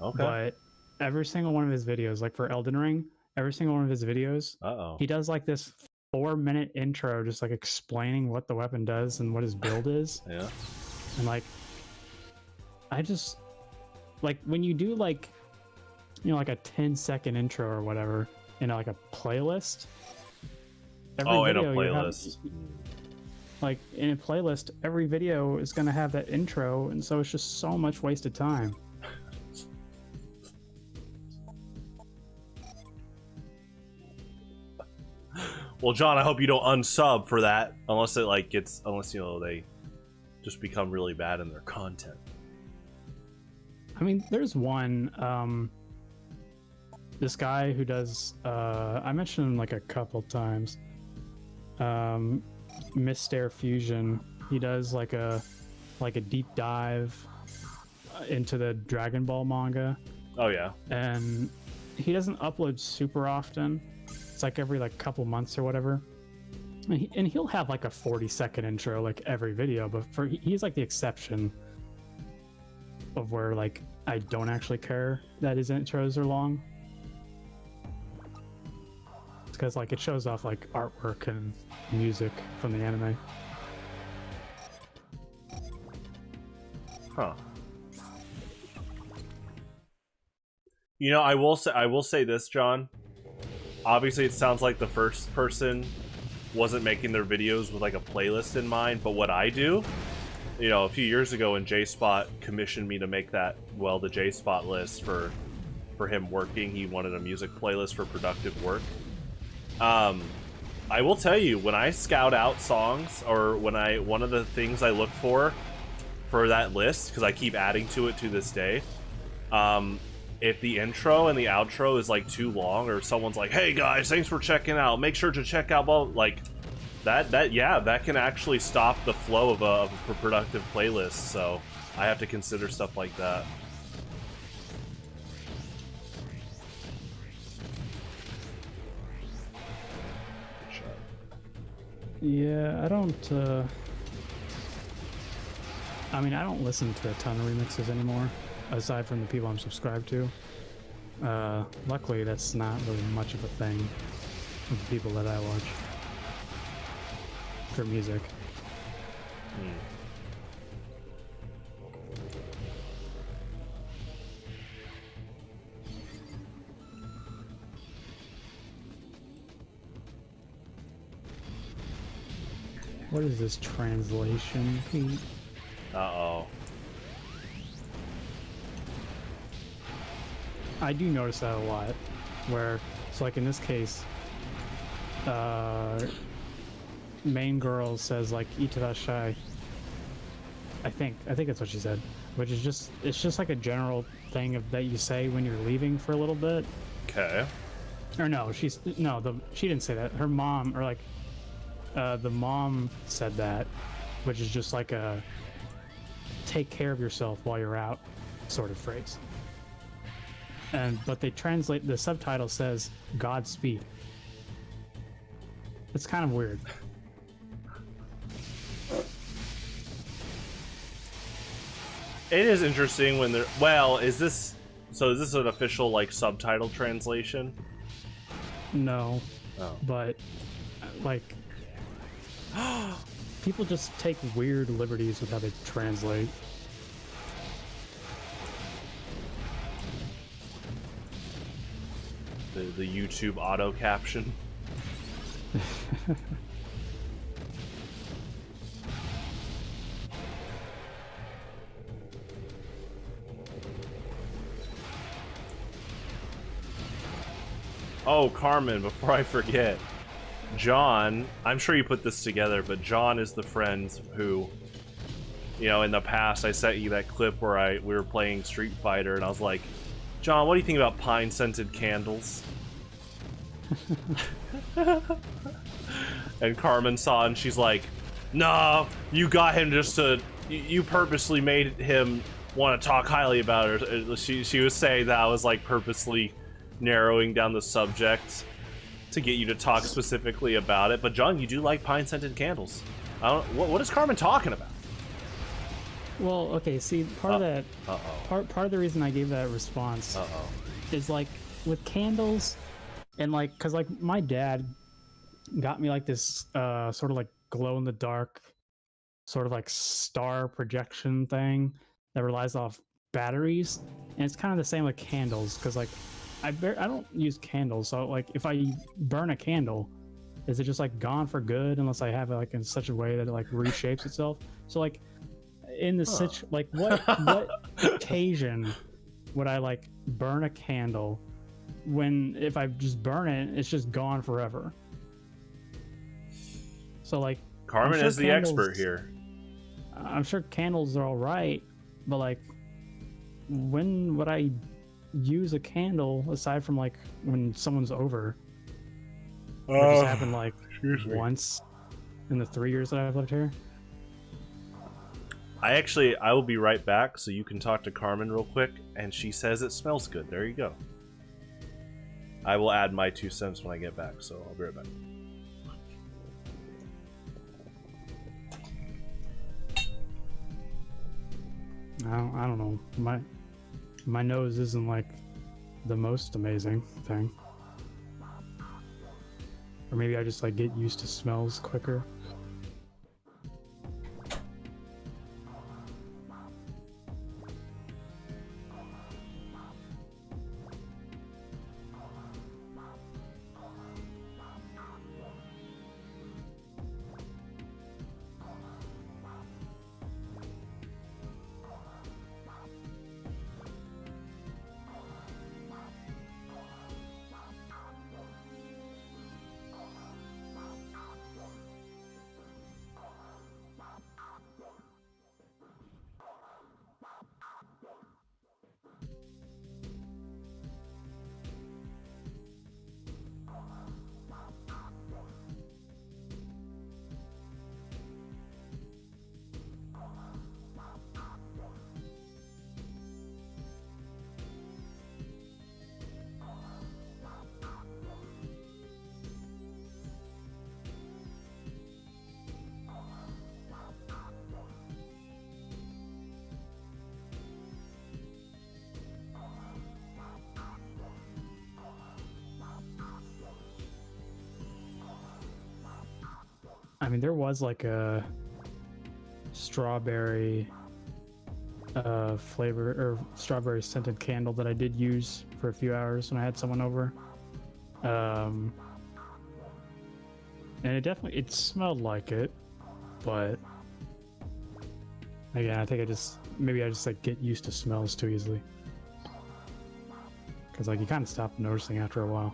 Okay. but every single one of his videos, like for Elden Ring, every single one of his videos, Uh-oh. he does like this 4-minute intro, just like explaining what the weapon does and what his build is. Yeah. And like, I just like when you do like, you know, like a 10-second intro or whatever in like a playlist. In a video you have- playlist. like in a playlist, every video is gonna have that intro, and so it's just so much wasted time. Well, John, I hope you don't unsub for that, unless it like gets, unless you know they just become really bad in their content. I mean, there's one, this guy who does, I mentioned him like a couple times, Mr. Fusion. He does like a deep dive into the Dragon Ball manga, Oh yeah. and he doesn't upload super often. It's like every like couple months or whatever, and he'll have like a 40-second intro like every video, but he's like the exception of where like I don't actually care that his intros are long. It's because like it shows off like artwork and music from the anime. Huh. You know, I will say this, John. Obviously, it sounds like the first person wasn't making their videos with like a playlist in mind, but what I do, you know, a few years ago when J-Spot commissioned me to make that, well, the J-Spot list for him working, he wanted a music playlist for productive work. I will tell you, when I scout out songs, or one of the things I look for that list, because I keep adding to it to this day, if the intro and the outro is like too long, or someone's like, "Hey guys, thanks for checking out. Make sure to check out," well, like that can actually stop the flow of a productive playlist. So I have to consider stuff like that. Yeah, I don't. I mean, I don't listen to a ton of remixes anymore, aside from the people I'm subscribed to. Luckily, that's not really much of a thing with the people that I watch for music. What is this translation, Pete? Uh-oh. I do notice that a lot, where it's like in this case, main girl says like "Itarashai." I think that's what she said, which is it's just like a general thing that you say when you're leaving for a little bit. Okay. Or no, she didn't say that. Her mom, or like the mom said that, which is just like a take care of yourself while you're out sort of phrase. But they translate, the subtitle says Godspeed. It's kind of weird. It is interesting when they're, well, is this an official like subtitle translation? No. Oh. But like people just take weird liberties with how they translate. The YouTube auto caption. Oh, Carmen, before I forget, John, I'm sure you put this together, but John is the friend who, you know, in the past I sent you that clip where we were playing Street Fighter and I was like, John, what do you think about pine-scented candles? And Carmen saw it and she's like, nah, you got him just to, you purposely made him want to talk highly about her. She was saying that I was like purposely narrowing down the subject to get you to talk specifically about it. But John, you do like pine-scented candles. I don't, what is Carmen talking about? Well, okay, see, part of that, Uh-oh. part of the reason I gave that response Uh-oh. is like with candles, And like, cause like my dad got me like this sort of like glow in the dark, sort of like star projection thing that relies off batteries, and it's kind of the same with candles. Cause like I don't use candles, so like if I burn a candle, is it just like gone for good unless I have it like in such a way that it like reshapes itself? So like in the like what occasion would I like burn a candle when if I just burn it, it's just gone forever? So like Carmen sure is the expert here. I'm sure candles are all right, but like when would I use a candle aside from like when someone's over? It just happened like once in the 3 years that I've lived here. I will be right back so you can talk to Carmen real quick, and she says it smells good. There you go. I will add my 2 cents when I get back, so I'll be right back. I don't know. My nose isn't like the most amazing thing. Or maybe I just like get used to smells quicker. I mean, there was like a strawberry flavor or strawberry scented candle that I did use for a few hours when I had someone over. And it smelled like it, but again, I think maybe I just like get used to smells too easily. Cause like you kind of stop noticing after a while.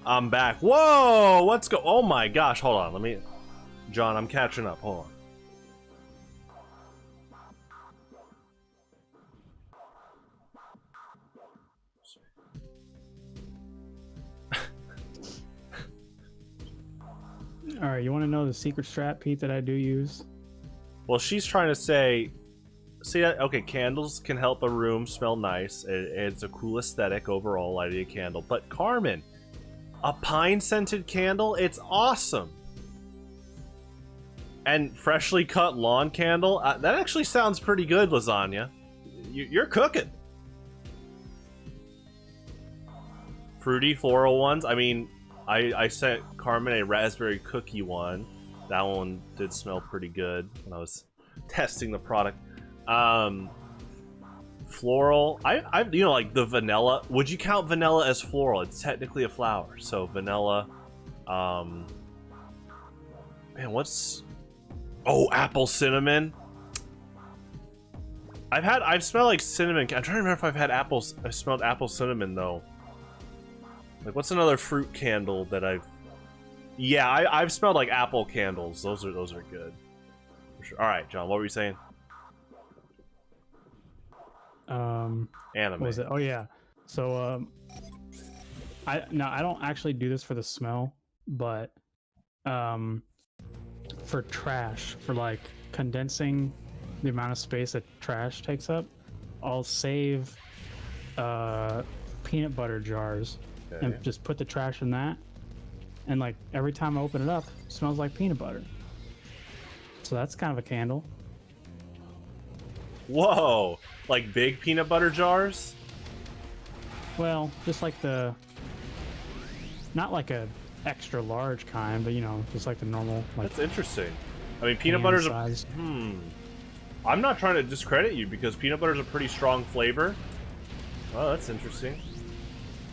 I'm back. Whoa! Let's go. Oh my gosh, hold on. John, I'm catching up. Hold on. All right, you want to know the secret strat, Pete, that I do use? Well, she's trying to say, see, okay, candles can help a room smell nice. It's a cool aesthetic overall, lighting a candle. But Carmen, a pine-scented candle? It's awesome. And freshly cut lawn candle? That actually sounds pretty good, Lasagna. You're cooking. Fruity floral ones? I mean, I sent Carmen a raspberry cookie one. That one did smell pretty good when I was testing the product. Floral, I you know, like the vanilla. Would you count vanilla as floral? It's technically a flower, so vanilla. Man, what's? Oh, apple cinnamon. I've smelled like cinnamon. I'm trying to remember if I've had apples. I smelled apple cinnamon though. Like, what's another fruit candle that I've? Yeah, I've smelled like apple candles. Those are good. For sure. All right, John, what were you saying? Anime. What was it? Oh yeah. So I don't actually do this for the smell, but for trash, for like condensing the amount of space that trash takes up, I'll save peanut butter jars and just put the trash in that, and like every time I open it up, it smells like peanut butter. So that's kind of a candle. Whoa, like big peanut butter jars? Well, just like the, not like a extra large kind, but you know, just like the normal. Like, that's interesting. I mean, peanut butter's size. I'm not trying to discredit you because peanut butter's a pretty strong flavor. Oh, that's interesting.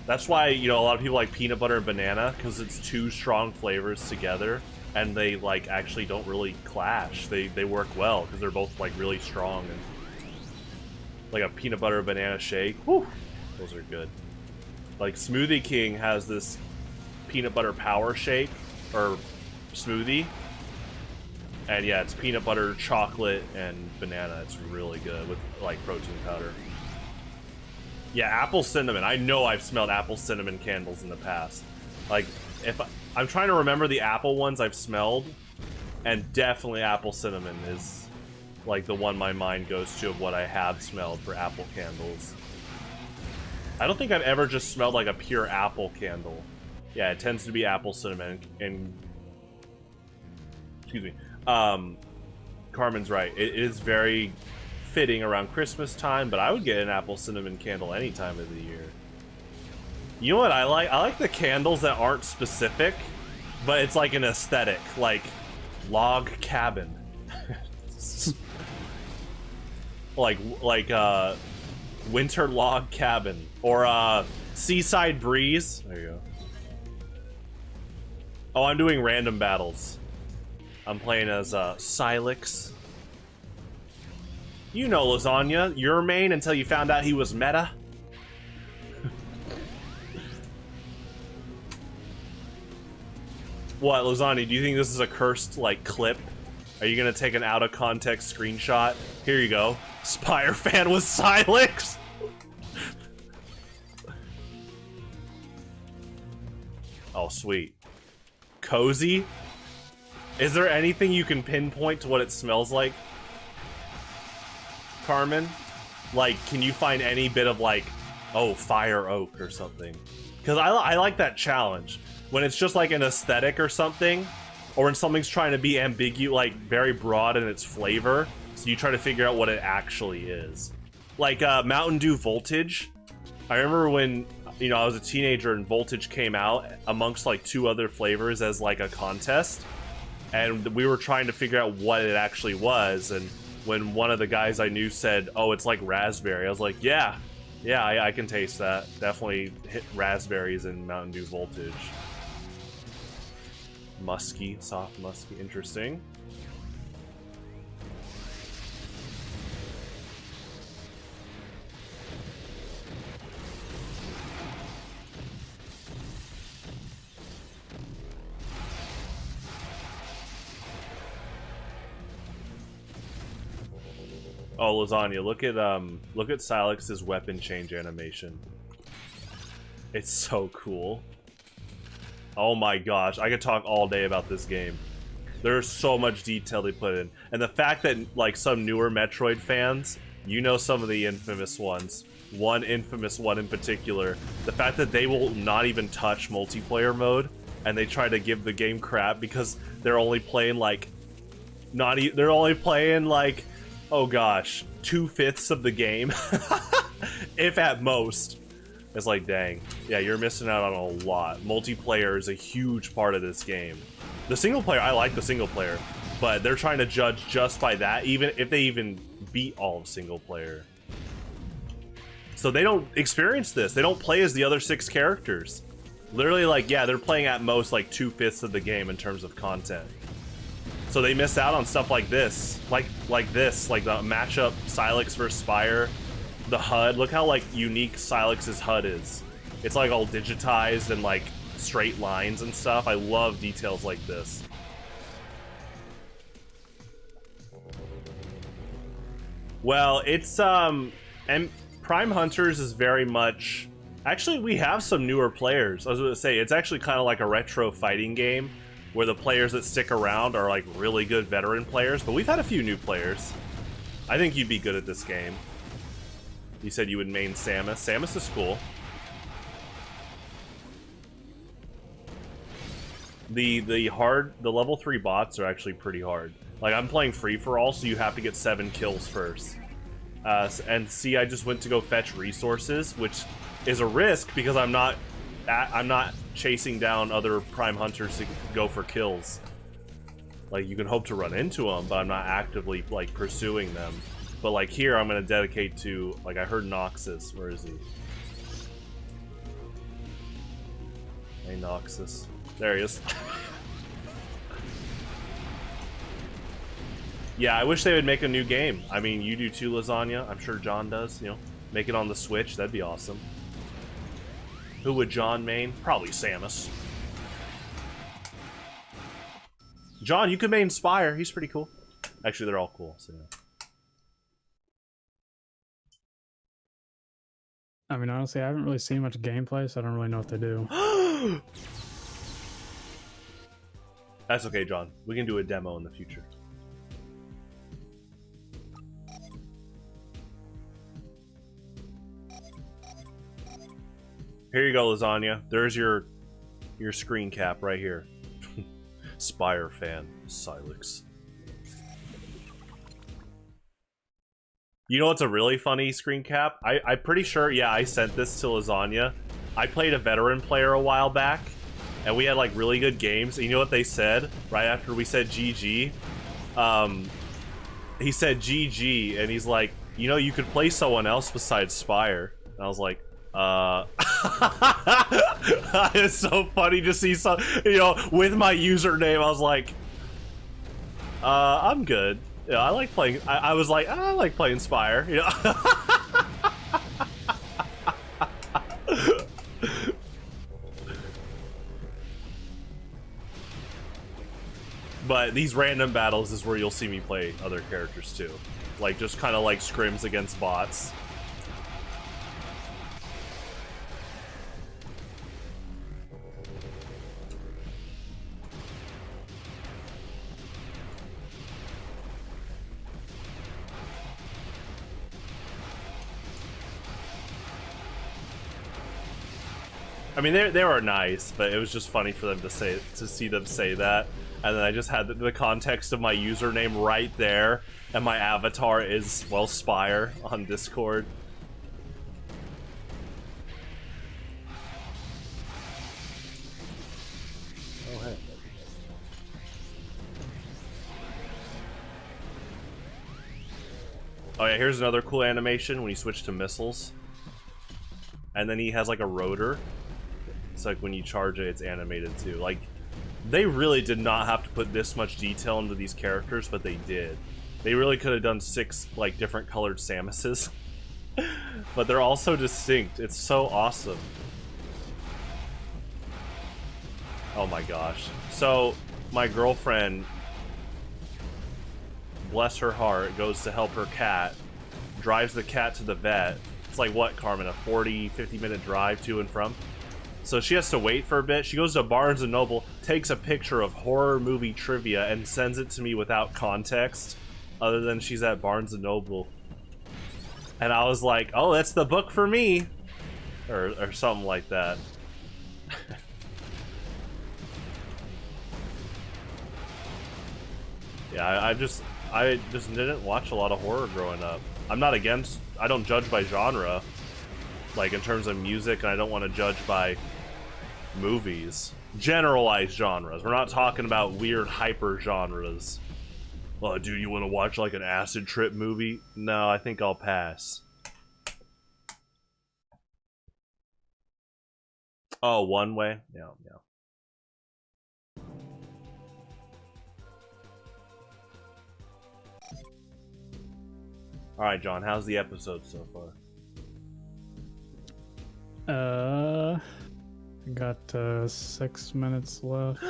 That's why, you know, a lot of people like peanut butter and banana, because it's two strong flavors together, and they like actually don't really clash. They work well because they're both like really strong, and like a peanut butter banana shake. Whew, those are good. Like Smoothie King has this peanut butter power shake or smoothie, and yeah, it's peanut butter, chocolate, and banana. It's really good with like protein powder. Yeah, apple cinnamon. I know I've smelled apple cinnamon candles in the past. Like, if I'm trying to remember the apple ones I've smelled, and definitely apple cinnamon is like the one my mind goes to of what I have smelled for apple candles. I don't think I've ever just smelled like a pure apple candle. Yeah, it tends to be apple cinnamon, and excuse me. Carmen's right. It is very fitting around Christmas time, but I would get an apple cinnamon candle any time of the year. You know what I like? I like the candles that aren't specific, but it's like an aesthetic, like log cabin. like winter log cabin, or seaside breeze. There you go. Oh, I'm doing random battles. I'm playing as Silex. You know, Lasagna, your main until you found out he was meta. What, Lasagna, do you think this is a cursed, like, clip? Are you gonna take an out-of-context screenshot? Here you go. Spire fan with Silex! Oh, sweet. Cozy? Is there anything you can pinpoint to what it smells like? Carmen? Like, can you find any bit of like, oh, fire oak or something? Because I like that challenge. When it's just like an aesthetic or something, or when something's trying to be ambiguous, like very broad in its flavor, so you try to figure out what it actually is. Like Mountain Dew Voltage. I remember when, you know, I was a teenager and Voltage came out amongst like 2 other flavors as like a contest, and we were trying to figure out what it actually was, and when one of the guys I knew said, oh, it's like raspberry, I was like, yeah, I can taste that. Definitely hit raspberries in Mountain Dew Voltage. Musky, soft musky, interesting. Oh, Lasagna, look at Silex's weapon change animation. It's so cool. Oh my gosh, I could talk all day about this game. There's so much detail they put in. And the fact that, like, some newer Metroid fans, you know some of the infamous ones. One infamous one in particular. The fact that they will not even touch multiplayer mode, and they try to give the game crap because they're only playing, like... they're only playing, like... Oh gosh, 2/5 of the game. If at most. It's like, dang. Yeah, you're missing out on a lot. Multiplayer is a huge part of this game. The single player, I like the single player, but they're trying to judge just by that, even if they even beat all of single player. So they don't experience this. They don't play as the other 6 characters. Literally, like, yeah, they're playing at most like 2/5 of the game in terms of content. So they miss out on stuff like this, like the matchup Silex versus Spire, the HUD. Look how like unique Silex's HUD is. It's like all digitized and like straight lines and stuff. I love details like this. Well, it's and Prime Hunters is very much... Actually, we have some newer players. I was going to say, it's actually kind of like a retro fighting game where the players that stick around are like really good veteran players, but we've had a few new players. I think you'd be good at this game. You said you would main Samus. Samus is cool. The level 3 bots are actually pretty hard. Like, I'm playing free-for-all, so you have to get 7 kills first. And see, I just went to go fetch resources, which is a risk because I'm not chasing down other Prime Hunters to go for kills. Like, you can hope to run into them, but I'm not actively, like, pursuing them. But, like, here, I'm going to dedicate to... Like, I heard Noxus. Where is he? Hey, Noxus. There he is. Yeah, I wish they would make a new game. I mean, you do too, Lasagna. I'm sure John does, you know. Make it on the Switch. That'd be awesome. Who would John main? Probably Samus. John, you could main Spire. He's pretty cool. Actually, they're all cool, so yeah. I mean, honestly, I haven't really seen much gameplay, so I don't really know what they do. That's okay, John. We can do a demo in the future. Here you go, Lasagna. There's your screen cap right here. Spire fan, Silex. You know what's a really funny screen cap? I'm pretty sure, yeah, I sent this to Lasagna. I played a veteran player a while back, and we had like really good games. And you know what they said right after we said GG? He said GG, and he's like, you know, you could play someone else besides Spire. And I was like, it's so funny to see some, you know, with my username. I was like, I'm good. Yeah, I like playing. I was like, I like playing Spire. You know. But these random battles is where you'll see me play other characters too, like just kind of like scrims against bots. I mean, they were nice, but it was just funny for them to see them say that, and then I just had the context of my username right there, and my avatar is, well, Spire on Discord. Oh, hey. Oh yeah, here's another cool animation when you switch to missiles, and then he has like a rotor. It's like when you charge it, it's animated too. Like, they really did not have to put this much detail into these characters, but they did. They really could have done 6 like different colored Samuses. But they're all so distinct. It's so awesome. Oh my gosh. So my girlfriend, bless her heart, goes to help her cat, drives the cat to the vet. It's like, what, Carmen, a 40-50 minute drive to and from? So she has to wait for a bit. She goes to Barnes & Noble, takes a picture of horror movie trivia, and sends it to me without context, other than she's at Barnes & Noble. And I was like, oh, that's the book for me! Or something like that. Yeah, I just didn't watch a lot of horror growing up. I'm not against... I don't judge by genre, like in terms of music, and I don't want to judge by movies. Generalized genres. We're not talking about weird hyper genres. Oh, dude, you want to watch like an acid trip movie? No, I think I'll pass. Oh, One Way? Yeah, yeah. Alright, John, how's the episode so far? I got 6 minutes left.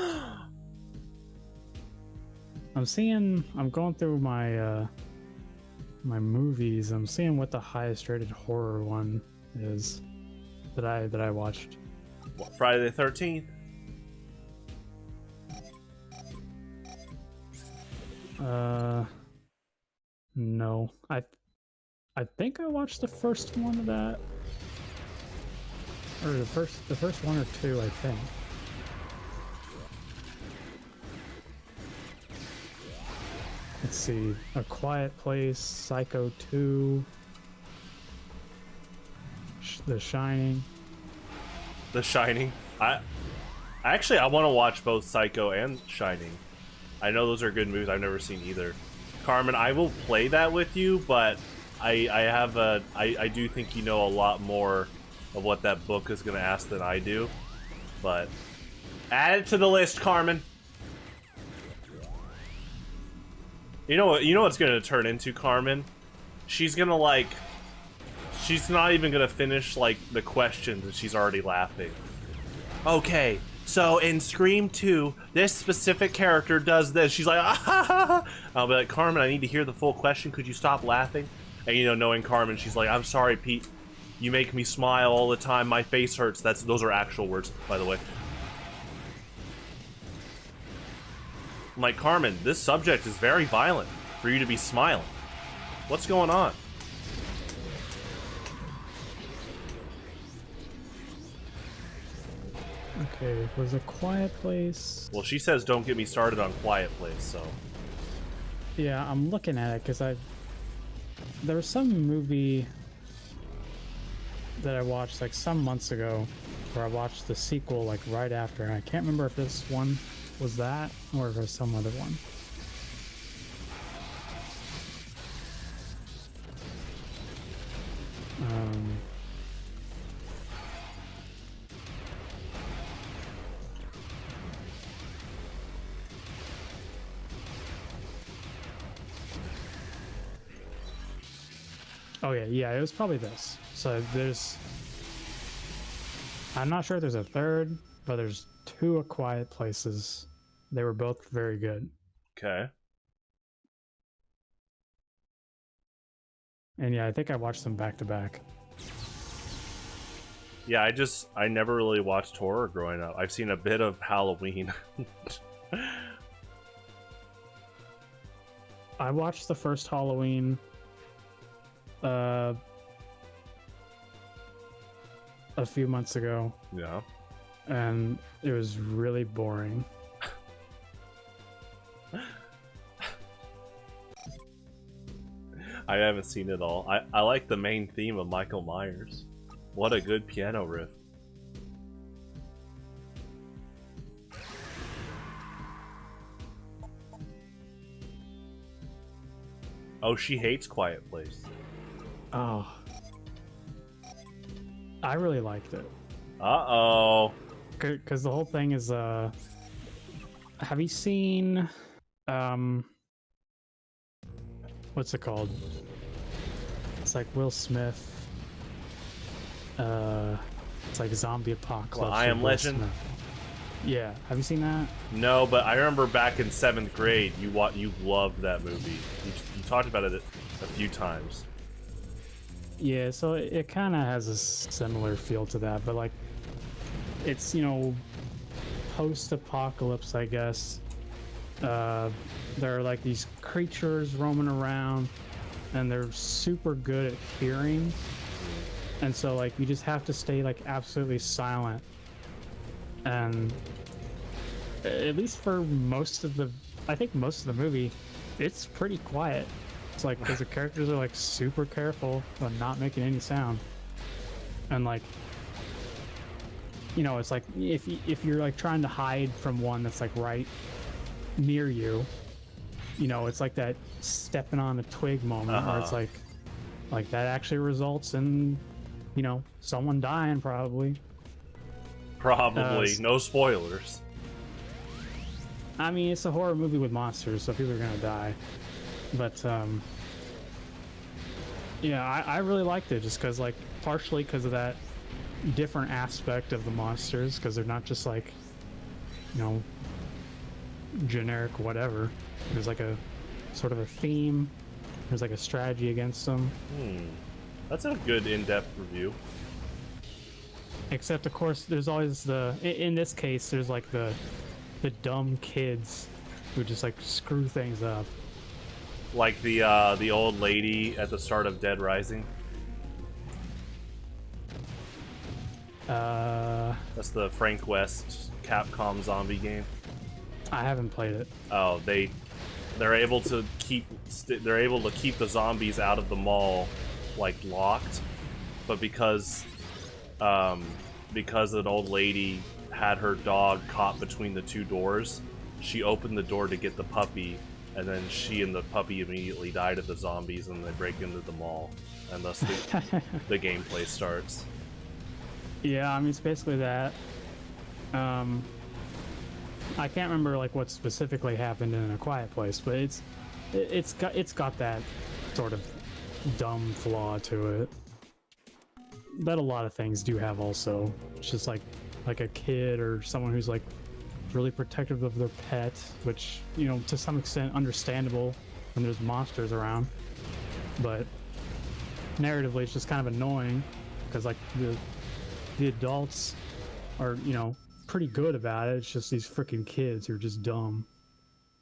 I'm going through my my movies. I'm seeing what the highest rated horror one is that I watched. What, Friday the 13th? No. I think I watched the first one of that. Or the first one or two, I think. Let's see. A Quiet Place, Psycho 2, The Shining. The Shining. I want to watch both Psycho and Shining. I know those are good movies. I've never seen either. Carmen, I will play that with you, but I do think you know a lot more of what that book is going to ask than I do. But add it to the list, Carmen. You know what's going to turn into, Carmen? She's going to she's not even going to finish like the questions and she's already laughing. Okay, so in Scream 2, this specific character does this. She's like, ah, ha, ha, ha. I'll be like, Carmen, I need to hear the full question. Could you stop laughing? And knowing Carmen, she's like, I'm sorry, Pete. You make me smile all the time. My face hurts. Those are actual words, by the way. I'm like, Carmen, this subject is very violent for you to be smiling. What's going on? Okay, it was A Quiet Place. Well, she says don't get me started on Quiet Place, so... Yeah, I'm looking at it because there was some movie that I watched like some months ago where I watched the sequel like right after, and I can't remember if this one was that or if it was some other one. Oh yeah, it was probably this. So I'm not sure if there's a third, but there's 2 A Quiet Places. They were both very good. Okay. And yeah, I think I watched them back to back. Yeah, I never really watched horror growing up. I've seen a bit of Halloween. I watched the first Halloween a few months ago. Yeah. And it was really boring. I haven't seen it all. I like the main theme of Michael Myers. What a good piano riff. Oh, she hates Quiet Place. Oh. I really liked it. Uh-oh. Because the whole thing is, have you seen, what's it called? It's like Will Smith. It's like Zombie Apocalypse. Well, I Am Legend? Smith. Yeah, have you seen that? No, but I remember back in 7th grade, you loved that movie. You talked about it a few times. Yeah, so it kind of has a similar feel to that, but like it's, you know, post-apocalypse, I guess. There are like these creatures roaming around, and they're super good at hearing, and so like you just have to stay like absolutely silent. And at least for most of the, I think most of the movie, it's pretty quiet. It's like because the characters are like super careful about not making any sound, and like, you know, it's like if you're like trying to hide from one that's like right near you, you know, it's like that stepping on a twig moment where it's like that actually results in, you know, someone dying probably. Probably. No spoilers. I mean, it's a horror movie with monsters, so people are gonna die. But yeah, I really liked it just because, like, partially because of that different aspect of the monsters, because they're not just like, you know, generic whatever. There's like a sort of a theme. There's like a strategy against them. That's a good in-depth review. Except, of course, there's always the, in this case, there's like the dumb kids who just like screw things up. Like the old lady at the start of Dead Rising. That's the Frank West Capcom zombie game. I haven't played it. Oh, they're able to keep the zombies out of the mall, like, locked, but because an old lady had her dog caught between the two doors, she opened the door to get the puppy, and then she and the puppy immediately died of the zombies, and they break into the mall, and thus the gameplay starts. Yeah, I mean, it's basically that. I can't remember like what specifically happened in A Quiet Place, but it's got that sort of dumb flaw to it that a lot of things do have. Also, it's just like a kid or someone who's like really protective of their pet, which, you know, to some extent understandable when there's monsters around, but narratively it's just kind of annoying because like the adults are, you know, pretty good about it. It's just these freaking kids who are just dumb.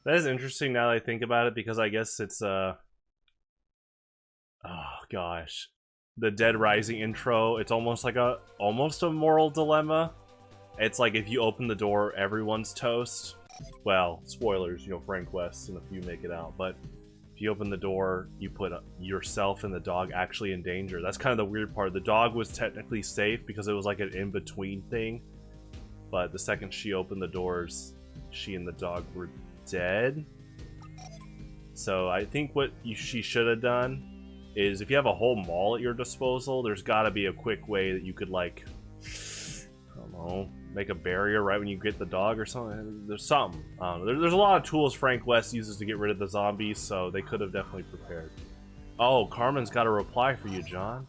That is interesting now that I think about it, because I guess it's oh gosh, the Dead Rising intro, it's almost like a moral dilemma. It's like if you open the door, everyone's toast. Well, spoilers, you know, Frank West and a few make it out, but if you open the door, you put yourself and the dog actually in danger. That's kind of the weird part. The dog was technically safe because it was like an in-between thing, but the second she opened the doors, she and the dog were dead. So I think what she should have done is, if you have a whole mall at your disposal, there's got to be a quick way that you could, like, I don't know, make a barrier right when you get the dog or something. There's something. There's a lot of tools Frank West uses to get rid of the zombies, so they could have definitely prepared. Oh, Carmen's got a reply for you, John.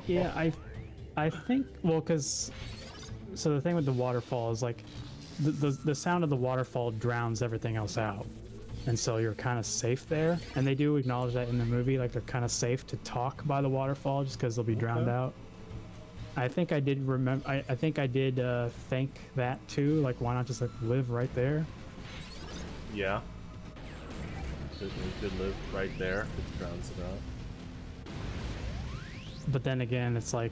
Yeah, I think, well, because, so the thing with the waterfall is like the sound of the waterfall drowns everything else out, and so you're kind of safe there, and they do acknowledge that in the movie, like they're kind of safe to talk by the waterfall just because they'll be drowned out. I think I did remember, I think I did think that too, like why not just like live right there? Yeah. You could live right there. It drowns it out. But then again, it's like,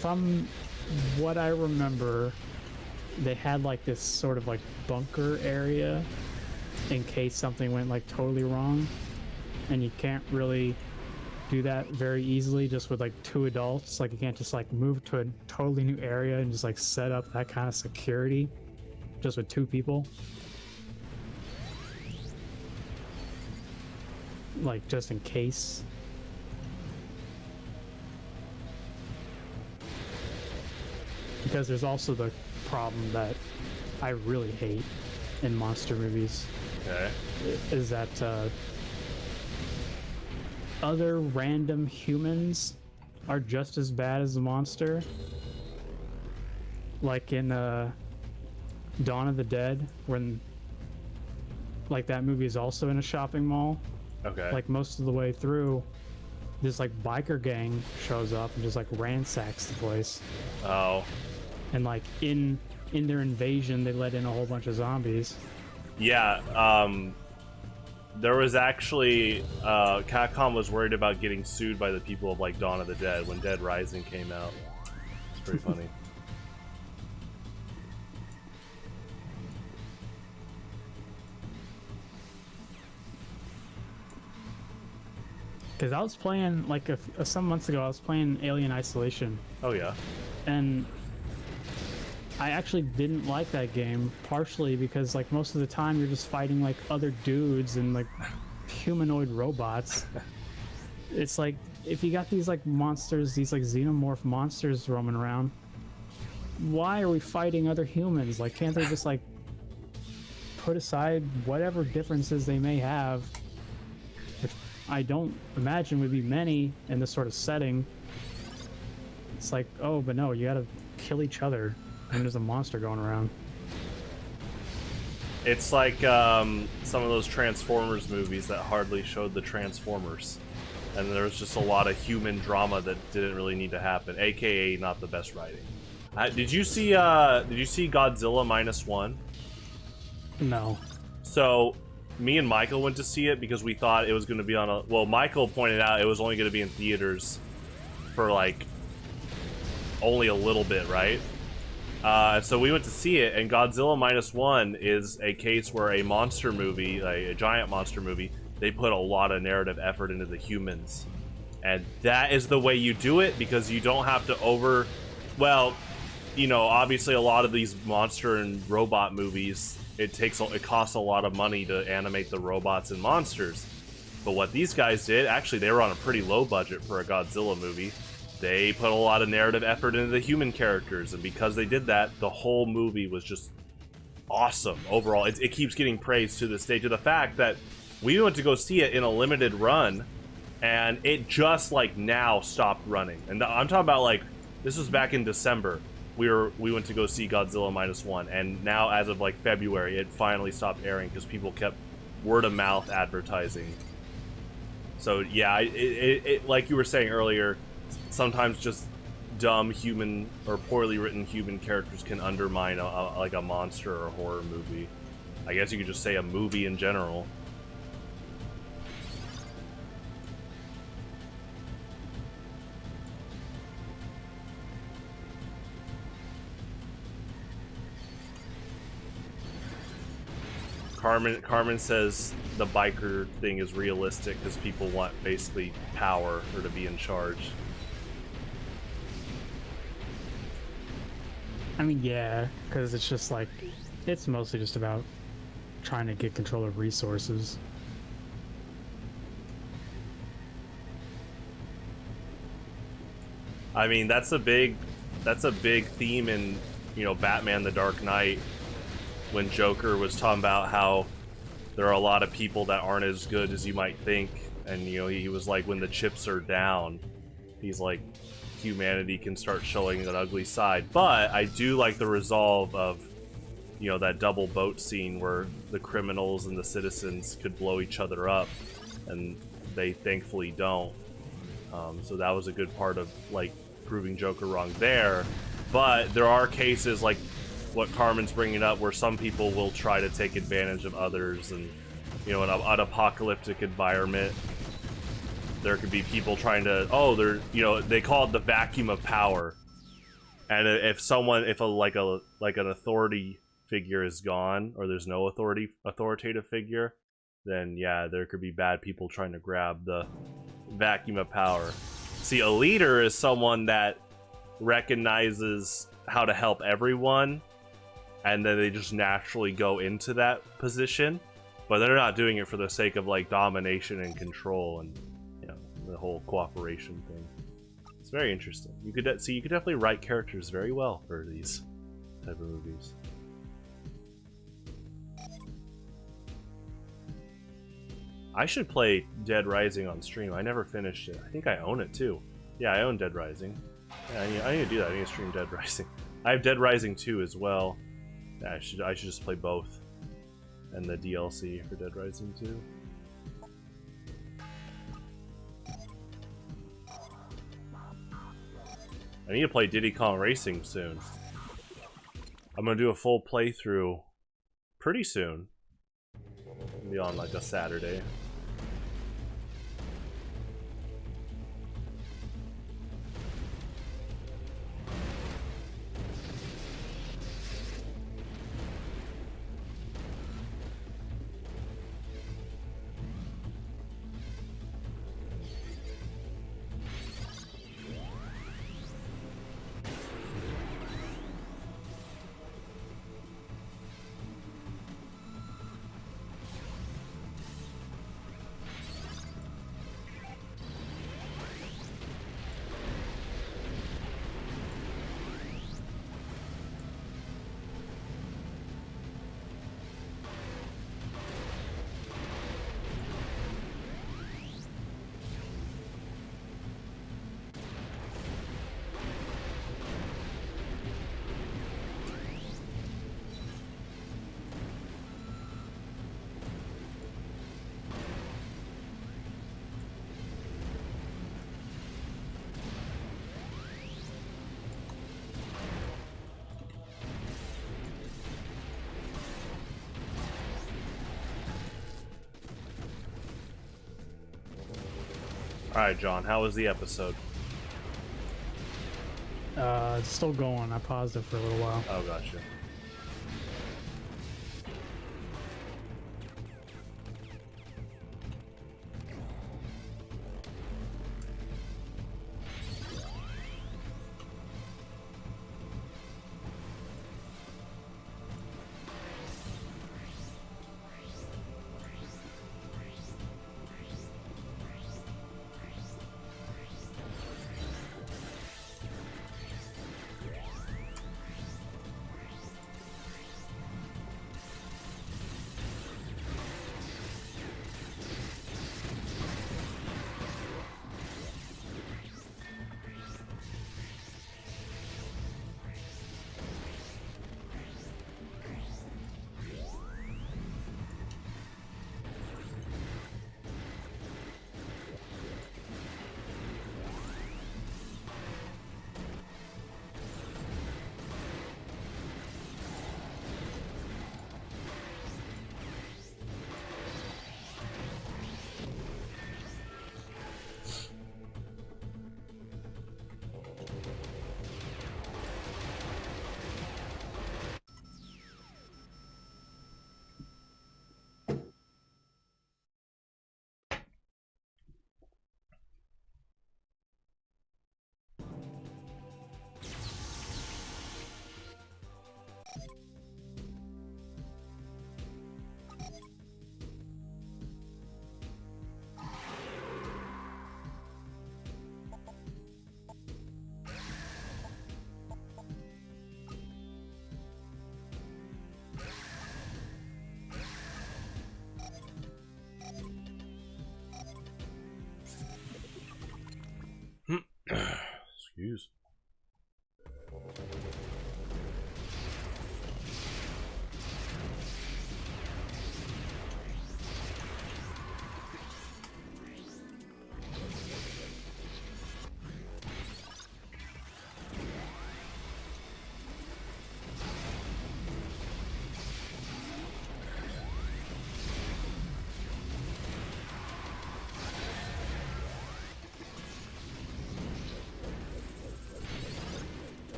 from what I remember, they had like this sort of like bunker area in case something went like totally wrong, and you can't really do that very easily just with like two adults. Like you can't just like move to a totally new area and just like set up that kind of security just with two people. Like just in case. Because there's also the problem that I really hate in monster movies. Okay. Is that other random humans are just as bad as the monster. like in Dawn of the Dead, when like that movie is also in a shopping mall. Okay. Like most of the way through, this like biker gang shows up and just like ransacks the place. Oh. And like in their invasion, they let in a whole bunch of zombies. Yeah. There was actually Capcom was worried about getting sued by the people of like Dawn of the Dead when Dead Rising came out. It's pretty funny. Because I was playing like some months ago, I was playing Alien Isolation, Oh yeah. and I actually didn't like that game, partially because like most of the time you're just fighting like other dudes and like humanoid robots. It's like if you got these like monsters, these like xenomorph monsters roaming around, why are we fighting other humans? Like, can't they just like put aside whatever differences they may have, which I don't imagine would be many in this sort of setting? It's like, oh, but no, you gotta kill each other when there's a monster going around. It's like some of those Transformers movies that hardly showed the Transformers, and there was just a lot of human drama that didn't really need to happen, aka not the best writing. Did you see Godzilla -1? No. So me and Michael went to see it because we thought it was going to be on a... Well, Michael pointed out it was only going to be in theaters for, like, only a little bit, right? So we went to see it, and Godzilla -1 is a case where a monster movie, a giant monster movie, they put a lot of narrative effort into the humans. And that is the way you do it, because you don't have to over... Well, you know, obviously a lot of these monster and robot movies... It costs a lot of money to animate the robots and monsters. But what these guys did, actually they were on a pretty low budget for a Godzilla movie. They put a lot of narrative effort into the human characters, and because they did that, the whole movie was just awesome overall. It keeps getting praised to this day, to the fact that we went to go see it in a limited run, and it just like now stopped running. And I'm talking about like, this was back in December. We went to go see Godzilla -1, and now as of like February, it finally stopped airing because people kept word of mouth advertising. So yeah, it like you were saying earlier, sometimes just dumb human or poorly written human characters can undermine like a monster or a horror movie. I guess you could just say a movie in general. Carmen says the biker thing is realistic because people want basically power or to be in charge. I mean, yeah, because it's just like, it's mostly just about trying to get control of resources. I mean, that's a big theme in, you know, Batman: The Dark Knight, when Joker was talking about how there are a lot of people that aren't as good as you might think, and you know, he was like, when the chips are down, he's like, humanity can start showing an ugly side. But I do like the resolve of, you know, that double boat scene where the criminals and the citizens could blow each other up, and they thankfully don't. So that was a good part of like proving Joker wrong there. But there are cases like what Carmen's bringing up where some people will try to take advantage of others, and you know, in an apocalyptic environment, there could be people trying to, they're, you know, they call it the vacuum of power. And if an authority figure is gone, or there's no authoritative figure, then yeah, there could be bad people trying to grab the vacuum of power. See, a leader is someone that recognizes how to help everyone, and then they just naturally go into that position, but they're not doing it for the sake of like domination and control and, you know, the whole cooperation thing. It's very interesting. You could definitely write characters very well for these type of movies. I should play Dead Rising on stream. I never finished it. I think I own it too. Yeah, I own Dead Rising. Yeah, I need to do that. I need to stream Dead Rising. I have Dead Rising 2 as well. Yeah, I should just play both. And the DLC for Dead Rising 2. I need to play Diddy Kong Racing soon. I'm gonna do a full playthrough pretty soon. It'll be on like a Saturday. Alright, John, how was the episode? It's still going. I paused it for a little while. Oh, gotcha. Excuse.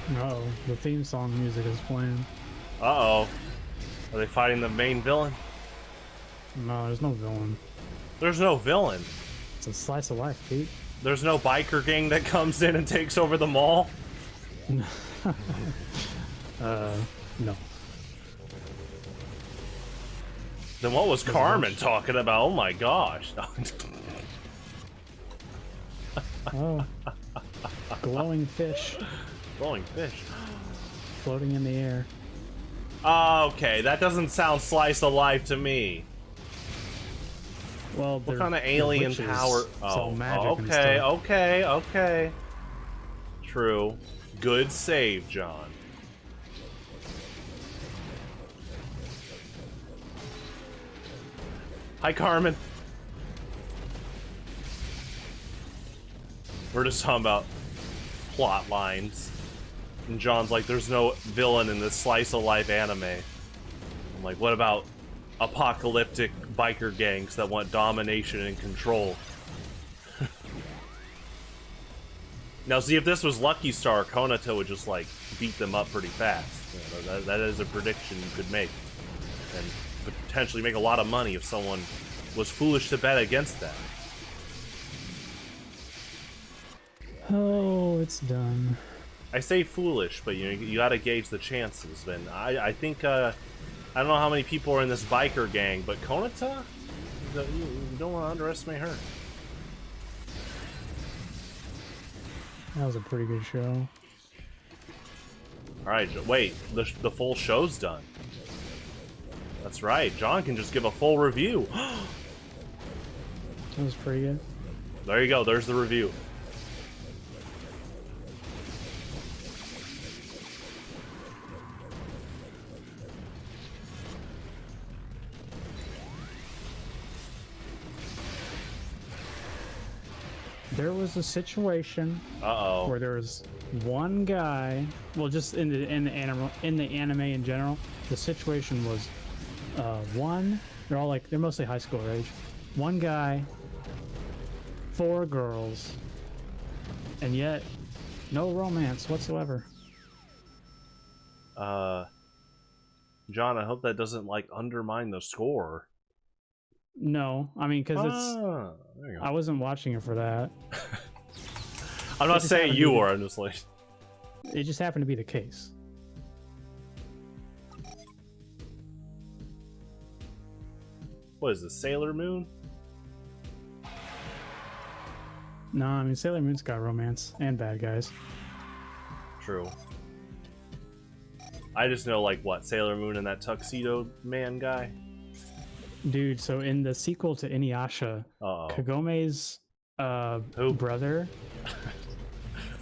Uh-oh, the theme song music is playing. Uh-oh. Are they fighting the main villain? No, there's no villain. There's no villain. It's a slice of life, Pete. There's no biker gang that comes in and takes over the mall? No. Then what was Carmen talking about? Oh my gosh. Oh. Glowing fish Glowing fish. floating in the air. Okay, that doesn't sound slice of life to me. Well, What kind of alien power? So magic and okay, stuff. okay. True. Good save, John. Hi, Carmen. We're just talking about plot lines. And John's like, there's no villain in this slice of life anime. I'm like, what about apocalyptic biker gangs that want domination and control? Now, see, if this was Lucky Star, Konata would just, like, beat them up pretty fast. You know, that is a prediction you could make. And potentially make a lot of money if someone was foolish to bet against that. Oh, it's done. I say foolish, but you gotta gauge the chances. And I think, I don't know how many people are in this biker gang, but Konata? You don't want to underestimate her. That was a pretty good show. Alright, wait, the full show's done. That's right, John can just give a full review. That was pretty good. There you go, there's the review. There was a situation Uh-oh. where there was one guy. Well, just in the anime in general, the situation was one. They're all like, they're mostly high school age. One guy, 4 girls, and yet no romance whatsoever. John, I hope that doesn't like undermine the score. No, I mean, because There you go. I wasn't watching it for that. I'm not just saying happened you to be- are, I'm just like... It just happened to be the case. What is this, Sailor Moon? No, I mean, Sailor Moon's got romance and bad guys. True. I just know, like, what, Sailor Moon and that tuxedo man guy? Dude, so in the sequel to Inuyasha, Uh-oh. Kagome's Who? brother.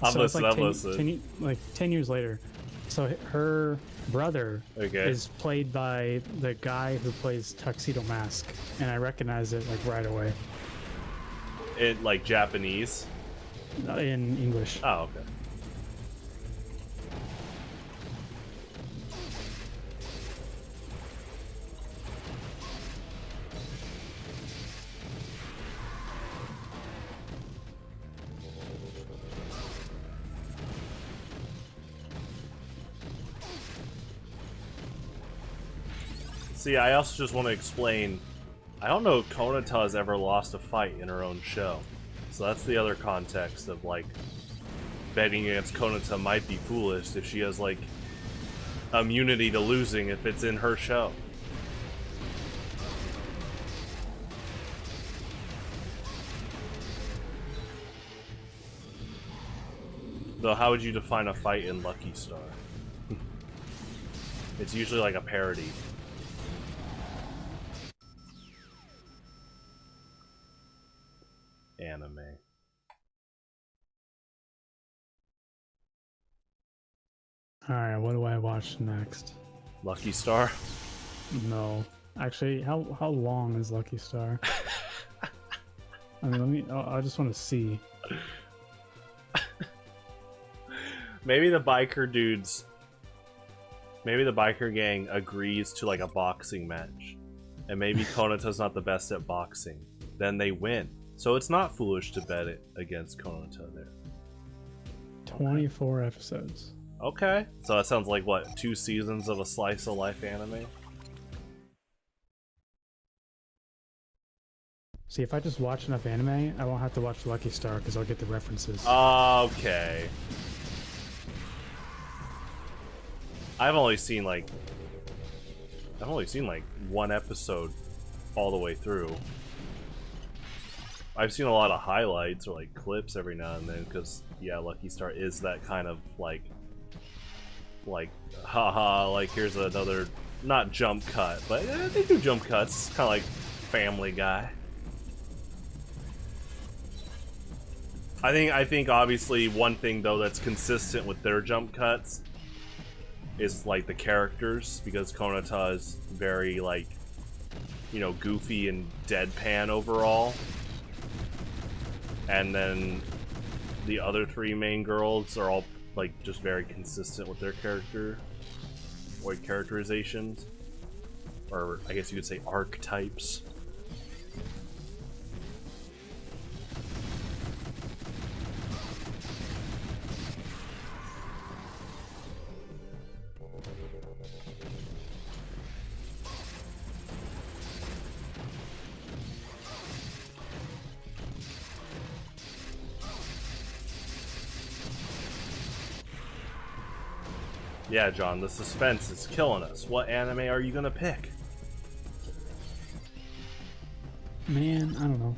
I'm so it's listening, like I'm listening. 10 years later. So her brother Okay. is played by the guy who plays Tuxedo Mask, and I recognize it like right away It, like, Japanese? in English. Oh, okay. See, I also just want to explain, I don't know if Konata has ever lost a fight in her own show. So that's the other context of, like, betting against Konata might be foolish if she has, like, immunity to losing if it's in her show. Though, how would you define a fight in Lucky Star? It's usually like a parody. Anime. Alright, what do I watch next? Lucky Star? No. Actually, how long is Lucky Star? I mean, I just want to see. Maybe the biker dudes... Maybe the biker gang agrees to, like, a boxing match. And maybe Konata's not the best at boxing. Then they win. So it's not foolish to bet it against Konata there. 24 episodes. Okay. So that sounds like, what, 2 seasons of a slice of life anime? See, if I just watch enough anime, I won't have to watch Lucky Star because I'll get the references. Okay. I've only seen like 1 episode all the way through. I've seen a lot of highlights or like clips every now and then because yeah, Lucky Star is that kind of like haha, like here's another, not jump cut, but they do jump cuts, kind of like Family Guy. I think obviously one thing though that's consistent with their jump cuts is like the characters, because Konata is very like, you know, goofy and deadpan overall. And then the other three main girls are all like just very consistent with their character or characterizations, or I guess you could say archetypes. Yeah, John, the suspense is killing us. What anime are you gonna pick? Man, I don't know.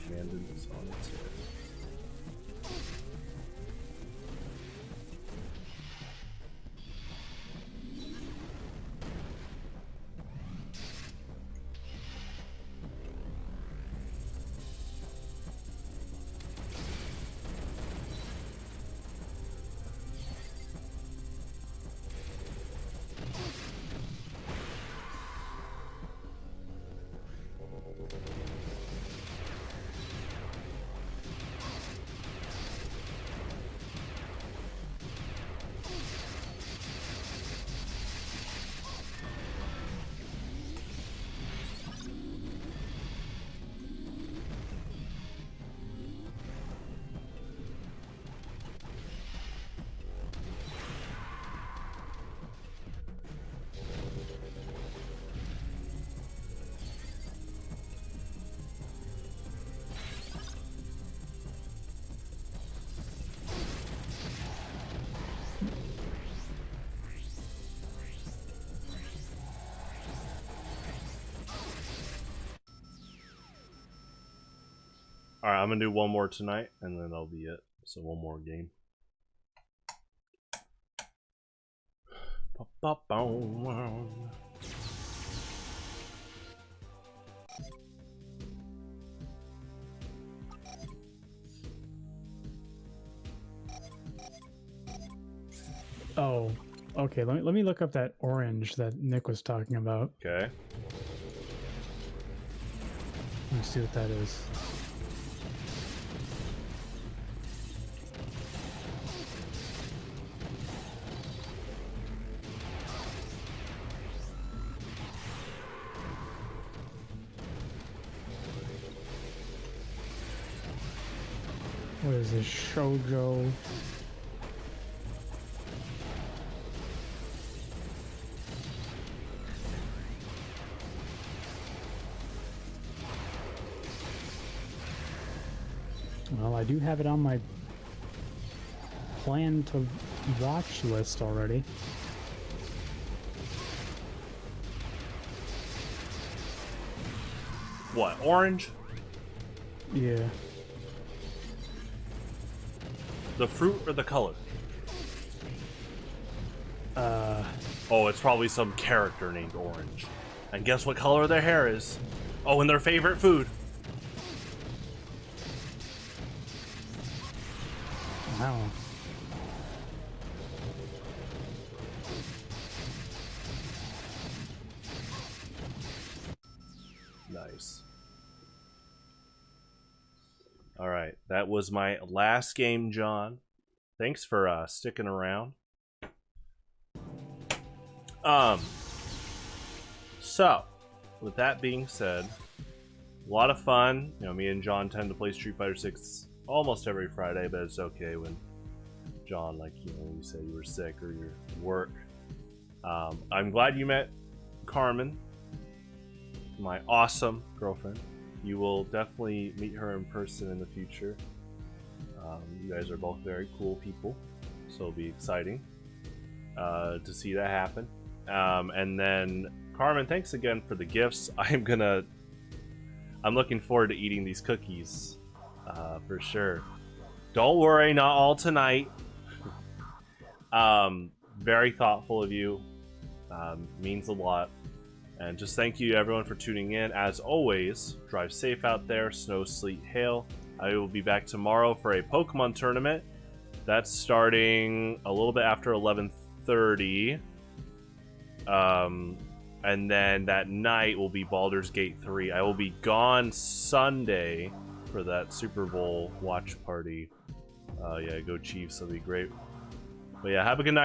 Shandon is on its head. Alright, I'm gonna do one more tonight, and then that'll be it. So one more game. Oh, okay. Let me look up that orange that Nick was talking about. Okay. Let's see what that is. What is this? Shoujo? Well, I do have it on my plan to watch list already. What, orange? Yeah. The fruit or the color? Oh, it's probably some character named Orange. And guess what color their hair is? Oh, and their favorite food. Wow. Nice. Alright, that was my last game, John. Thanks for sticking around. So, with that being said, a lot of fun. You know, me and John tend to play Street Fighter 6 almost every Friday, but it's okay when John, like, you know, when you say you were sick or you're at work. I'm glad you met Carmen, my awesome girlfriend. You will definitely meet her in person in the future. You guys are both very cool people, so it'll be exciting to see that happen. And then, Carmen, thanks again for the gifts. I'm looking forward to eating these cookies for sure. Don't worry, not all tonight. Very thoughtful of you. Means a lot. And just thank you everyone for tuning in. As always, drive safe out there, snow, sleet, hail. I will be back tomorrow for a Pokemon tournament. That's starting a little bit after 11:30. And then that night will be Baldur's Gate 3. I will be gone Sunday for that Super Bowl watch party. Yeah, go Chiefs, that'll be great. But yeah, have a good night.